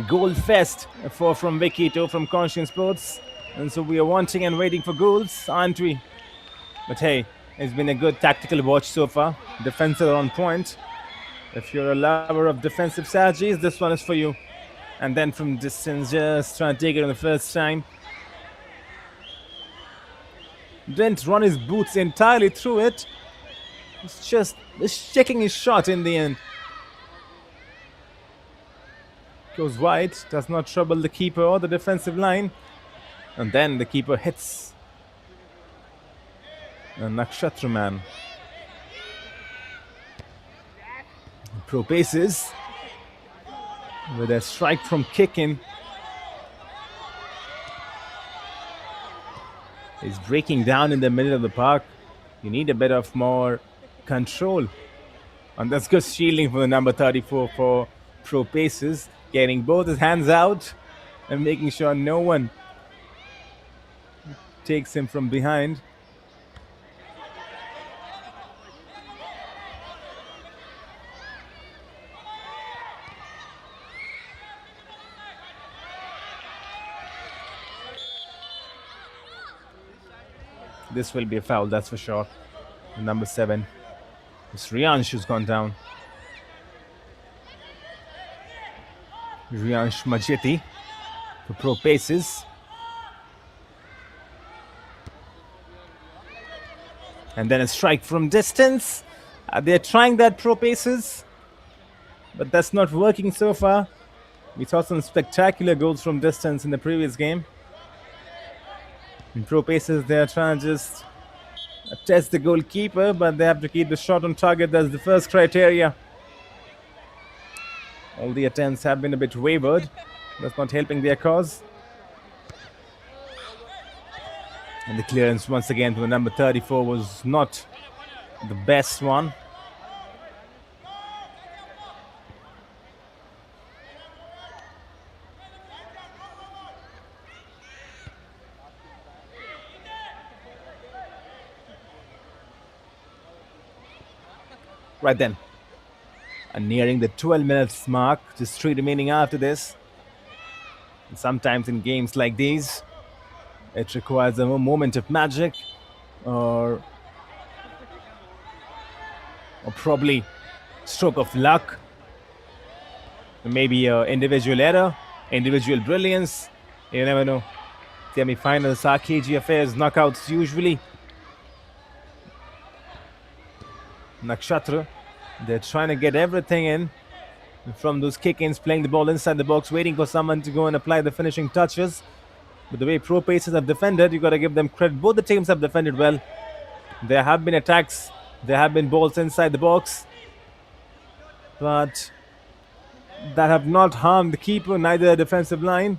goal fest. A 4 from Vicky, 2 from Conscient Sports. And so we are wanting and waiting for goals, aren't we? But hey, it's been a good tactical watch so far. Defenses are on point. If you're a lover of defensive strategies, this one is for you. And then from distance, just trying to take it on the first time. Didn't run his boots entirely through it. It's just checking his shot in the end. Goes wide, does not trouble the keeper or the defensive line. And then the keeper hits a Nakshatra man. Pro paces with a strike from kicking. He's breaking down in the middle of the park. You need a bit of more control. And that's good shielding for the number 34 for Pro Paces. Getting both his hands out and making sure no one takes him from behind. This will be a foul, that's for sure. Number 7. It's Riansh who's gone down. Riansh Majeti for Pro Paces. And then a strike from distance. They're trying that Pro Paces, but that's not working so far. We saw some spectacular goals from distance in the previous game. In Pro Paces, they're trying to just test the goalkeeper, but they have to keep the shot on target. That's the first criteria. All the attempts have been a bit wavered. That's not helping their cause. And the clearance once again to the number 34 was not the best one. Right then, and nearing the 12 minutes mark, just 3 remaining after this. And sometimes in games like these, it requires a moment of magic or probably stroke of luck, maybe an individual error, individual brilliance. You never know. Semi-finals are cagey affairs, knockouts usually. Nakshatra, they're trying to get everything in from those kick-ins, playing the ball inside the box, waiting for someone to go and apply the finishing touches. But the way Pro Paces have defended, you got to give them credit. Both the teams have defended well. There have been attacks, there have been balls inside the box, but that have not harmed the keeper, neither the defensive line.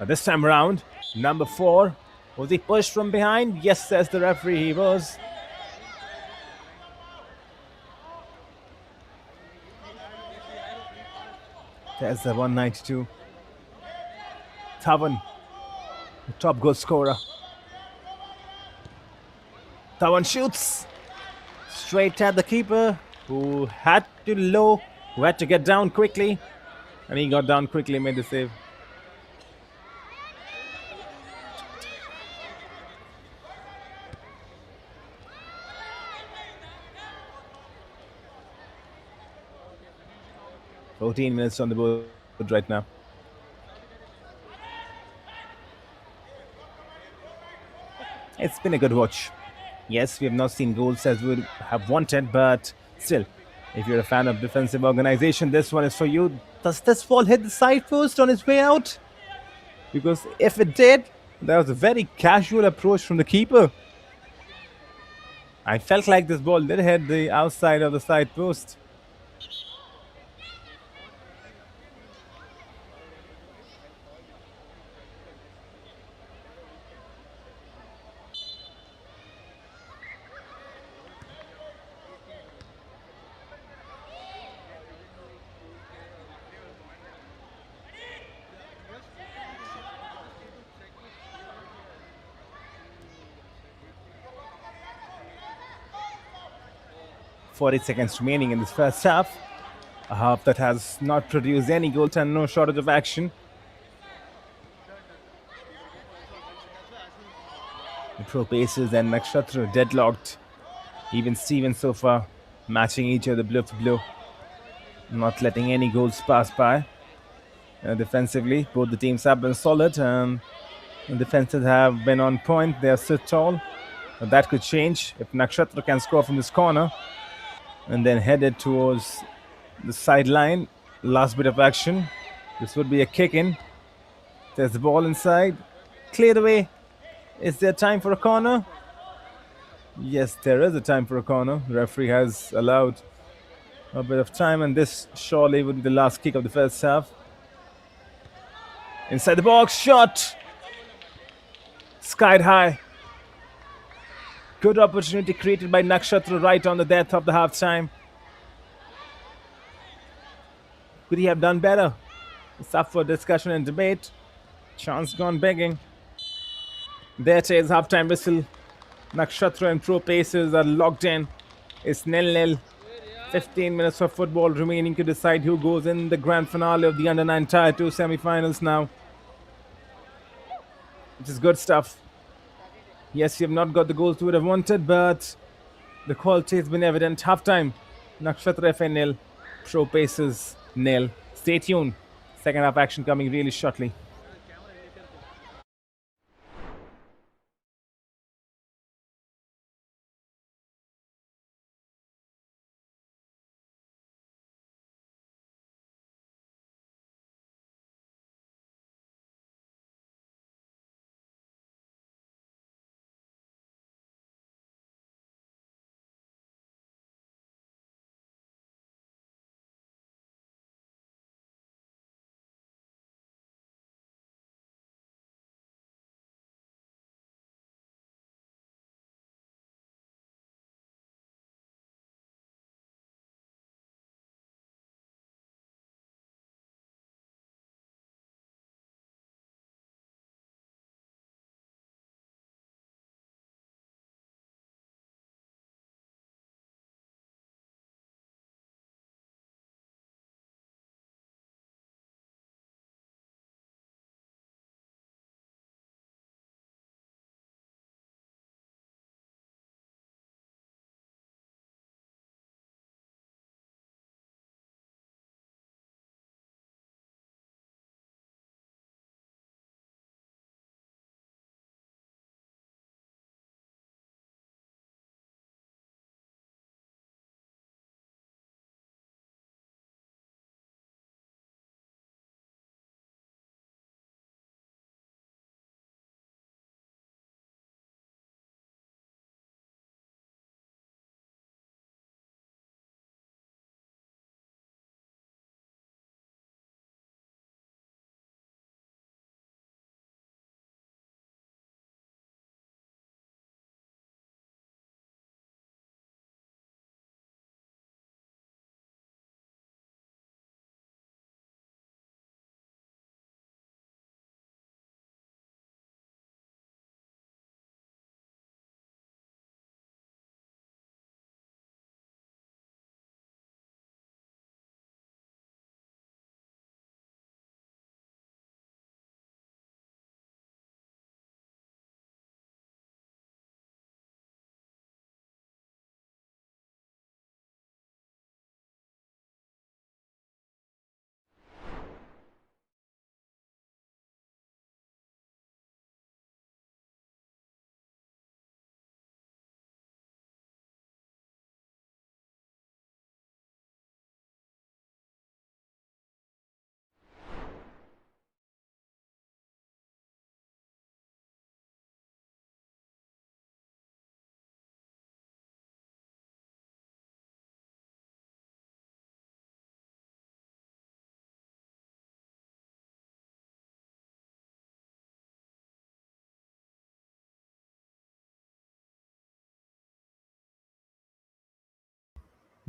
This time around, number 4, was he pushed from behind? Yes, says the referee, he was. There's the 192. Thavan, the top goal scorer. Thavan shoots straight at the keeper, who had to get down quickly. And he got down quickly, made the save. $14 minutes on the board right now. It's been a good watch. Yes, we have not seen goals as we would have wanted, but still, if you're a fan of defensive organization, this one is for you. Does this ball hit the side post on its way out? Because if it did, that was a very casual approach from the keeper. I felt like this ball did hit the outside of the side post. 40 seconds remaining in this first half. A half that has not produced any goals and no shortage of action. The pro paces and Nakshatra deadlocked. Even Steven so far matching each other blow for blow, not letting any goals pass by. Defensively, both the teams have been solid and the defenses have been on point. They are so tall. But that could change if Nakshatra can score from this corner and then head it towards the sideline. Last bit of action. This would be a kick in. There's the ball inside. Cleared away. Is there time for a corner? Yes, there is a time for a corner. The referee has allowed a bit of time, and this surely would be the last kick of the first half. Inside the box, shot! Skied high. Good opportunity created by Nakshatra right on the death of the half time. Could he have done better? It's up for discussion and debate. Chance gone begging. There it is, halftime whistle. Nakshatra and Pro Pacers are locked in. It's nil-nil. 15 minutes of football remaining to decide who goes in the grand finale of the Under-9 Tier 2 semi-finals now. Which is good stuff. Yes, you have not got the goals you would have wanted, but the quality has been evident. Halftime, Nakshatra FA nil, Pro Pacers nil. Stay tuned. Second half action coming really shortly.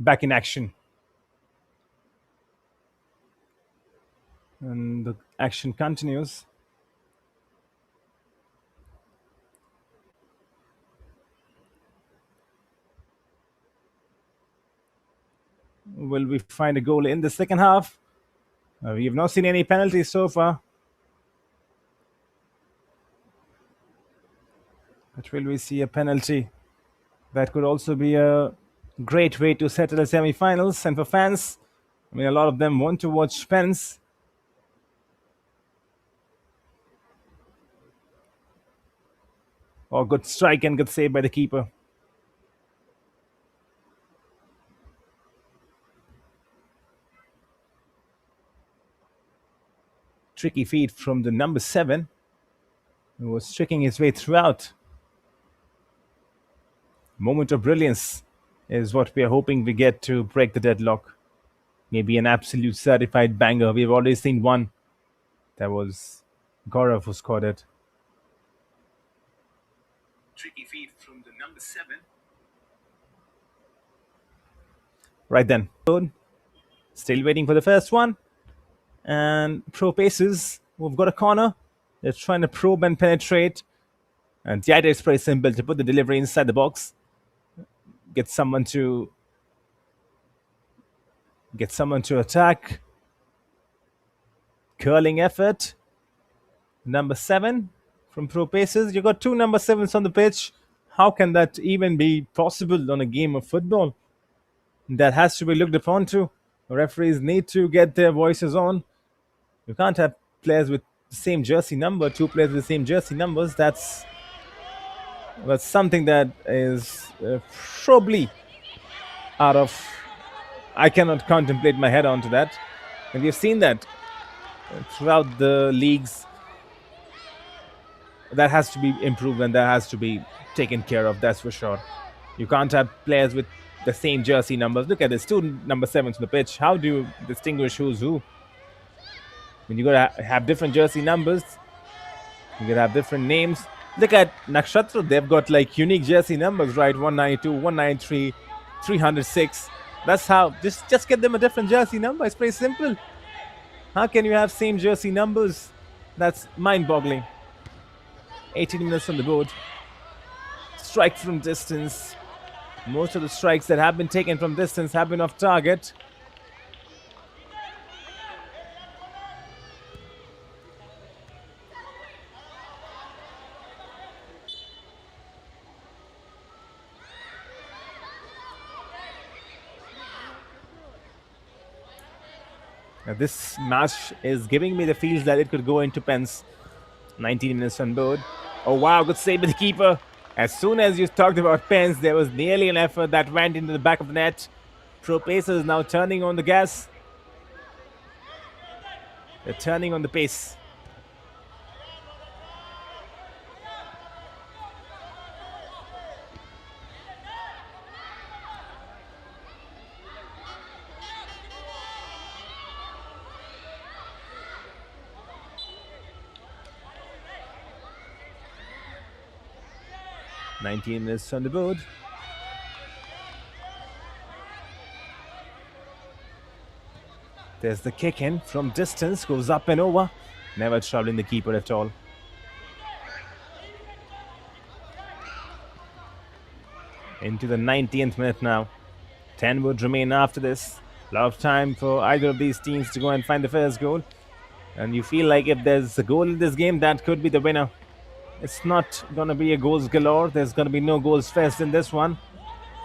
back in action. And the action continues. Will we find a goal in the second half? We have not seen any penalties so far. But will we see a penalty? That could also be a great way to settle the semi-finals. And for fans, I mean, a lot of them want to watch pens. Or good strike and good save by the keeper. Tricky feed from the number 7, who was tricking his way throughout. Moment of brilliance is what we are hoping we get to break the deadlock. Maybe an absolute certified banger. We've already seen one. That was Gaurav who scored it. Tricky feed from the number 7. Right then. Still waiting for the first one. And Pro Paces, who've got a corner. They're trying to probe and penetrate. And the idea is pretty simple, to put the delivery inside the box. Get someone to attack. Curling effort. Number 7 from Pro Paces. You got two number 7s on the pitch. How can that even be possible on a game of football? That has to be looked upon to. Referees need to get their voices on. You can't have players with the same jersey number, two players with the same jersey numbers. That's something that is probably out of. I cannot contemplate my head onto that. And we've seen that throughout the leagues. That has to be improved and that has to be taken care of, that's for sure. You can't have players with the same jersey numbers. Look at this, two number 7s on the pitch. How do you distinguish who's who? When you gotta have different jersey numbers, you gotta have different names. Look at Nakshatra, they've got like unique jersey numbers, right? 192, 193, 306. That's how, just get them a different jersey number. It's pretty simple. How can you have same jersey numbers? That's mind-boggling. 18 minutes on the board. Strike from distance. Most of the strikes that have been taken from distance have been off target. Now this match is giving me the feels that it could go into pens. 19 minutes on board. Oh wow, good save by the keeper. As soon as you talked about pens, there was nearly an effort that went into the back of the net. Pro Pacers now turning on the gas. They're turning on the pace. "19 minutes on the board. There's the kick in from distance, goes up and over. Never troubling the keeper at all. Into the 90th minute now. 10 would remain after this. A lot of time for either of these teams to go and find the first goal. And you feel like if there's a goal in this game, that could be the winner. It's not going to be a goals galore. There's going to be no goals fest in this one.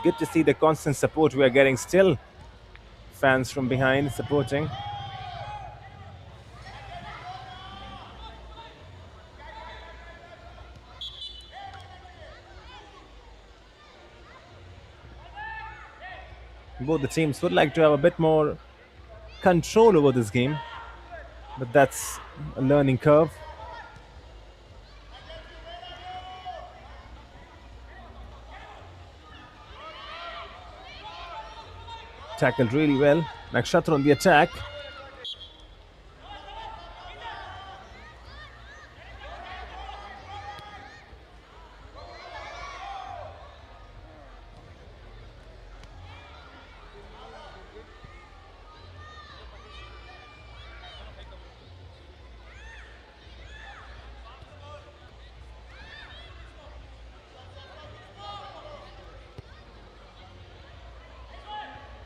Good to see the constant support we are getting still. Fans from behind supporting. Both the teams would like to have a bit more control over this game, but that's a learning curve. Tackled really well. Nakshatra on the attack.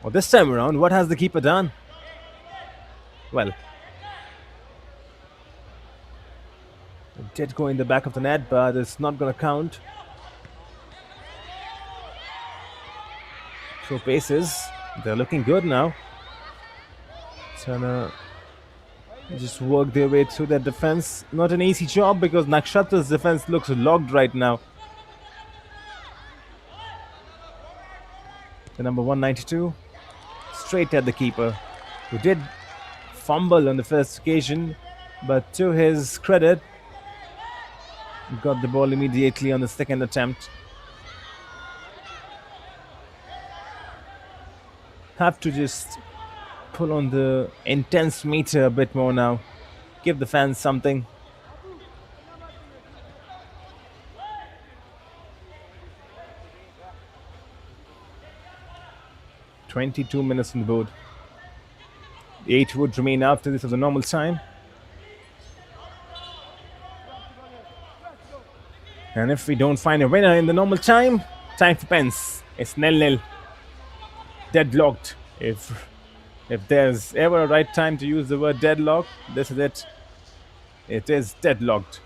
Well, this time around, what has the keeper done? Well, it did go in the back of the net, but it's not going to count. Throw paces. They're looking good now. Trying to just work their way through that defense. Not an easy job because Nakshatra's defense looks locked right now. The number 192, straight at the keeper, who did fumble on the first occasion, but to his credit, got the ball immediately on the second attempt. Have to just pull on the intense meter a bit more now. Give the fans something. "22 minutes on the board. 8 would remain after this of the normal time. And if we don't find a winner in the normal time, time for pens. It's 0-0. Deadlocked. If there's ever a right time to use the word deadlock, this is it. It is deadlocked.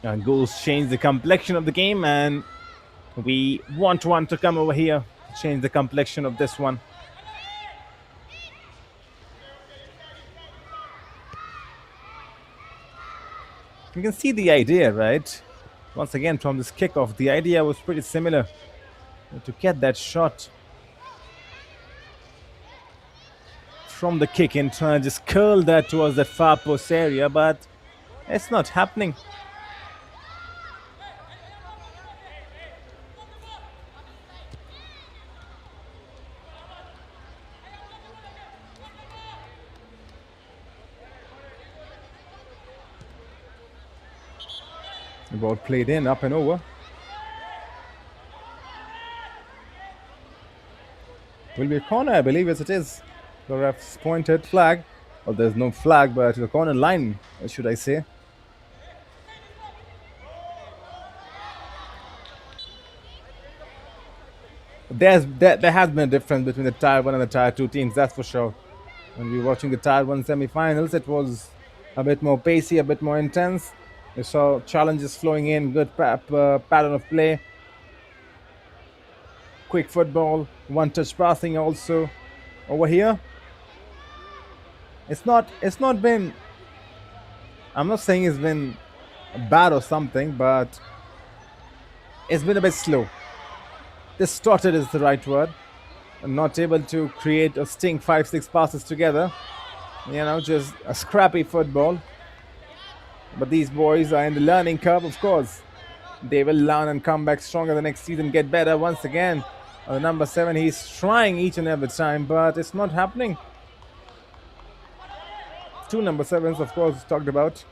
And goals change the complexion of the game, and we want one to come over here to change the complexion of this one. You can see the idea, right? Once again, from this kickoff, the idea was pretty similar. To get that shot from the kick and try and just curl that towards that far post area, but it's not happening. The ball played in, up and over. Will be a corner, I believe, as it is. The ref's pointed flag. Well, there's no flag, but the corner line, should I say. There has been a difference between the Tier 1 and the Tier 2 teams, that's for sure. When we were watching the Tier 1 semi-finals, it was a bit more pacey, a bit more intense. We saw challenges flowing in, good pattern of play, quick football, one-touch passing also. Over here, it's not been. I'm not saying it's been bad or something, but it's been a bit slow. Distorted is the right word. I'm not able to create or sting 5-6 passes together. Just a scrappy football. But these boys are in the learning curve, of course. They will learn and come back stronger the next season, get better once again. Number 7, he's trying each and every time, but it's not happening. 2 number 7s, of course, talked about.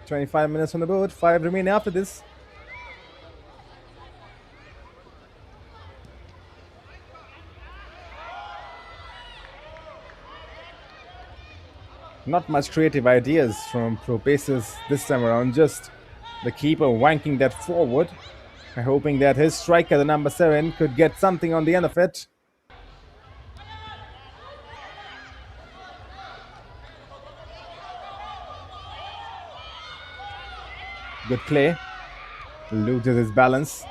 "25 minutes on the board, 5 remain after this." Not much creative ideas from pro pacers this time around, just the keeper wanking that forward, hoping that his striker, the number 7, could get something on the end of it. Good play. Loses his balance.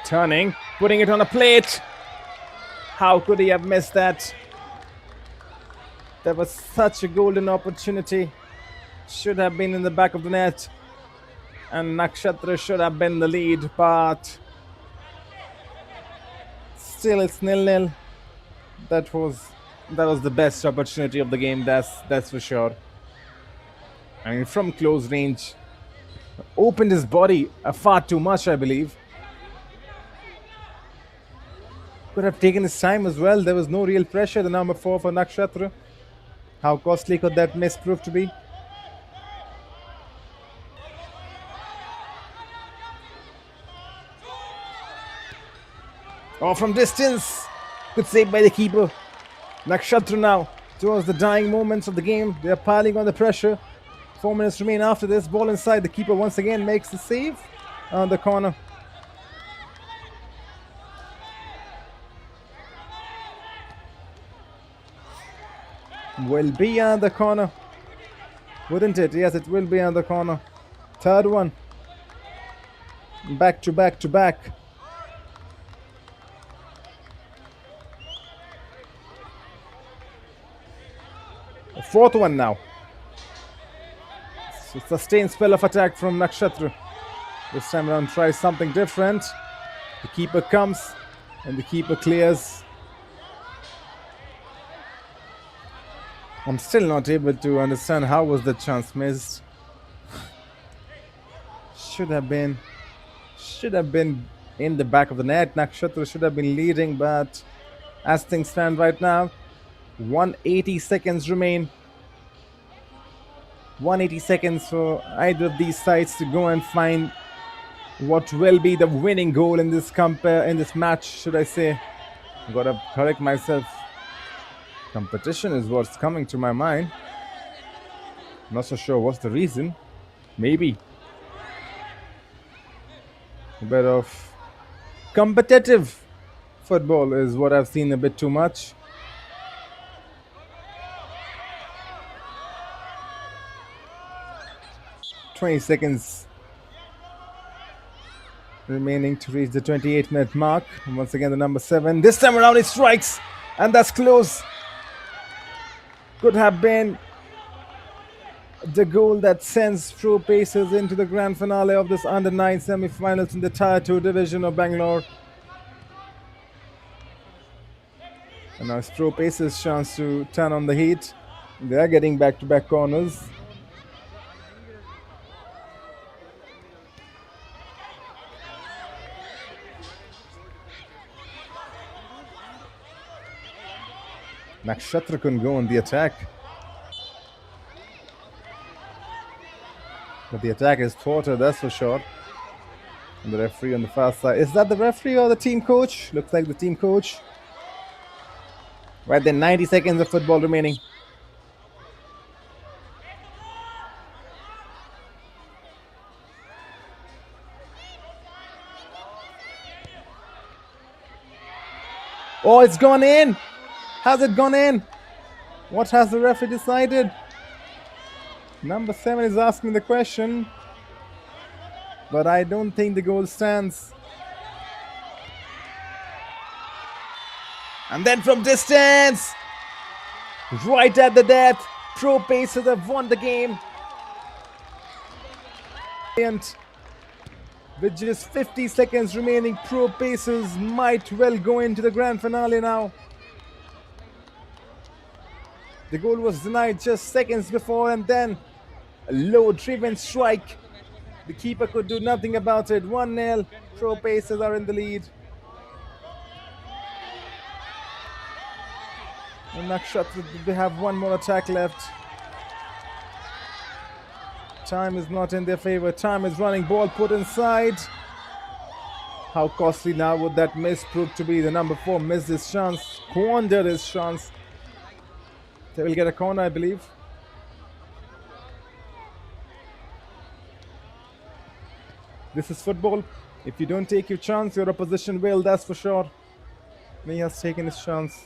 Turning, putting it on a plate. How could he have missed that? That was such a golden opportunity. Should have been in the back of the net. And Nakshatra should have been the lead, but still it's 0-0. That was the best opportunity of the game, that's for sure. I mean, from close range. Opened his body far too much, I believe. Could have taken his time as well. There was no real pressure. The number 4 for Nakshatra. How costly could that miss prove to be? Oh, from distance. Good save by the keeper. Nakshatra now towards the dying moments of the game. They are piling on the pressure. 4 minutes remain after this. Ball inside. The keeper once again makes the save on the corner. Will be on the corner. Wouldn't it? Yes, it will be on the corner. Third one. Back to back to back. The fourth one now. Sustained spell of attack from Nakshatra. This time around tries something different. The keeper comes and the keeper clears. I'm still not able to understand how was the chance missed. Should have been in the back of the net. Nakshatra should have been leading, but as things stand right now, 180 seconds remain. 180 seconds for either of these sides to go and find what will be the winning goal in this match, should I say. Gotta correct myself. Competition is what's coming to my mind. Not so sure what's the reason. Maybe a bit of competitive football is what I've seen a bit too much. "20 seconds remaining to reach the 28-minute mark. And once again, the number 7. This time around, it strikes, and that's close. Could have been the goal that sends Pro Pacers into the grand finale of this under-9 semi-finals in the Tier 2 division of Bangalore. And now it's Pro Pacers' chance to turn on the heat. They are getting back-to-back corners. Nakshatra couldn't go on the attack. But the attack is thwarted, that's for sure. And the referee on the far side. Is that the referee or the team coach? Looks like the team coach. Right then, 90 seconds of football remaining. Oh, it's gone in! Has it gone in? What has the referee decided? Number 7 is asking the question. But I don't think the goal stands. And then from distance! Right at the death! Pro Pacers have won the game. And with just 50 seconds remaining, Pro Pacers might well go into the grand finale now. The goal was denied just seconds before, and then a low-driven strike. The keeper could do nothing about it. 1-0. Pro Pacers are in the lead. And Nakshatra, they have one more attack left. Time is not in their favor. Time is running. Ball put inside. How costly now would that miss prove to be? The number 4 missed his chance. Squandered his chance. They will get a corner, I believe. This is football. If you don't take your chance, your opposition will, that's for sure. And he has taken his chance.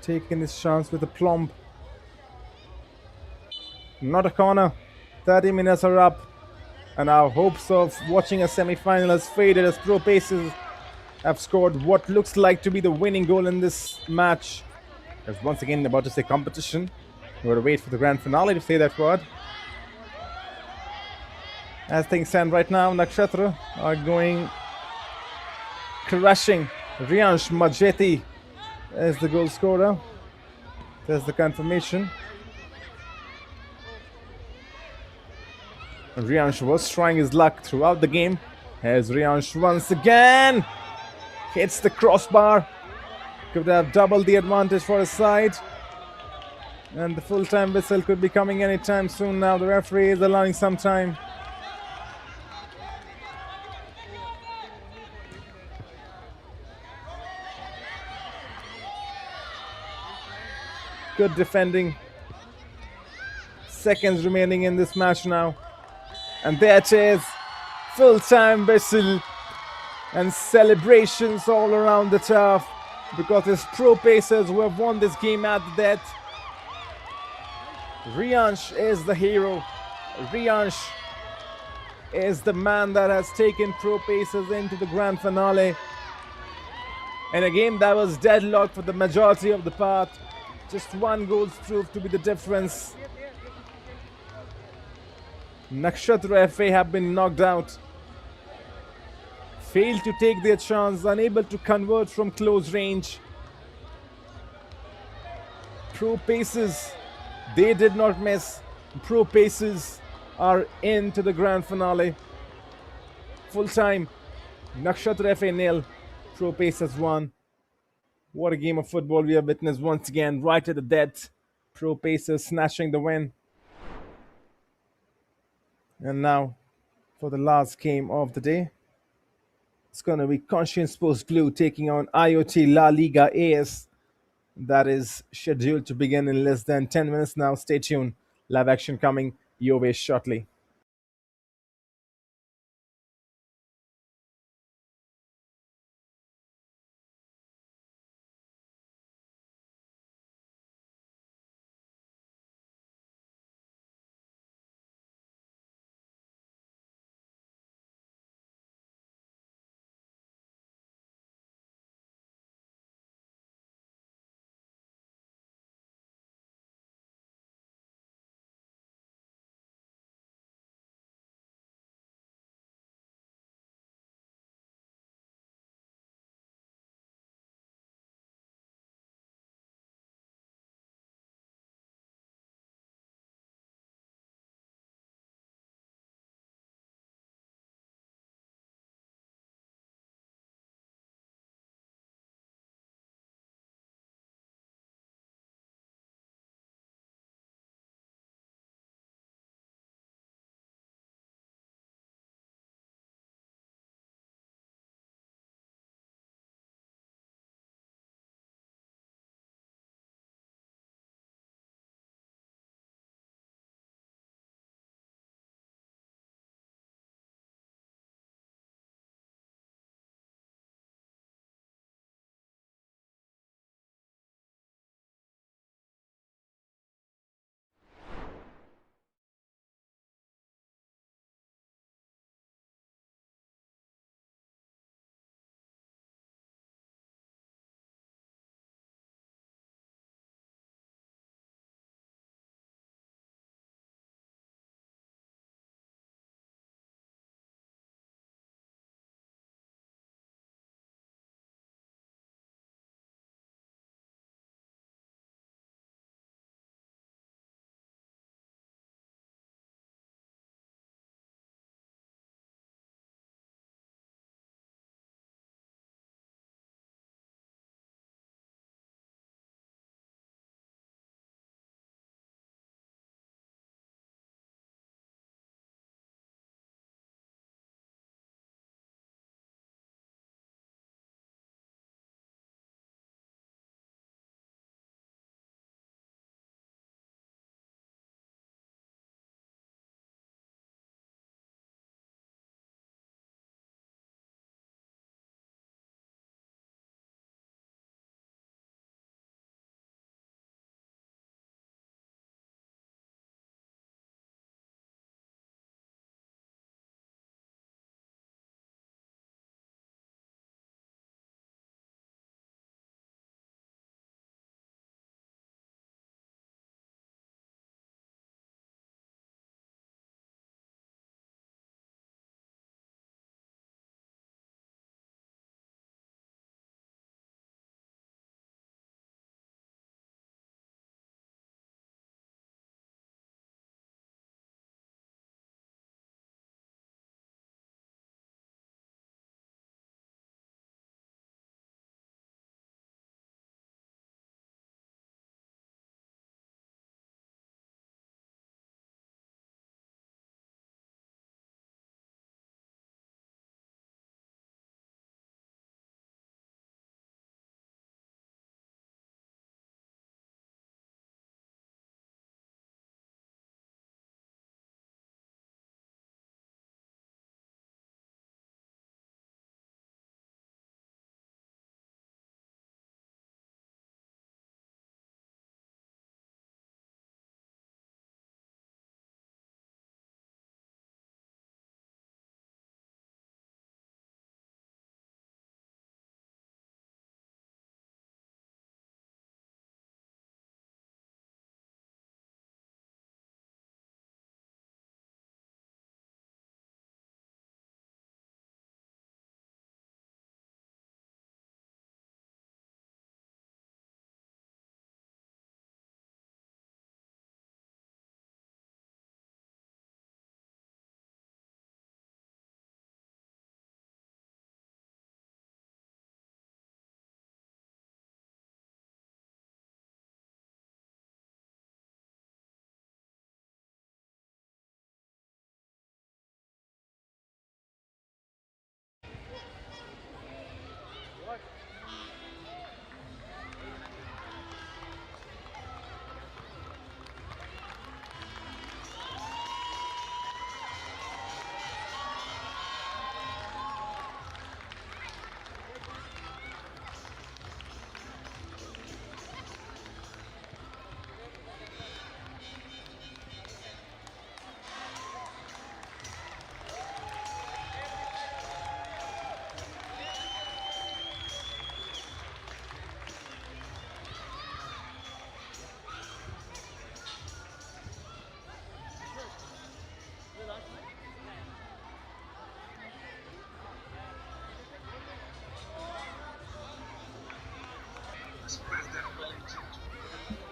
Taken his chance with a plumb. Not a corner. 30 minutes are up. And our hopes of watching a semi-final has faded as Pro Pacers have scored what looks like to be the winning goal in this match. I was once again about to say competition. We're going to wait for the grand finale to say that word. As things stand right now, Nakshatra are going crushing. Riyansh Majeti is the goal scorer. There's the confirmation. Riansh was trying his luck throughout the game. Here's Riansh once again. Hits the crossbar. Could have doubled the advantage for his side. And the full-time whistle could be coming anytime soon now. The referee is allowing some time. Good defending. Seconds remaining in this match now. And there it is. Full-time whistle. And celebrations all around the turf. Because it's pro Pacers who have won this game at the death. Riansh is the hero. Riansh is the man that has taken pro Pacers into the grand finale. In a game that was deadlocked for the majority of the part. Just one goal proved to be the difference. Nakshatra FA have been knocked out. Failed to take their chance, unable to convert from close range. Pro Pacers, they did not miss. Pro Pacers are into the grand finale. Full time, Nakshatra FA nil, Pro Pacers 1. What a game of football we have witnessed once again, right at the death. Pro Pacers snatching the win. And now, for the last game of the day, it's going to be Conscient Sports Blue taking on IoT La Liga AS. That is scheduled to begin in less than 10 minutes now. Stay tuned. Live action coming your way shortly.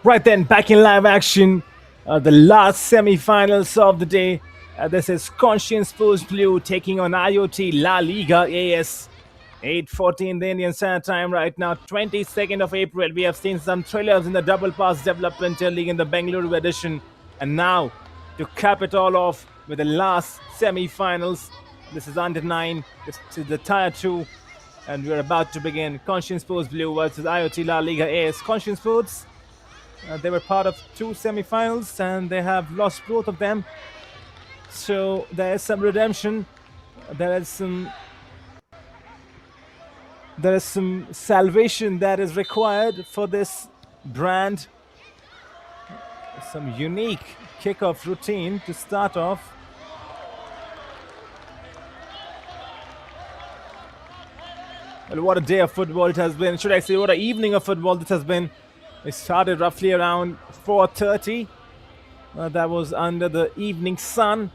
Right then, back in live action, the last semi-finals of the day. This is Conscient Sports Blue taking on IoT La Liga AS. 8:40 in the Indian Standard Time right now, 22nd of April. We have seen some thrillers in the Double Pass Developmental League in the Bengaluru edition. And now, to cap it all off with the last semi-finals, this is under 9, this is the Tier 2, and we're about to begin. Conscient Sports Blue versus IoT La Liga AS. Conscient Sports, they were part of 2 semi-finals and they have lost both of them. So there is some redemption. There is some salvation that is required for this brand. Some unique kickoff routine to start off. Well, what a day of football it has been. Should I say what an evening of football this has been. It started roughly around 4:30. That was under the evening sun.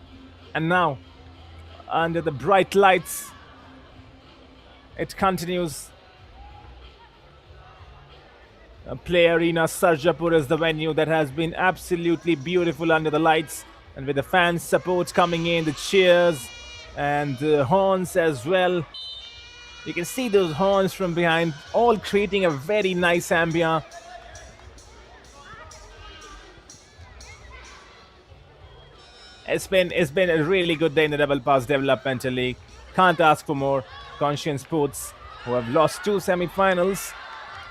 And now, under the bright lights, it continues. Play Arena Sarjapur is the venue that has been absolutely beautiful under the lights. And with the fans' support coming in, the cheers and the horns as well. You can see those horns from behind, all creating a very nice ambience. It's been a really good day in the Double Pass Developmental League. Can't ask for more. Conscient Sports, who have lost 2 semi-finals,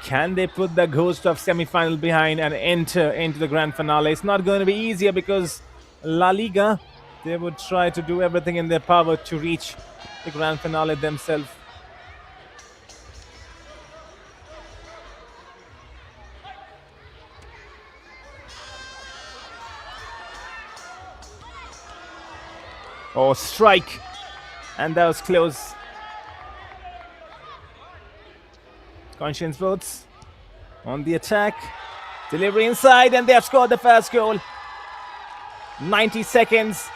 can they put the ghost of semi-final behind and enter into the grand finale? It's not going to be easier because La Liga, they would try to do everything in their power to reach the grand finale themselves. Oh, strike. And that was close. Conscient Sports on the attack. Delivery inside, and they have scored the first goal. 90 seconds.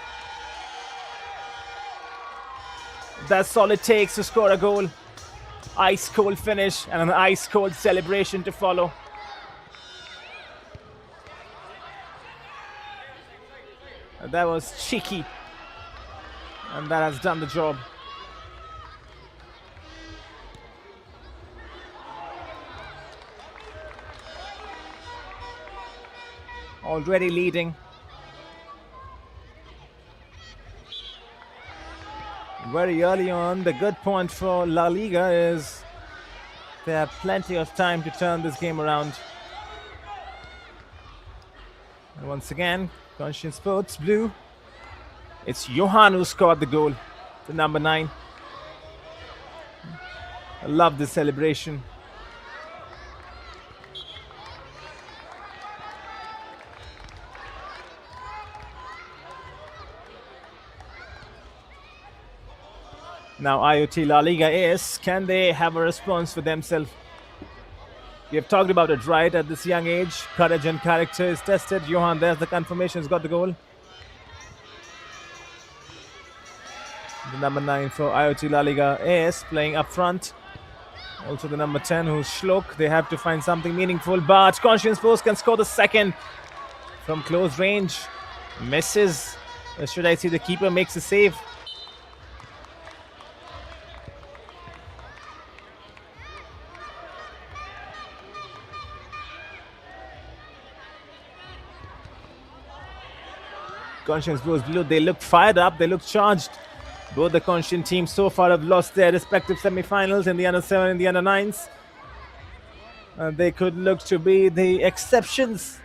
That's all it takes to score a goal. Ice cold finish and an ice cold celebration to follow. And that was cheeky. And that has done the job. Already leading. Very early on, the good point for La Liga is they have plenty of time to turn this game around. And once again, Conscient Sports Blue. It's Johan who scored the goal, the number 9. I love this celebration. Now IoT La Liga AS, can they have a response for themselves? We have talked about it, right? At this young age, courage and character is tested. Johan, there's the confirmation, he's got the goal. The number 9 for IoT La Liga AS playing up front. Also the number 10 who's Shlok. They have to find something meaningful, but Conscient Sports can score the second from close range. Misses. Should I see the keeper makes a save? Conscient Sports Blue, they look fired up, they look charged. Both the Conscient teams so far have lost their respective semi-finals in the under-7 and the under-9s. They could look to be the exceptions.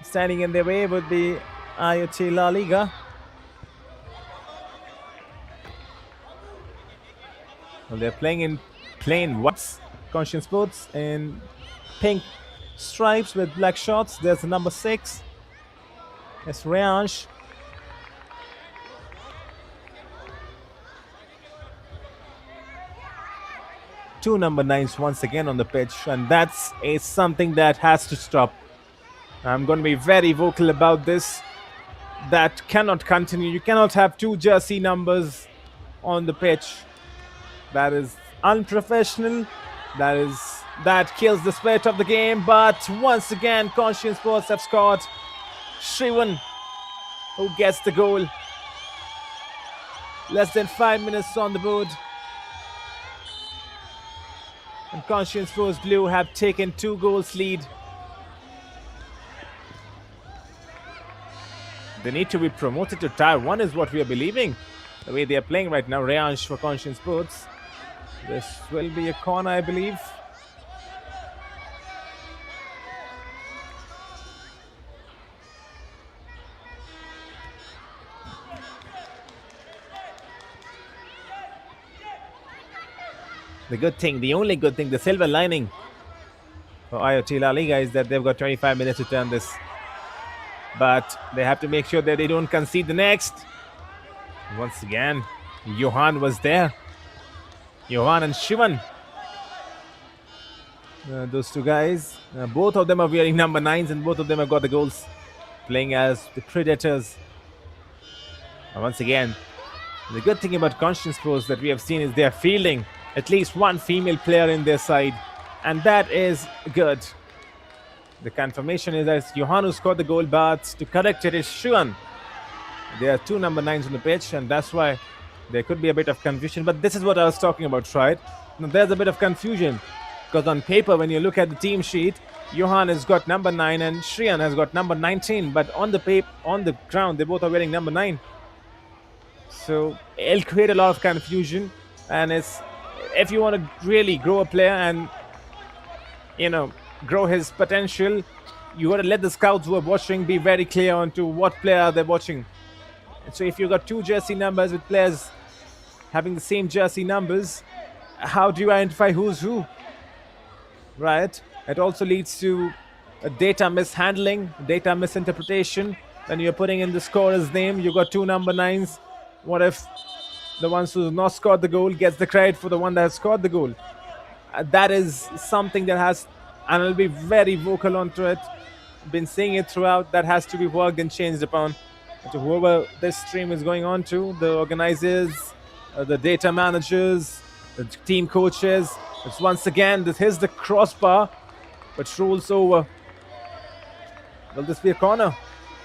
Standing in their way would be IoT La Liga. Well, they're playing in plain whites. Conscient Sports in pink stripes with black shorts. There's the number 6. It's Reange. Two number 9s once again on the pitch, and that's something that has to stop. I'm going to be very vocal about this. That cannot continue. You cannot have 2 jersey numbers on the pitch. That is unprofessional. That is That kills the spirit of the game. But once again, Conscient Sports have scored. Shrivan, who gets the goal. Less than 5 minutes on the board. And Conscient Sports Blue have taken 2 goals lead. They need to be promoted to Tier 1 is what we are believing. The way they are playing right now. Rayansh for Conscient Sports. This will be a corner, I believe. The good thing, the only good thing, the silver lining for IoT La Liga is that they've got 25 minutes to turn this. But they have to make sure that they don't concede the next. Once again, Johan was there. Johan and Shivan. Those two guys. Both of them are wearing number 9s and both of them have got the goals. Playing as the Predators. And once again, the good thing about Conscience Sports that we have seen is they are fielding at least one female player in their side. And that is good. The confirmation is that it's Johan who scored the goal, but to correct it is Shivan. There are 2 number 9s on the pitch, and that's why there could be a bit of confusion. But this is what I was talking about, right? Now, there's a bit of confusion because on paper, when you look at the team sheet, Johan has got number 9 and Shriyan has got number 19. But on the ground, they both are wearing number 9. So it'll create a lot of confusion. And it's if you want to really grow a player and grow his potential, you got to let the scouts who are watching be very clear on to what player they're watching. So if you've got 2 jersey numbers with players having the same jersey numbers, how do you identify who's who? Right? It also leads to a data mishandling, data misinterpretation. When you're putting in the scorer's name, you've got 2 number 9s. What if the ones who have not scored the goal gets the credit for the one that has scored the goal? That is something that has, and I'll be very vocal onto it, been saying it throughout, that has to be worked and changed upon. To whoever this stream is going on to, the organizers, the data managers, the team coaches. It's once again, here's the crossbar, but rolls over. Will this be a corner?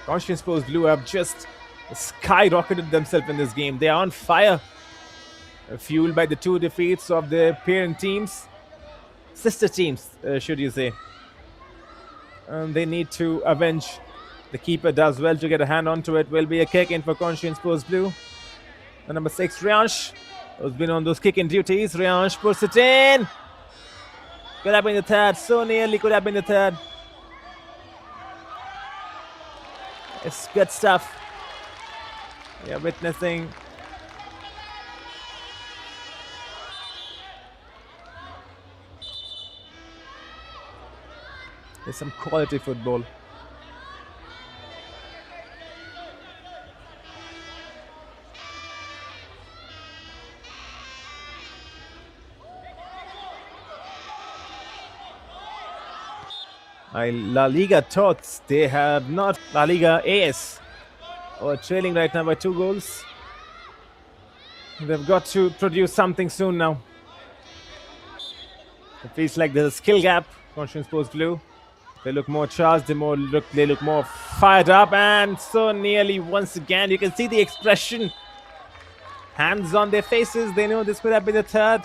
Conscience Sports Blue have just skyrocketed themselves in this game. They are on fire, fueled by the 2 defeats of their parent teams, sister teams, should you say. And they need to avenge. The keeper does well to get a hand onto it. Will be a kick in for Conscience Sports Blue. The number 6, Riyansh, who's been on those kicking duties. Riyansh puts it in. Could have been the third. So nearly could have been the third. It's good stuff. We are witnessing there's some quality football. La Liga thoughts they have not. La Liga AS are trailing right now by 2 goals. They've got to produce something soon now. It feels like there's a skill gap. Conscience Sports Blue. They look more charged. They look more fired up, and so nearly once again. You can see the expression, hands on their faces. They know this could have been the third.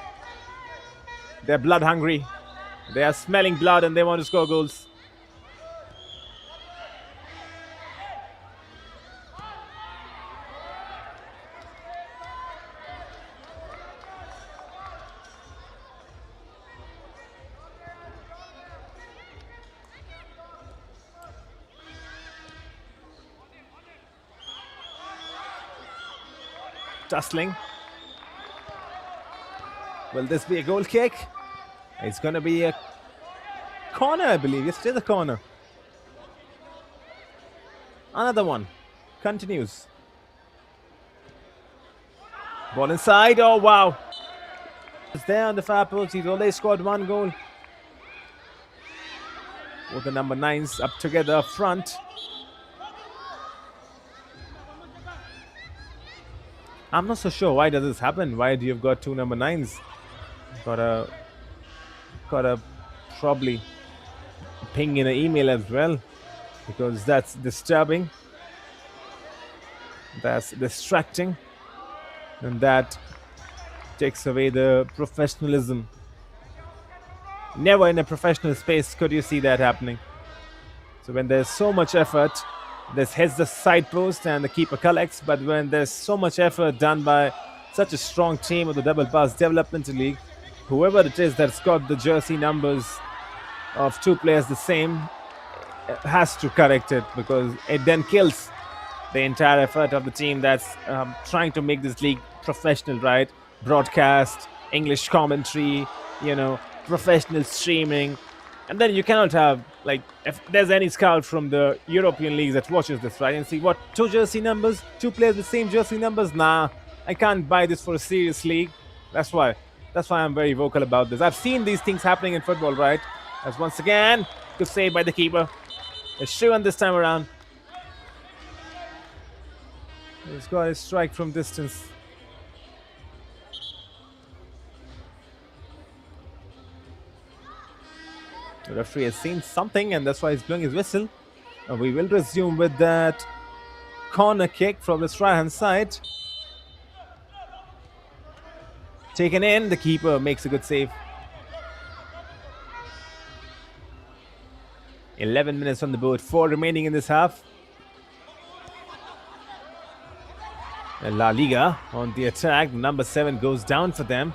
They're blood hungry. They are smelling blood, and they want to score goals. Tussling. Will this be a goal kick? It's going to be a corner, I believe. Yes, it is a corner. Another one. Continues. Ball inside. Oh, wow. It's there on the far post. He's already scored 1 goal. With the number 9s up together up front. I'm not so sure why does this happen. Why do you've got 2 number 9s? Got a probably ping in an email as well, because that's disturbing, that's distracting, and that takes away the professionalism. Never in a professional space could you see that happening. So when there's so much effort, this hits the side post and the keeper collects. But when there's so much effort done by such a strong team of the Double Pass Development League, whoever it is that's got the jersey numbers of two players the same has to correct it, because it then kills the entire effort of the team that's trying to make this league professional, right? Broadcast, English commentary, professional streaming. And then you cannot have, like, if there's any scout from the European leagues that watches this, right, and see, what, two jersey numbers, two players with same jersey numbers? Nah, I can't buy this for a serious league. That's why I'm very vocal about this. I've seen these things happening in football, right? As once again, good save by the keeper. It's Shivan this time around. He's got a strike from distance. The referee has seen something, and that's why he's blowing his whistle. And we will resume with that corner kick from the right-hand side. Taken in, the keeper makes a good save. 11 minutes on the board, 4 remaining in this half. And La Liga on the attack. Number 7 goes down for them.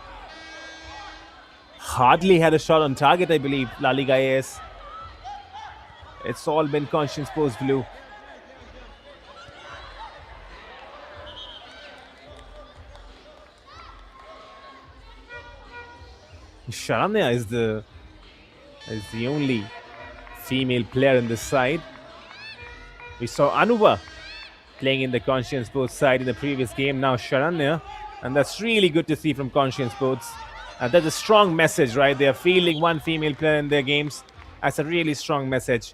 Hardly had a shot on target, I believe, La Liga AS. It's all been Conscient Sports Blue. Sharanya is the only female player in this side. We saw Anuva playing in the Conscient Sports side in the previous game. Now Sharanya, and that's really good to see from Conscient Sports. That's a strong message, right? They are fielding one female player in their games. That's a really strong message.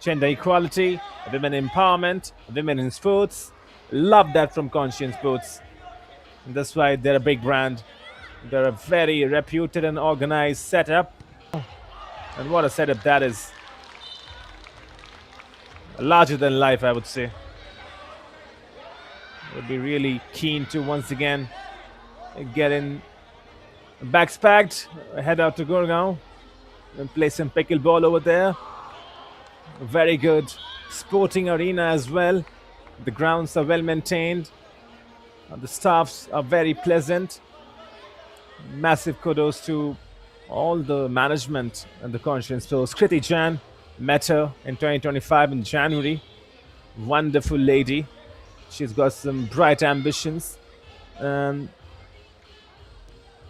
Gender equality, women empowerment, women in sports. Love that from Conscient Sports. And that's why they're a big brand. They're a very reputed and organized setup. And what a setup that is. Larger than life, I would say. Would be really keen to once again get in. Backs packed, head out to Gurgaon and play some pickleball over there. Very good sporting arena as well. The grounds are well maintained. The staffs are very pleasant. Massive kudos to all the management and the Conscient Sports. Kriti Jan met her in 2025 in January. Wonderful lady. She's got some bright ambitions. And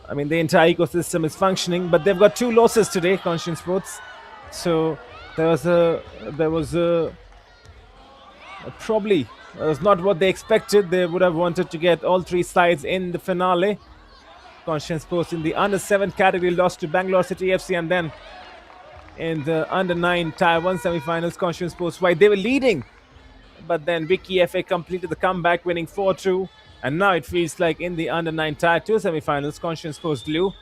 I mean, the entire ecosystem is functioning, but they've got 2 losses today, Conscient Sports. So there was probably was not what they expected. They would have wanted to get all 3 sides in the finale. Conscient Sports in the under-7 category lost to Bangalore City FC, and then in the under-9 Tier 1 semi-finals, Conscient Sports, why they were leading. But then Vicky FA completed the comeback, winning 4-2. And now it feels like in the under-9 Tier 2 semi-finals, Conscient Sports Blue,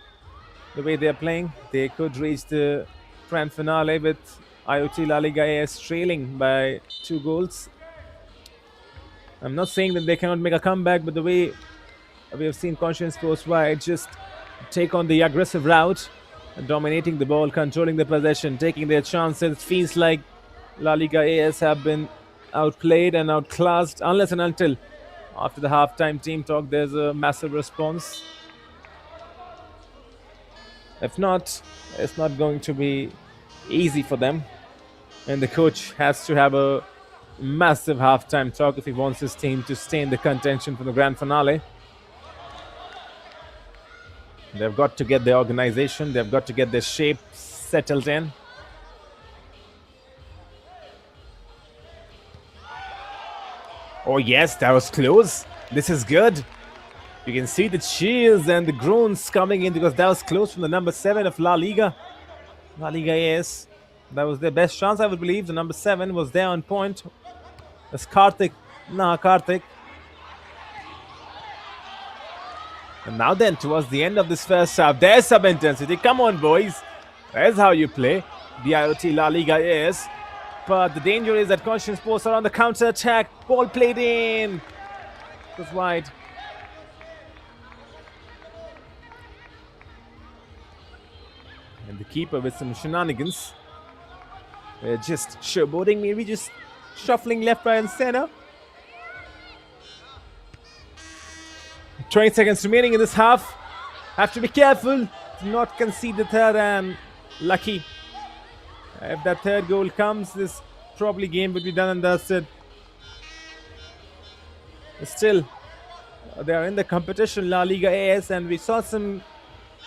the way they're playing, they could reach the grand finale with IoT La Liga AS trailing by 2 goals. I'm not saying that they cannot make a comeback, but the way we have seen Conscient Sports wide just take on the aggressive route, dominating the ball, controlling the possession, taking their chances, it feels like La Liga AS have been outplayed and outclassed, unless and until after the halftime team talk there's a massive response. If not, it's not going to be easy for them, and the coach has to have a massive halftime talk if he wants his team to stay in the contention for the grand finale. They've got to get their organization, they've got to get their shape settled in. Oh yes, that was close. This is good. You can see the cheers and the groans coming in because that was close from the number 7 of La Liga. La Liga AS. That was their best chance, I would believe. The number 7 was there on point. That's Karthik. Karthik. And now then, towards the end of this first half, there's some intensity. Come on, boys. That's how you play. The IoT La Liga is. But the danger is that Conscient Sports are on the counter attack. Ball played in. It was wide. And the keeper with some shenanigans. Just showboating, maybe just shuffling left, right, and center. 20 seconds remaining in this half. Have to be careful to not concede the third, and lucky. If that third goal comes, this probably game would be done and dusted. Still, they are in the competition, La Liga AS, and we saw some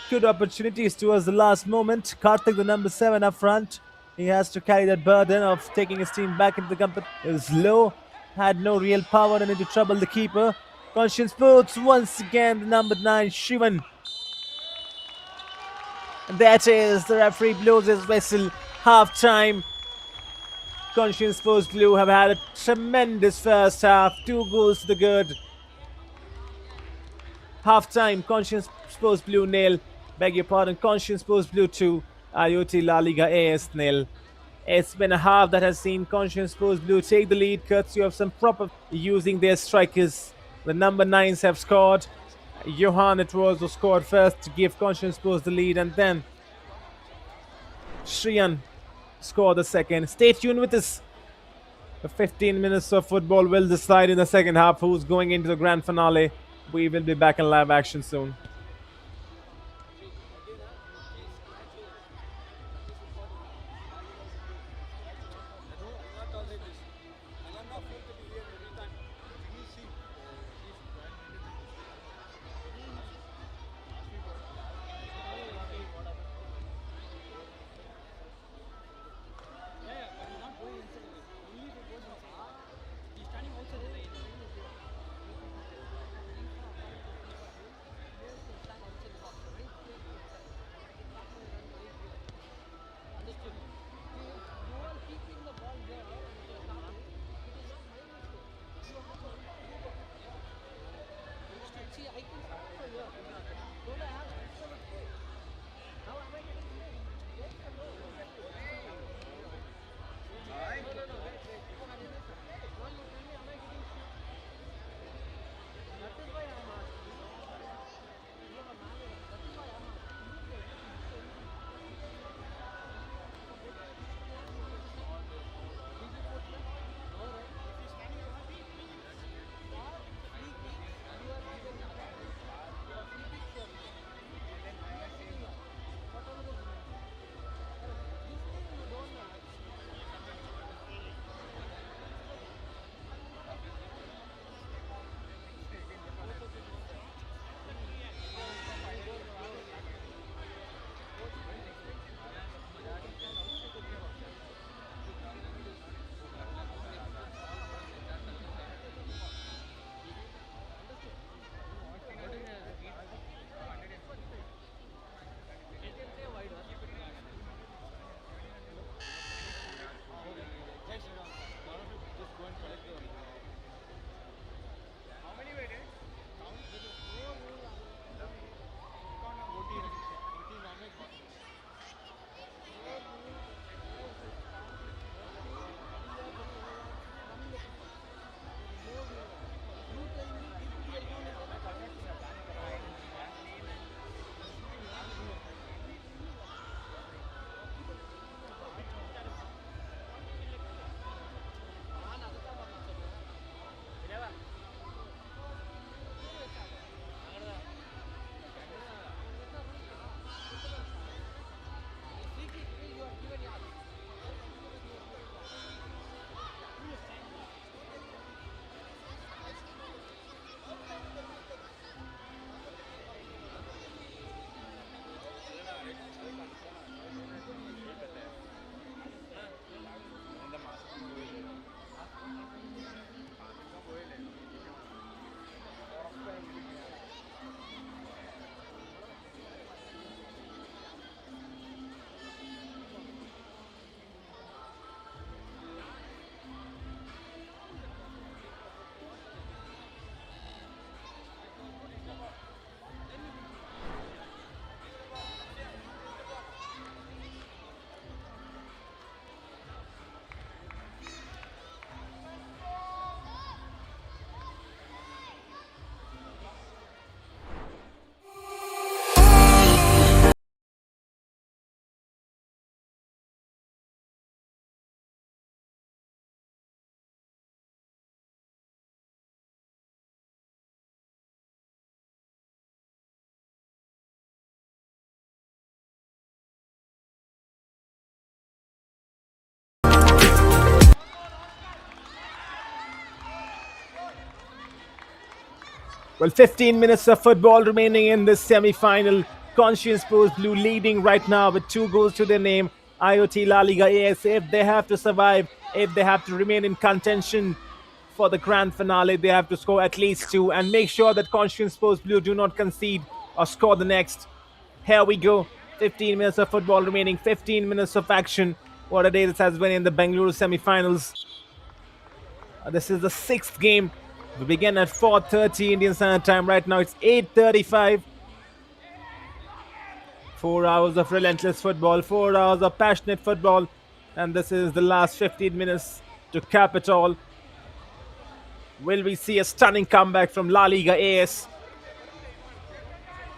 good opportunities towards the last moment. Karthik, the number 7 up front, he has to carry that burden of taking his team back into the competition. It was low, had no real power, and into trouble the keeper. Conscient Sports once again, the number 9, Shivan. And that is, the referee blows his whistle. Half time. Conscient Sports Blue have had a tremendous first half. 2 goals to the good. Half time, Conscient Sports Blue nil. Beg your pardon, Conscient Sports Blue 2. IoT La Liga AS nil. It's been a half that has seen Conscient Sports Blue take the lead, courtesy of some proper using their strikers. The number 9s have scored. Johan, it was, who scored first to give Conscient Sports the lead, and then Shriyan scored the second. Stay tuned with us. The 15 minutes of football will decide in the second half who's going into the grand finale. We will be back in live action soon. Well, 15 minutes of football remaining in this semi-final. Conscient Sports Blue leading right now with 2 goals to their name. IoT La Liga AS, if they have to survive, if they have to remain in contention for the grand finale, they have to score at least 2 and make sure that Conscient Sports Blue do not concede or score the next. Here we go. 15 minutes of football remaining, 15 minutes of action. What a day this has been in the Bengaluru Semi Finals. This is the 6th game. We began at 4:30 Indian Standard Time. Right now it's 8:35. 4 hours of relentless football, 4 hours of passionate football. And this is the last 15 minutes to cap it all. Will we see a stunning comeback from La Liga AS?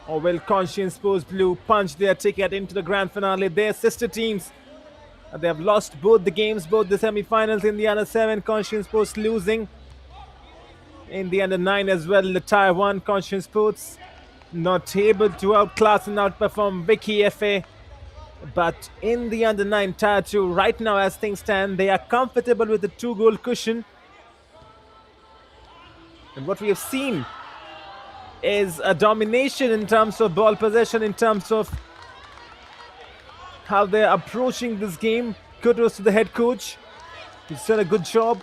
Or will Conscient Sports Blue punch their ticket into the grand finale? Their sister teams, they have lost both the games, both the semi-finals in the under-7. Conscient Sports losing in the under-9 as well. The Tier 1 Conscient Sports not able to outclass and outperform Vicky FA. But in the under-9 Tier 2, right now as things stand, they are comfortable with the 2-goal cushion. And what we have seen is a domination in terms of ball possession, in terms of how they're approaching this game. Kudos to the head coach. He's done a good job.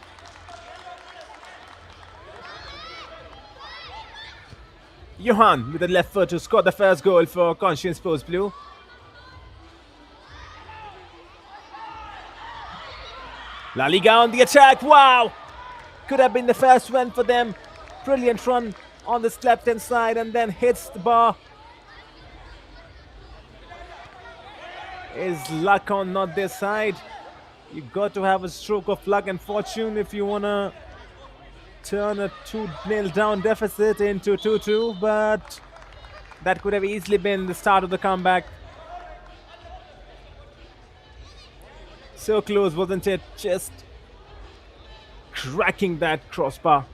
Johan with the left foot to score the first goal for Conscient Sports Blue. La Liga on the attack. Wow! Could have been the first one for them. Brilliant run on this left-hand side and then hits the bar. Is luck on not their side? You got to have a stroke of luck and fortune if you want to turn a 2-0 down deficit into 2-2, but that could have easily been the start of the comeback. So close, wasn't it? Just cracking that crossbar.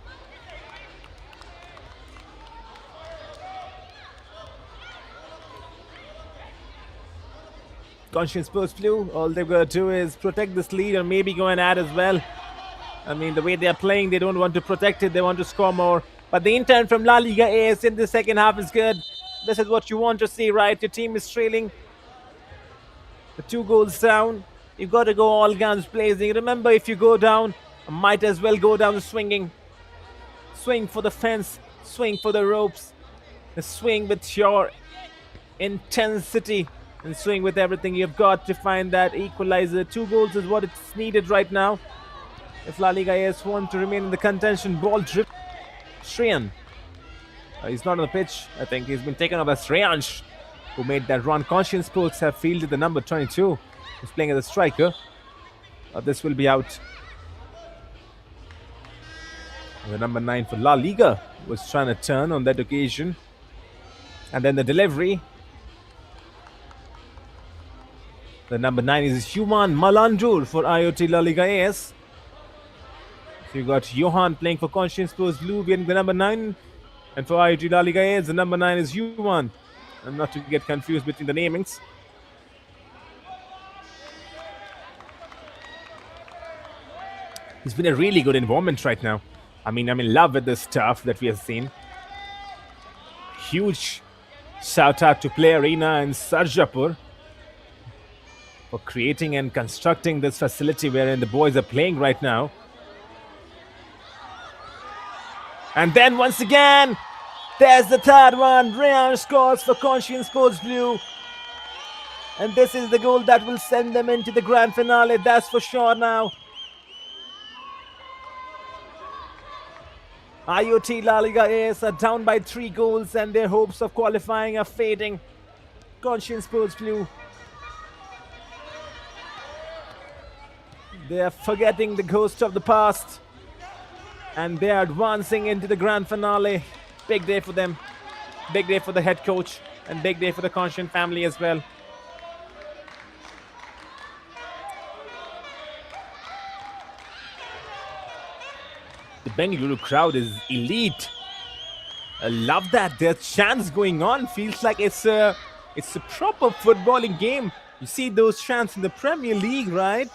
Conscient Sports Blue, all they've got to do is protect this lead or maybe go and add as well. I mean, the way they're playing, they don't want to protect it, they want to score more. But the intent from La Liga AS in the second half is good. This is what you want to see, right? Your team is trailing the 2 goals down. You've got to go all guns blazing. Remember, if you go down, might as well go down swinging. Swing for the fence, swing for the ropes. Swing with your intensity. And swing with everything you've got to find that equalizer. 2 goals is what it's needed right now. If La Liga AS want to remain in the contention, ball drip. Shreyan. He's not on the pitch. I think he's been taken over. Shreyansh, who made that run. Conscient Sports have fielded the number 22. Who's playing as a striker. This will be out. The number 9 for La Liga was trying to turn on that occasion. And then the delivery. The number 9 is Human Malandur for IoT La Liga AS. So you got Johan playing for Conscient Sports Blue being the number 9. And for IoT La Liga AS, the number 9 is Human. And not to get confused between the namings. It's been a really good involvement right now. I mean, I'm in love with the stuff that we have seen. Huge shout out to Play Arena and Sarjapur for creating and constructing this facility wherein the boys are playing right now. And then once again, there's the third one. Rayan scores for Conscient Sports Blue. And this is the goal that will send them into the grand finale, that's for sure now. IoT La Liga AS are down by 3 goals and their hopes of qualifying are fading. Conscient Sports Blue, they are forgetting the ghost of the past and they are advancing into the grand finale. Big day for them, big day for the head coach and big day for the Conscient family as well. The Bengaluru crowd is elite. I love that. There's chants going on. Feels like it's a proper footballing game. You see those chants in the Premier League, right?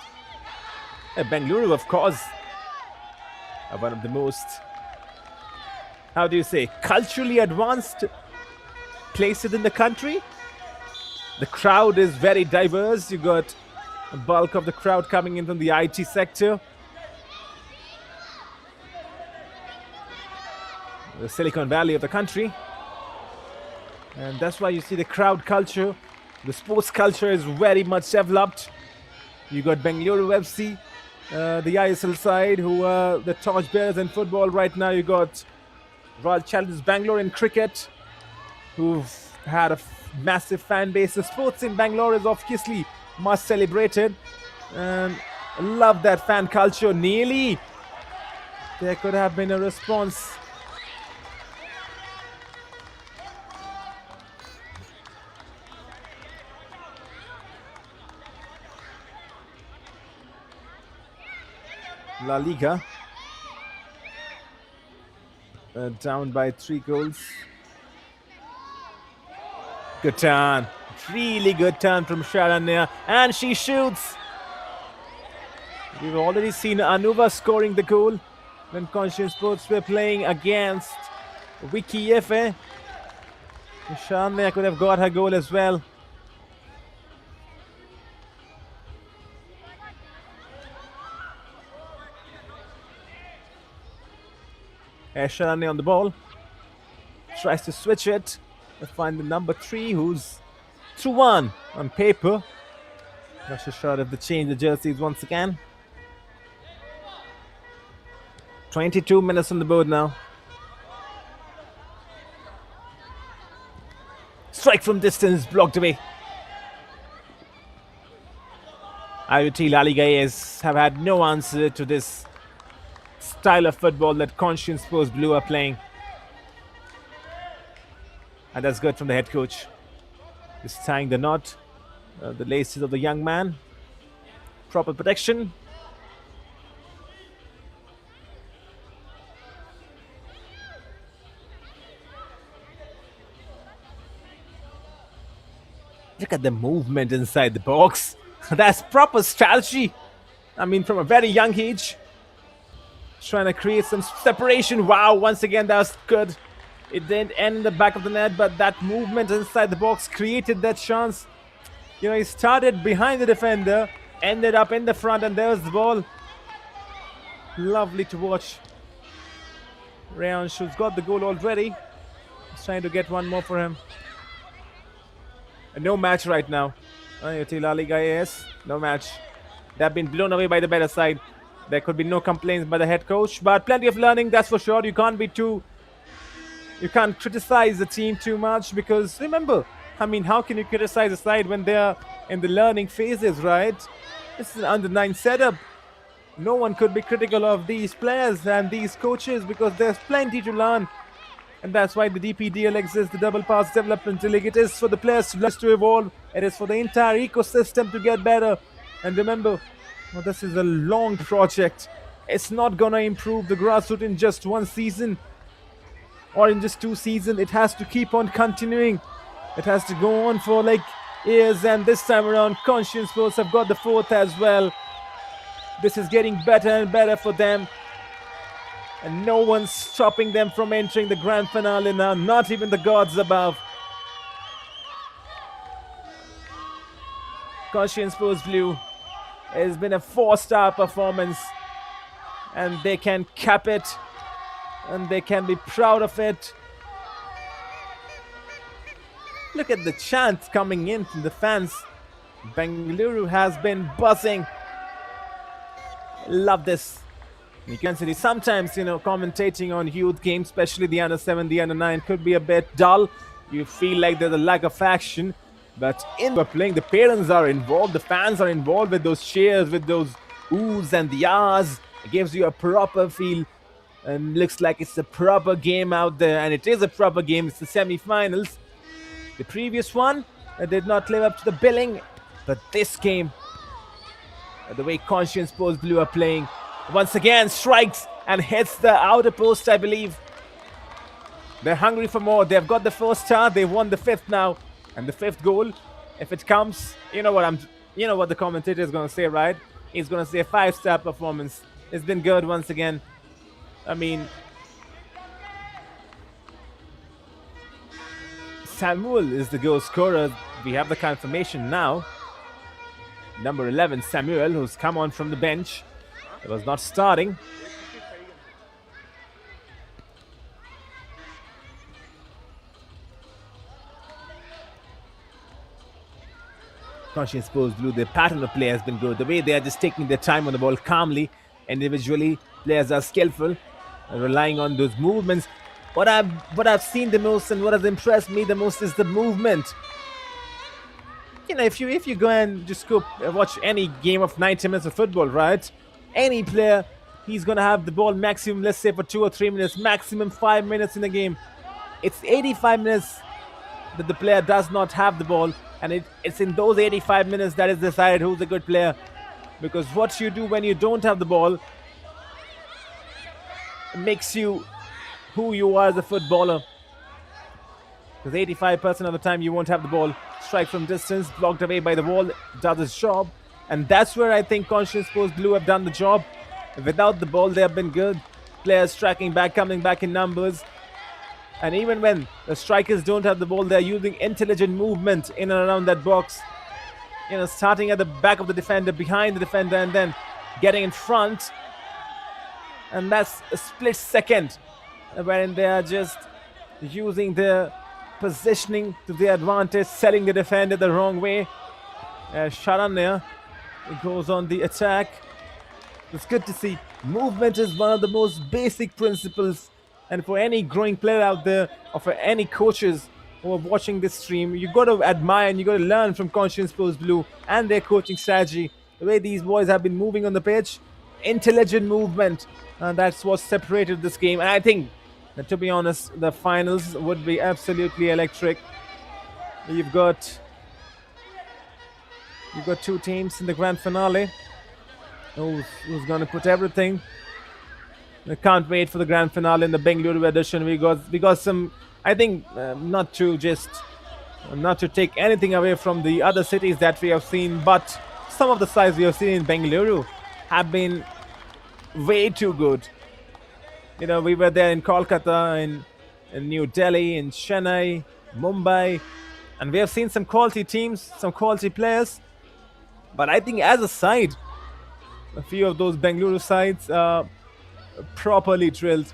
Bengaluru, of course, are one of the most how do you say, culturally advanced places in the country. The crowd is very diverse. You got a bulk of the crowd coming in from the IT sector, the Silicon Valley of the country. And that's why you see the crowd culture, the sports culture is very much developed. You got Bengaluru FC, the ISL side, who are the torchbearers in football right now. You got Royal Challengers Bangalore in cricket, who've had a massive fan base. The sports in Bangalore is obviously much celebrated, and I love that fan culture. Nearly there could have been a response. La Liga down by 3 goals. Good turn, really good turn from Sharanya, and she shoots. We've already seen Anuva scoring the goal when Conscient Sports were playing against Vicky. Sharanya could have got her goal as well. Sharanya on the ball, tries to switch it to find the number 3, who's 2-1 on paper. Not so sure if they change the jerseys once again. 22 minutes on the board now. Strike from distance, blocked away. IoT La Liga have had no answer to this style of football that Conscient Sports Blue are playing. And that's good from the head coach. Just tying the knot, the laces of the young man. Proper protection. Look at the movement inside the box. That's proper strategy. I mean, from a very young age. Trying to create some separation. Wow, once again, that was good. It didn't end in the back of the net, but that movement inside the box created that chance. You know, he started behind the defender, ended up in the front, and there's the ball. Lovely to watch. Rayan Shu's got the goal already. He's trying to get one more for him. No match right now. IoT La Liga AS, no match. They've been blown away by the better side. There could be no complaints by the head coach, but plenty of learning, that's for sure. You can't criticize the team too much, because remember, I mean, how can you criticize a side when they're in the learning phases, right? This is an under-9 setup. No one could be critical of these players and these coaches, because there's plenty to learn. And that's why the DPDL exists, the Double Pass Development League. It is for the players to evolve. It is for the entire ecosystem to get better. And remember, well, this is a long project. It's not gonna improve the grassroots in just one season or in just 2 seasons. It has to keep on continuing. It has to go on for like years, and this time around Conscient Sports have got the 4th as well. This is getting better and better for them, and no one's stopping them from entering the grand finale now, not even the gods above. Conscient Sports Blue has been a 4-star performance, and they can cap it, and they can be proud of it. Look at the chants coming in from the fans. Bengaluru has been buzzing. Love this. You can see sometimes, you know, commentating on youth games, especially the under-7, the under-9, could be a bit dull. You feel like there's a lack of action. But in the playing, the parents are involved, the fans are involved with those cheers, with those oohs and the ahs. It gives you a proper feel, and looks like it's a proper game out there, and it is a proper game. It's the semi-finals. The previous one did not live up to the billing, but this game, the way Conscient Sports Blue are playing, once again strikes and hits the outer post, I believe. They're hungry for more. They've got the 1st star. They've won the 5th now. And the 5th goal, if it comes, you know what the commentator is going to say, right? He's going to say a 5-star performance. It's been good once again. I mean, Samuel is the goal scorer. We have the confirmation now. Number 11, Samuel, who's come on from the bench. It was not starting. Conscient Sports Blue, their pattern of play has been good. The way they are just taking their time on the ball calmly. Individually, players are skillful, relying on those movements. What I've seen the most and what has impressed me the most is the movement. You know, if you go and just go watch any game of 90 minutes of football, right? Any player, he's gonna have the ball maximum, let's say for 2 or 3 minutes, maximum 5 minutes in the game. It's 85 minutes that the player does not have the ball, and it's in those 85 minutes that is decided who's a good player. Because what you do when you don't have the ball makes you who you are as a footballer. Because 85% of the time you won't have the ball. Strike from distance, blocked away by the wall, does its job. And that's where I think Conscient Sports Blue have done the job. Without the ball, they have been good. Players tracking back, coming back in numbers. And even when the strikers don't have the ball, they're using intelligent movement in and around that box. You know, starting at the back of the defender, behind the defender, and then getting in front. And that's a split second wherein they are just using their positioning to their advantage, selling the defender the wrong way. Sharan there, it goes on the attack. It's good to see. Movement is one of the most basic principles. And for any growing player out there, or for any coaches who are watching this stream, you got to admire and you got to learn from Conscient Sports Blue and their coaching strategy. The way these boys have been moving on the pitch, intelligent movement, and that's what separated this game. And I think that, to be honest, the finals would be absolutely electric. You've got two teams in the grand finale. Who's going to put everything? I can't wait for the grand finale in the Bengaluru edition. We got some, I think, not to take anything away from the other cities that we have seen, but some of the sides we have seen in Bengaluru have been way too good. You know, we were there in Kolkata, in New Delhi, in Chennai, Mumbai, and we have seen some quality teams, some quality players. But I think as a side, a few of those Bengaluru sides are properly drilled.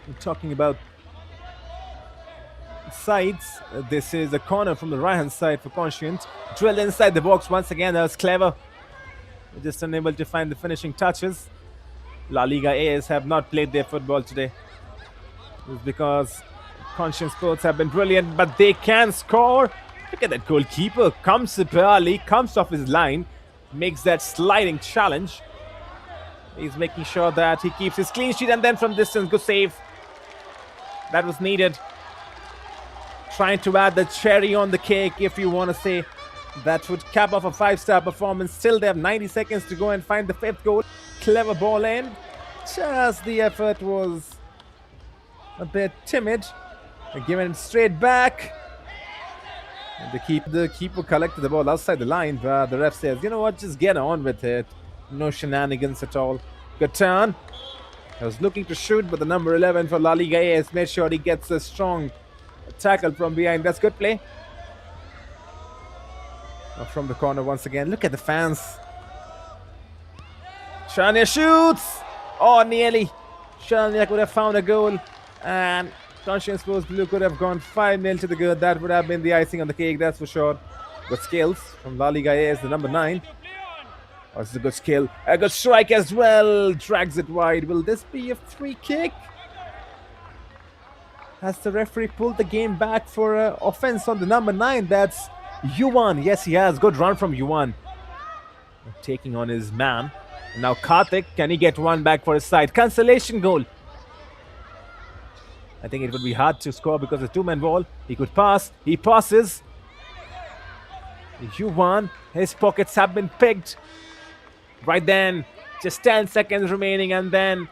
We're talking about sides. This is a corner from the right hand side for Conscient. Drilled inside the box once again. That was clever. We're just unable to find the finishing touches. La Liga As have not played their football today. It's because Conscient Sports have been brilliant, but they can score. Look at that goalkeeper. Comes early, comes off his line, makes that sliding challenge. He's making sure that he keeps his clean sheet, and then from distance, good save. That was needed. Trying to add the cherry on the cake, if you want to say. That would cap off a 5-star performance. Still, they have 90 seconds to go and find the 5th goal. Clever ball in. Just the effort was a bit timid. They're giving it straight back. And the keeper collected the ball outside the line, but the ref says, you know what, just get on with it. No shenanigans at all. Good turn. I was looking to shoot, but the number 11 for La Liga AS made sure he gets a strong tackle from behind. That's good play. From the corner once again. Look at the fans. Shania shoots. Oh, nearly. Shania could have found a goal. And Conscient Sports Blue could have gone 5-0 to the good. That would have been the icing on the cake, that's for sure. Good skills from La Liga AS, the number 9. Oh, it's a good skill. A good strike as well. Drags it wide. Will this be a free kick? Has the referee pulled the game back for an offense on the number 9? That's Yuan. Yes, he has. Good run from Yuan. Taking on his man. Now Karthik, can he get one back for his side? Consolation goal. I think it would be hard to score because it's a 2-man ball. He could pass. He passes. Yuan, his pockets have been picked. Right then, just 10 seconds remaining, and then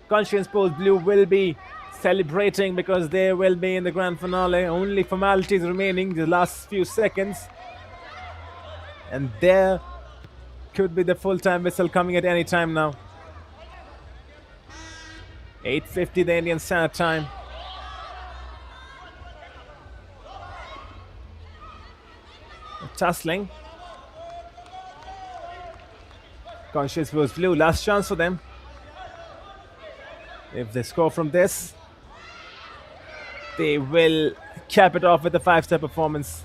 Conscient Sports Blue will be celebrating because they will be in the grand finale. Only formalities remaining, the last few seconds. And there Could be the full-time whistle coming at any time now. 8:50 the Indian Standard Time. Tussling. Conscious was blue. Last chance for them. If they score from this, they will cap it off with a 5-star performance.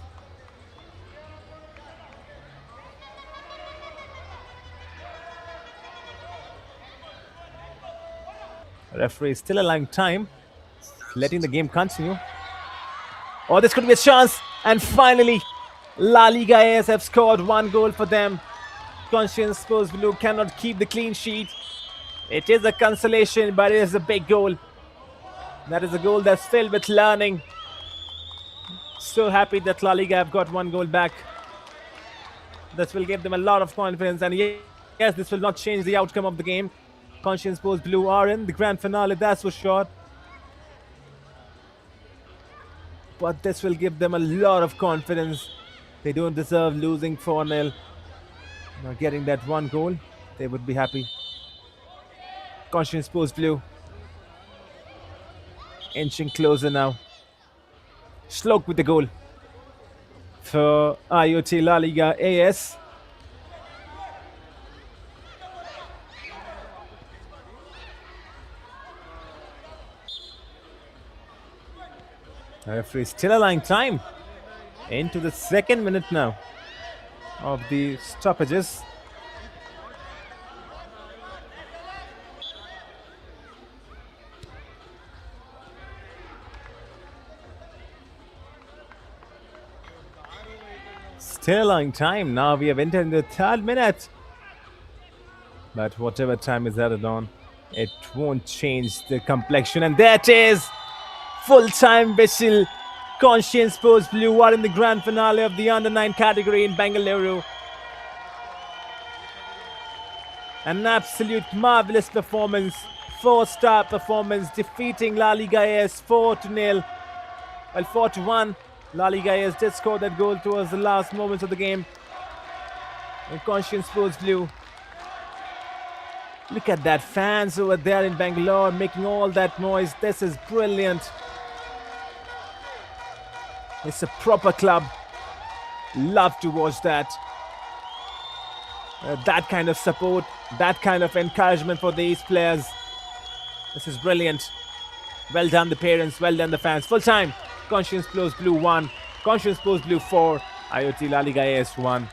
Referee is still allowing time, letting the game continue. Oh, this could be a chance. And finally, La Liga AS have scored 1 goal for them. Conscient Sports Blue cannot keep the clean sheet. It is a consolation, but it is a big goal. That is a goal that's filled with learning. So happy that La Liga have got 1 goal back. This will give them a lot of confidence. And yes, this will not change the outcome of the game. Conscient Sports Blue are in the grand finale, that's for sure. But this will give them a lot of confidence. They don't deserve losing 4-0. Now getting that 1 goal, they would be happy. Conscient Sports Blue inching closer now. Slok with the goal for IoT La Liga AS. The referee is still allowing time into the 2nd minute now of the stoppages. Still allowing time. Now we have entered in the 3rd minute. But whatever time is added on, it won't change the complexion. And there it is! Full-time whistle. Conscient Sports Blue are in the grand finale of the under-9 category in Bangalore. An absolute marvelous performance. 4-star performance, defeating La Liga AS 4-0. Well, 4-1. La Liga AS did score that goal towards the last moments of the game. And Conscient Sports Blue. Look at that, fans over there in Bangalore making all that noise. This is brilliant. It's a proper club. Love to watch that. That kind of support, that kind of encouragement for these players. This is brilliant. Well done the parents, well done the fans. Full time. Conscient Sports Blue 1, Conscient Sports Blue 4, IoT La Liga AS 1.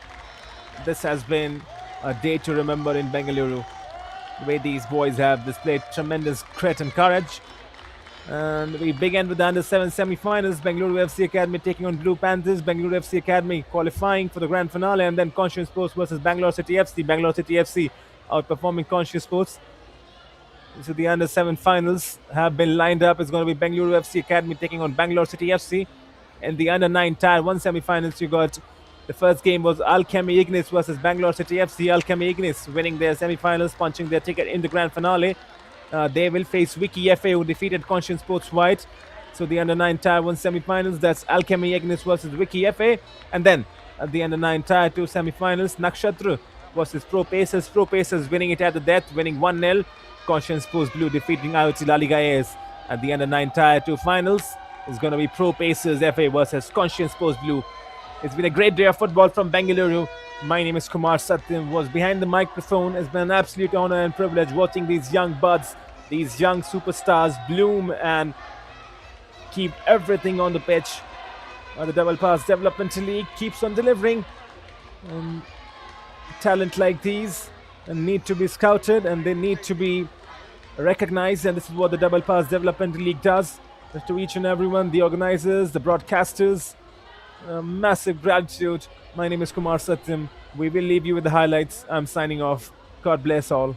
This has been a day to remember in Bengaluru. The way these boys have displayed tremendous grit and courage. And we begin with the Under-7 semi-finals. Bengaluru FC Academy taking on Blue Panthers. Bengaluru FC Academy qualifying for the grand finale. And then Conscient Sports versus Bangalore City FC. Bangalore City FC outperforming Conscient Sports. So the Under-7 finals have been lined up. It's going to be Bengaluru FC Academy taking on Bangalore City FC. In the Under-9 Tier 1 semi-finals, you got the first game was Alchemy Ignis versus Bangalore City FC. Alchemy Ignis winning their semi-finals, punching their ticket in the grand finale. They will face Vicky FA, who defeated Conscient Sports White. So the Under-9 Tier 1 semi-finals, that's Alchemy Ignis versus Vicky FA. And then at the Under-9 Tier 2 semi-finals, Nakshatra versus Pro Pacers. Pro Pacers winning it at the death, winning 1-0. Conscient Sports Blue defeating IoT La Liga AS. At the Under-9 Tier 2 finals, is going to be Pro Pacers FA versus Conscient Sports Blue. It's been a great day of football from Bengaluru. My name is Kumar Satyam, was behind the microphone. It's been an absolute honor and privilege watching these young buds, these young superstars bloom and keep everything on the pitch. The Double Pass Development League keeps on delivering. Talent like these need to be scouted and they need to be recognized, and this is what the Double Pass Development League does. To each and everyone, the organizers, the broadcasters, massive gratitude. My name is Kumar Satyam. We will leave you with the highlights. I'm signing off. God bless all.